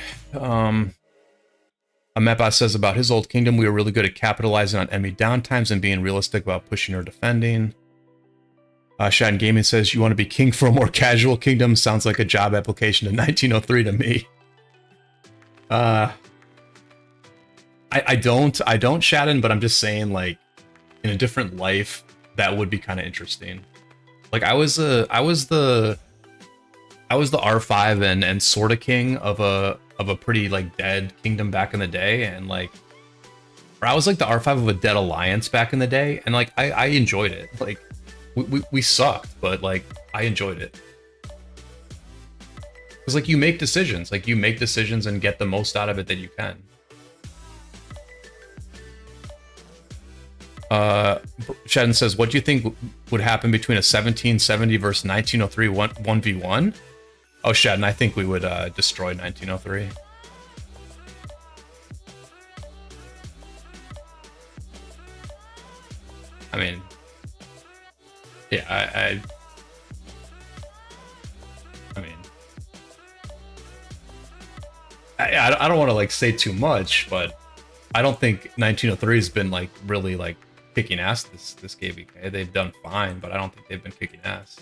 Amepa says about his old kingdom, we were really good at capitalizing on enemy downtimes and being realistic about pushing or defending. Shatton Gaming says, you want to be king for a more casual kingdom? Sounds like a job application to 1903 to me. I don't, Shatton, but I'm just saying, like, in a different life, that would be kind of interesting. Like, I was the R5 and sorta king of a pretty like dead kingdom back in the day, and like, or I was like the R5 of a dead alliance back in the day, and like I enjoyed it. Like we sucked, but like I enjoyed it. Because like you make decisions and get the most out of it that you can. Shadden says, what do you think would happen between a 1770 versus 1903 1v1? Oh, Shadden, I think we would destroy 1903. I mean, yeah, I mean, I don't want to like say too much, but I don't think 1903 has been like really like kicking ass this KvK. They've done fine, but I don't think they've been kicking ass.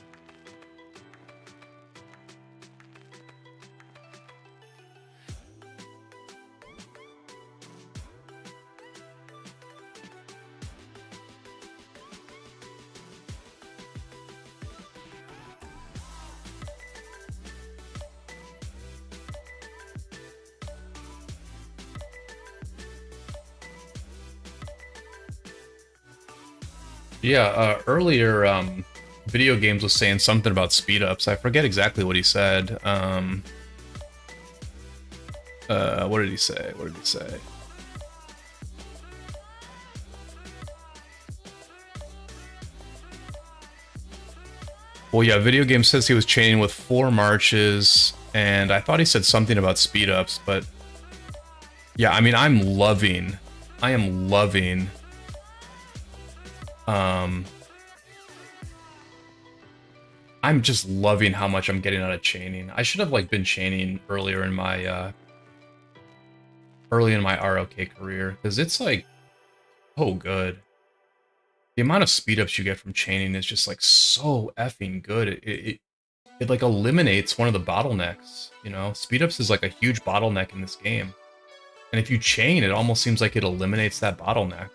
Yeah, earlier, Video Games was saying something about speed ups. I forget exactly what he said. What did he say? What did he say? Well, yeah, Video Game says he was chaining with 4 marches, and I thought he said something about speed ups, but yeah, I mean, I am loving I'm just loving how much I'm getting out of chaining. I should have like been chaining earlier in my ROK career, because it's like oh good. The amount of speed ups you get from chaining is just like so effing good. It like eliminates one of the bottlenecks, you know? Speed ups is like a huge bottleneck in this game. And if you chain, it almost seems like it eliminates that bottleneck,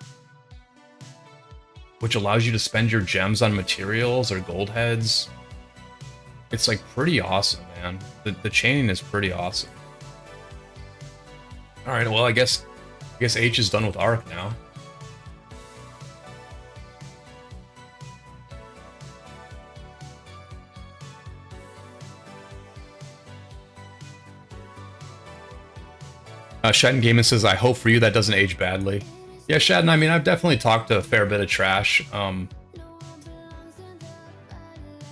which allows you to spend your gems on materials or gold heads. It's like pretty awesome, man. The chaining is pretty awesome. All right, well, I guess H is done with Arc now. Shadden Gaming says, I hope for you that doesn't age badly. Yeah, Shadden, I mean, I've definitely talked a fair bit of trash. I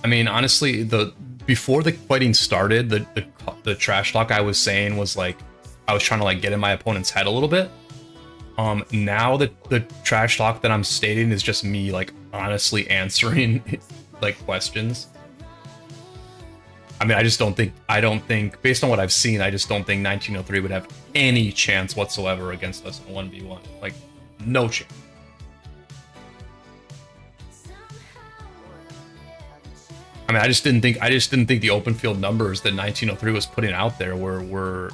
mean, honestly, before the fighting started, the trash talk I was saying was like, I was trying to like get in my opponent's head a little bit. Now the trash talk that I'm stating is just me like honestly answering like questions. I mean, I don't think, based on what I've seen, I just don't think 1903 would have any chance whatsoever against us in 1v1. Like, no chance. I mean, I just didn't think the open field numbers that 1903 was putting out there were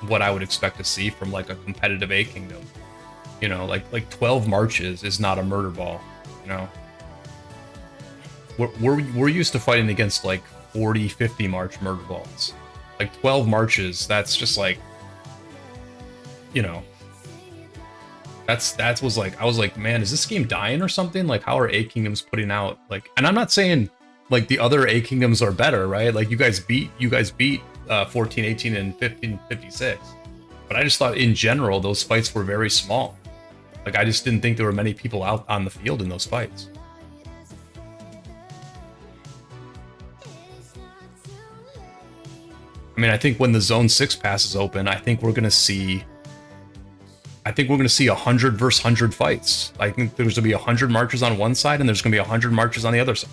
what I would expect to see from like a competitive A Kingdom. You know, like 12 marches is not a murder ball, you know. We're used to fighting against like 40, 50 march murder balls. Like 12 marches, that's just like, you know, that was like, I was like, man, is this game dying or something? Like, how are A Kingdoms putting out like, and I'm not saying like the other A Kingdoms are better, right? Like you guys beat 14, 18, and 15, 56. But I just thought in general, those fights were very small. Like I just didn't think there were many people out on the field in those fights. I mean, I think when the Zone 6 passes open, I think we're gonna see 100 versus 100 fights. I think there's gonna be 100 marches on one side, and there's gonna be 100 marches on the other side.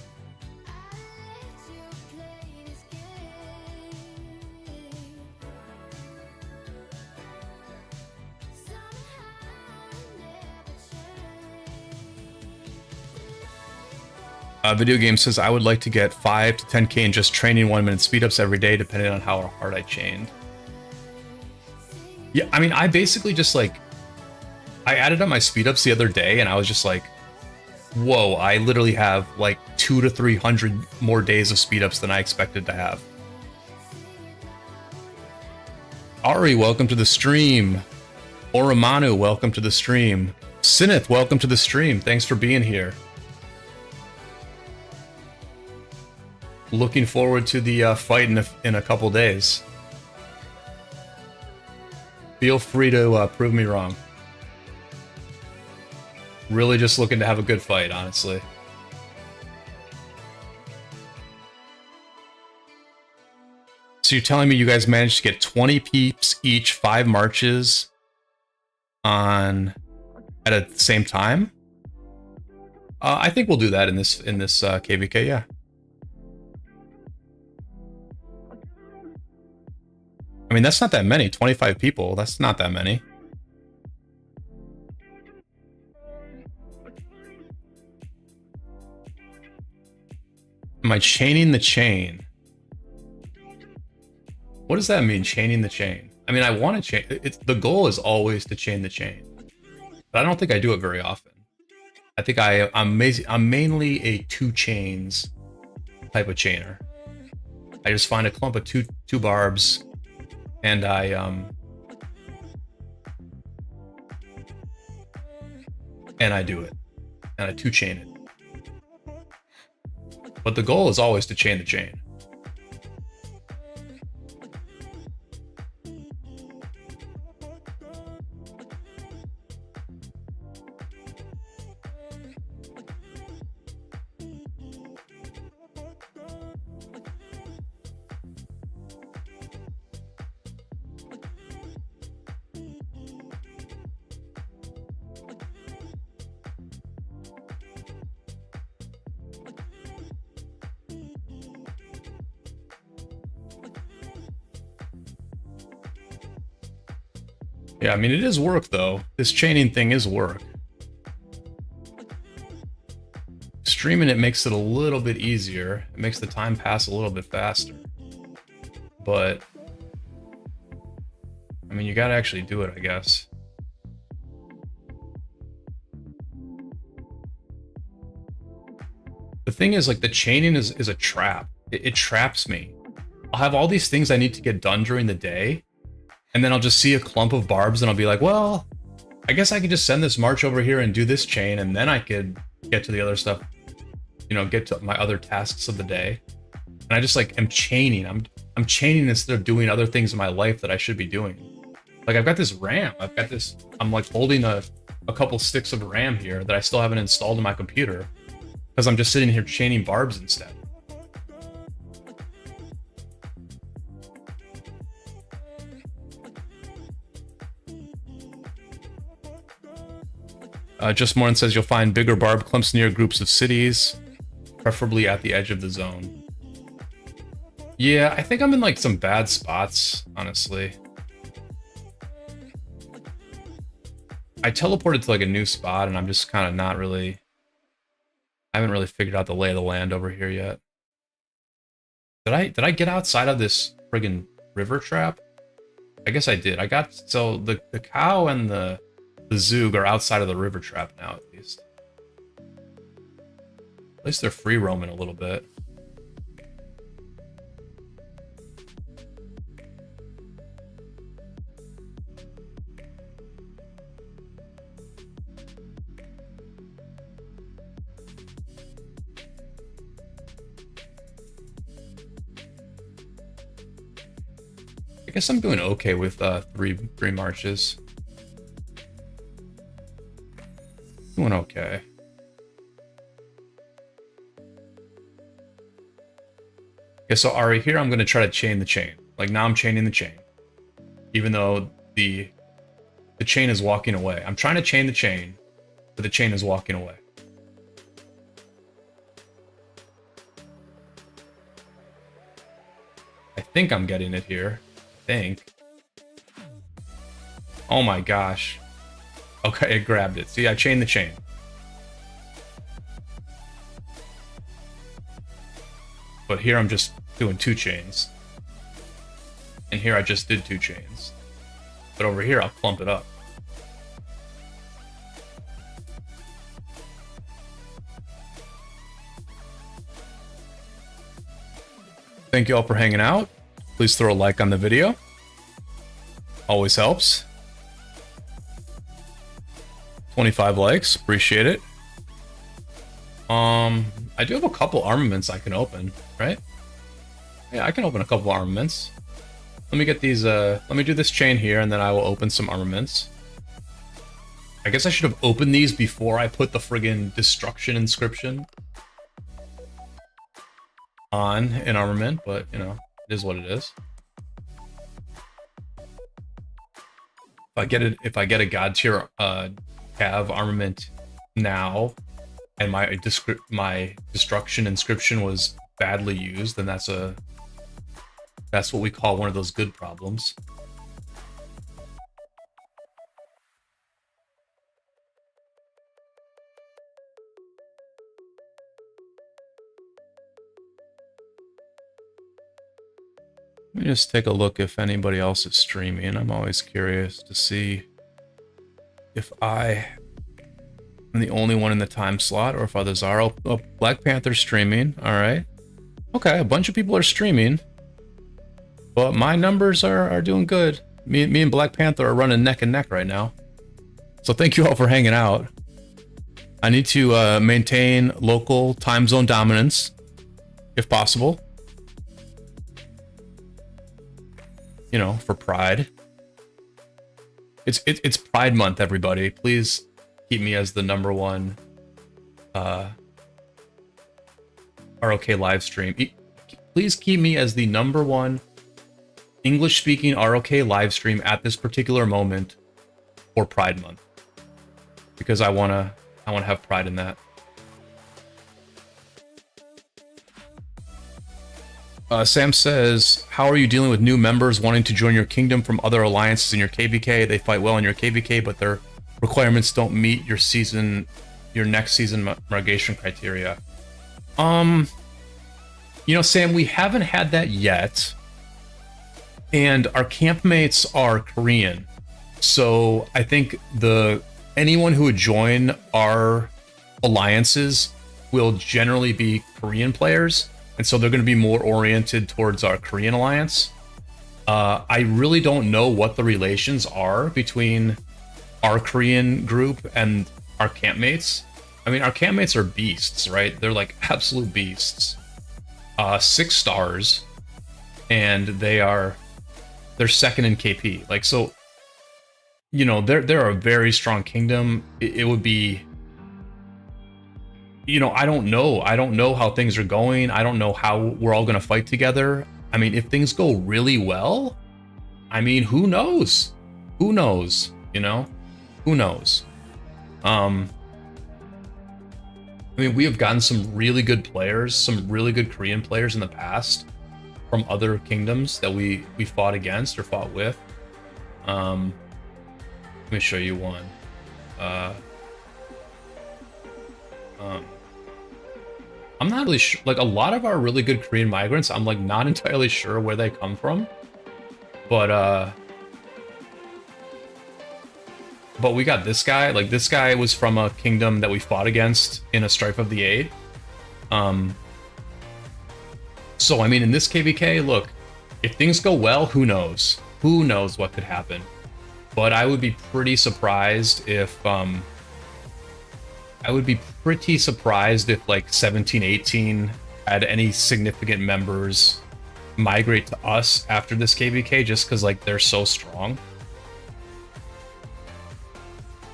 Video Game says, I would like to get 5 to 10k in just training 1-minute speedups every day, depending on how hard I chained. Yeah, I mean, I basically just like, I added up my speedups the other day, and I was just like, whoa, I literally have like 200 to 300 more days of speedups than I expected to have. Ari, welcome to the stream. Oramanu, welcome to the stream. Sinith, welcome to the stream. Thanks for being here. Looking forward to the fight in a couple days. Feel free to prove me wrong. Really just looking to have a good fight, honestly. So you're telling me you guys managed to get 20 peeps each, 5 marches at the same time? I think we'll do that in this KvK, yeah. I mean, that's not that many. 25 people. That's not that many. Am I chaining the chain? What does that mean, chaining the chain? I mean, I want to chain. The goal is always to chain the chain, but I don't think I do it very often. I think I'm mainly a 2 chains type of chainer. I just find a clump of two barbs, and I do it, and I 2 chain it. But the goal is always to chain the chain. Yeah, I mean, it is work, though. This chaining thing is work. Streaming it makes it a little bit easier. It makes the time pass a little bit faster. But, I mean, you gotta actually do it, I guess. The thing is, like, the chaining is a trap. It traps me. I'll have all these things I need to get done during the day, and then I'll just see a clump of barbs and I'll be like, well, I guess I could just send this march over here and do this chain, and then I could get to the other stuff, you know, get to my other tasks of the day. And I just like am chaining. I'm chaining instead of doing other things in my life that I should be doing. Like I've got this RAM. I'm like holding a couple sticks of RAM here that I still haven't installed in my computer because I'm just sitting here chaining barbs instead. Just Morn says you'll find bigger barb clumps near groups of cities, preferably at the edge of the zone. Yeah, I think I'm in like some bad spots, honestly. I teleported to like a new spot and I'm just kind of not really... I haven't really figured out the lay of the land over here yet. Did I get outside of this friggin' river trap? I guess I did. So the cow and the Zoog are outside of the river trap now, at least. At least they're free roaming a little bit. I guess I'm doing okay with three marches. Doing okay. Okay, so Ari, here I'm going to try to chain the chain. Like now I'm chaining the chain. Even though the chain is walking away. I'm trying to chain the chain, but the chain is walking away. I think I'm getting it here. I think. Oh my gosh. Okay, it grabbed it. See, I chained the chain. But here I'm just doing 2 chains. And here I just did 2 chains. But over here I'll clump it up. Thank you all for hanging out. Please throw a like on the video. Always helps. 25 likes, appreciate it. I do have a couple armaments I can open, right? Yeah, I can open a couple armaments. Let me get these, let me do this chain here, and then I will open some armaments. I guess I should have opened these before I put the friggin' destruction inscription on an armament, but, you know, it is what it is. If I get a god tier, Cav armament now, and my destruction inscription was badly used, then that's a That's what we call one of those good problems. Let me just take a look if anybody else is streaming. I'm always curious to see if I am the only one in the time slot or if others are. Oh, Black Panther's streaming. All right. Okay, a bunch of people are streaming, but my numbers are doing good. Me and Black Panther are running neck and neck right now. So thank you all for hanging out. I need to maintain local time zone dominance, if possible. You know, for Pride. It's Pride Month, everybody. Please keep me as the #1 ROK live stream. Please keep me as the #1 English-speaking ROK live stream at this particular moment for Pride Month, because I wanna have pride in that. Sam says, how are you dealing with new members wanting to join your kingdom from other alliances in your KvK? They fight well in your KvK, but their requirements don't meet your next season migration criteria. You know, Sam, we haven't had that yet. And our campmates are Korean. So I think anyone who would join our alliances will generally be Korean players. And so they're going to be more oriented towards our Korean alliance. I really don't know what the relations are between our Korean group and our campmates. I mean, our campmates are beasts, right? They're like absolute beasts. 6 stars, and they're second in KP. Like, so, you know, they're a very strong kingdom. It would be, you know, I don't know how things are going. I don't know how we're all going to fight together. I mean, if things go really well, I mean, who knows? Who knows? You know, who knows? I mean, we have gotten some really good players, some really good Korean players in the past from other kingdoms that we fought against or fought with. Let me show you one. I'm not really sure. Like, a lot of our really good Korean migrants, I'm like not entirely sure where they come from, but we got this guy. Like, this guy was from a kingdom that we fought against in a Strife of the Eight. So I mean, in this KvK, look, if things go well, who knows? Who knows what could happen? But I would be pretty surprised if like 17-18 had any significant members migrate to us after this KvK, just because like they're so strong.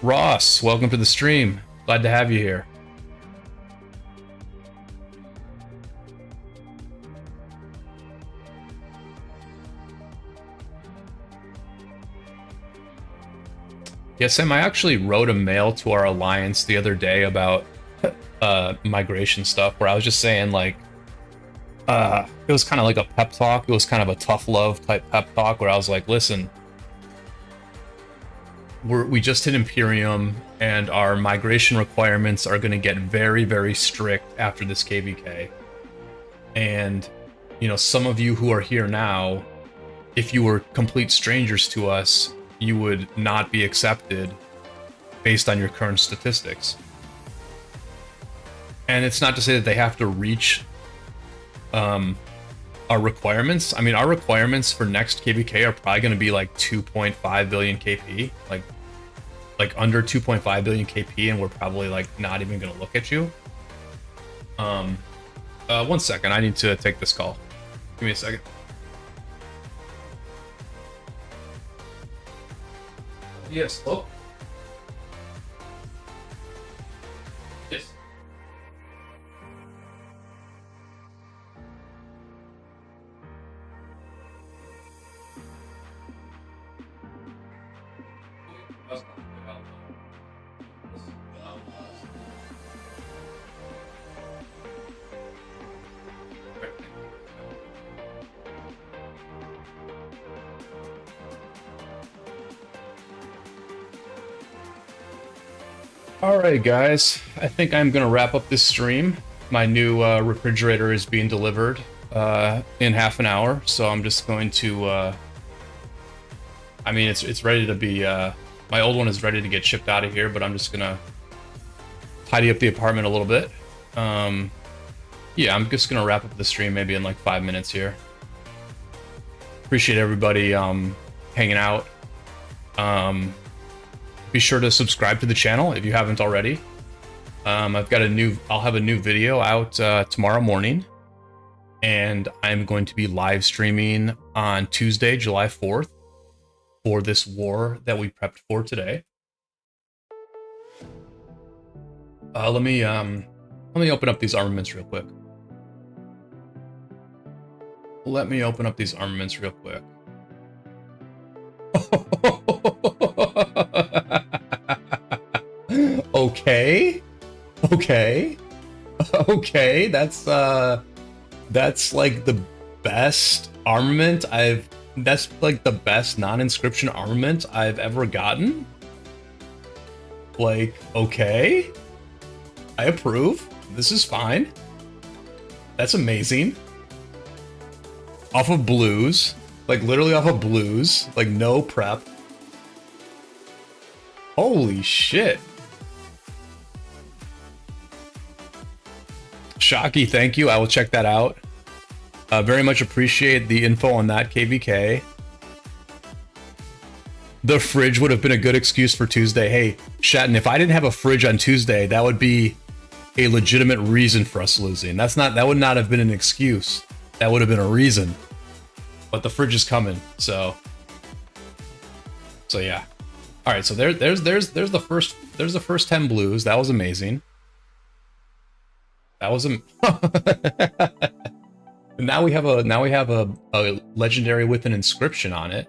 Ross, welcome to the stream. Glad to have you here. Yeah, Sam, I actually wrote a mail to our alliance the other day about migration stuff, where I was just saying, like, it was kind of like a pep talk. It was kind of a tough love type pep talk, where I was like, listen, we just hit Imperium, and our migration requirements are going to get very, very strict after this KvK. And, you know, some of you who are here now, if you were complete strangers to us, you would not be accepted based on your current statistics. And it's not to say that they have to reach our requirements. I mean, our requirements for next KvK are probably going to be like 2.5 billion KP, like under 2.5 billion KP, and we're probably like not even going to look at you. 1 second, I need to take this call. Give me a second. Yes, hello? Yes. Alright guys, I think I'm gonna wrap up this stream. My new refrigerator is being delivered in half an hour, so I'm just going to I mean it's ready to be my old one is ready to get shipped out of here, but I'm just gonna tidy up the apartment a little bit. Yeah, I'm just gonna wrap up the stream maybe in like 5 minutes here. Appreciate everybody hanging out. Be sure to subscribe to the channel if you haven't already. I'll have a new video out tomorrow morning, and I'm going to be live streaming on Tuesday, July 4th, for this war that we prepped for today. Let me open up these armaments real quick. Okay. That's like the best armament that's like the best non-inscription armament I've ever gotten. Like, okay. I approve. This is fine. That's amazing. Off of blues. Like, literally off of blues. Like, no prep. Holy shit. Shocky, thank you. I will check that out. Very much appreciate the info on that, KvK. The fridge would have been a good excuse for Tuesday. Hey, Shatton, if I didn't have a fridge on Tuesday, that would be a legitimate reason for us losing. That would not have been an excuse. That would have been a reason. But the fridge is coming, so yeah. All right, so there's the first 10 blues. That was amazing. That was now we have a legendary with an inscription on it,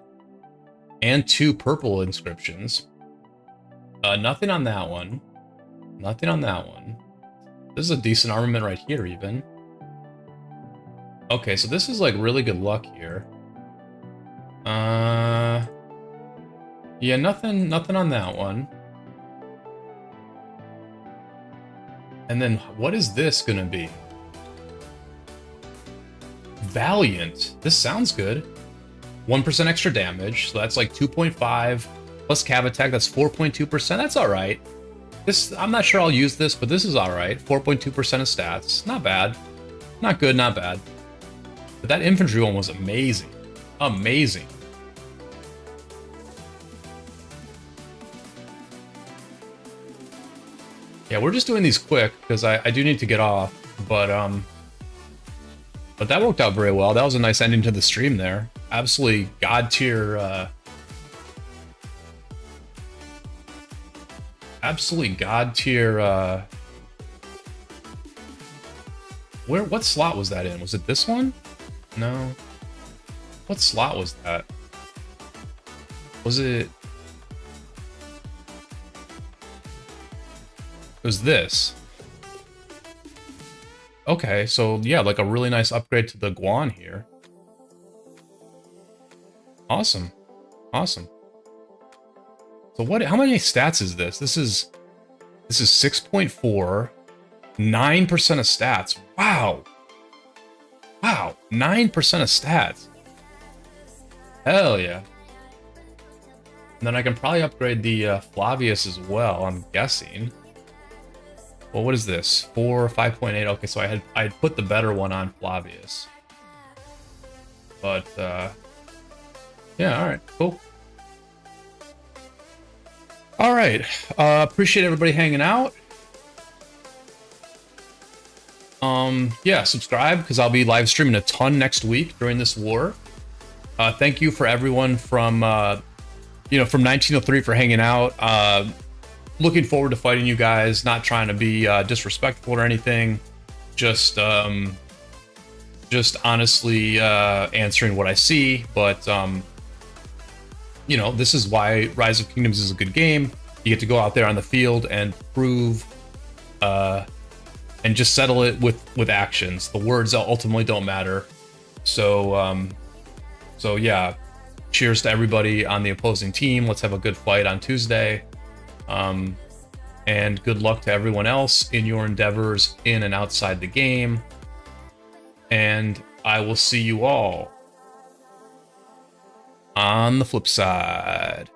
and 2 purple inscriptions. Nothing on that one. Nothing on that one. This is a decent armament right here, even. Okay, so this is like really good luck here. Yeah, nothing on that one. And then what is this gonna be? Valiant. This sounds good. 1% extra damage, so that's like 2.5 plus cav attack. That's 4.2%. That's all right. This, I'm not sure I'll use this, but this is all right. 4.2% of stats. Not bad. Not good. Not bad. But that infantry one was amazing. Amazing. Yeah, we're just doing these quick because I do need to get off, but that worked out very well. That was a nice ending to the stream there. Absolutely god tier. Absolutely god tier. What slot was that in? Was it this one? No. What slot was that? Was it? It was this. Okay, so yeah, like a really nice upgrade to the Guan here. Awesome. Awesome. So how many stats is this? This is 6.4, 9% of stats. Wow. Wow, 9% of stats. Hell yeah. And then I can probably upgrade the Flavius as well, I'm guessing. Well, what is this? 5.8. Okay, so I had put the better one on Flavius. But yeah, all right, cool. All right, appreciate everybody hanging out. Yeah, subscribe because I'll be live streaming a ton next week during this war. Thank you for everyone from from 1903 for hanging out. Looking forward to fighting you guys. Not trying to be disrespectful or anything. Just honestly answering what I see. But this is why Rise of Kingdoms is a good game. You get to go out there on the field and prove, and just settle it with actions. The words ultimately don't matter. So yeah, cheers to everybody on the opposing team. Let's have a good fight on Tuesday. And and good luck to everyone else in your endeavors in and outside the game. And I will see you all on the flip side.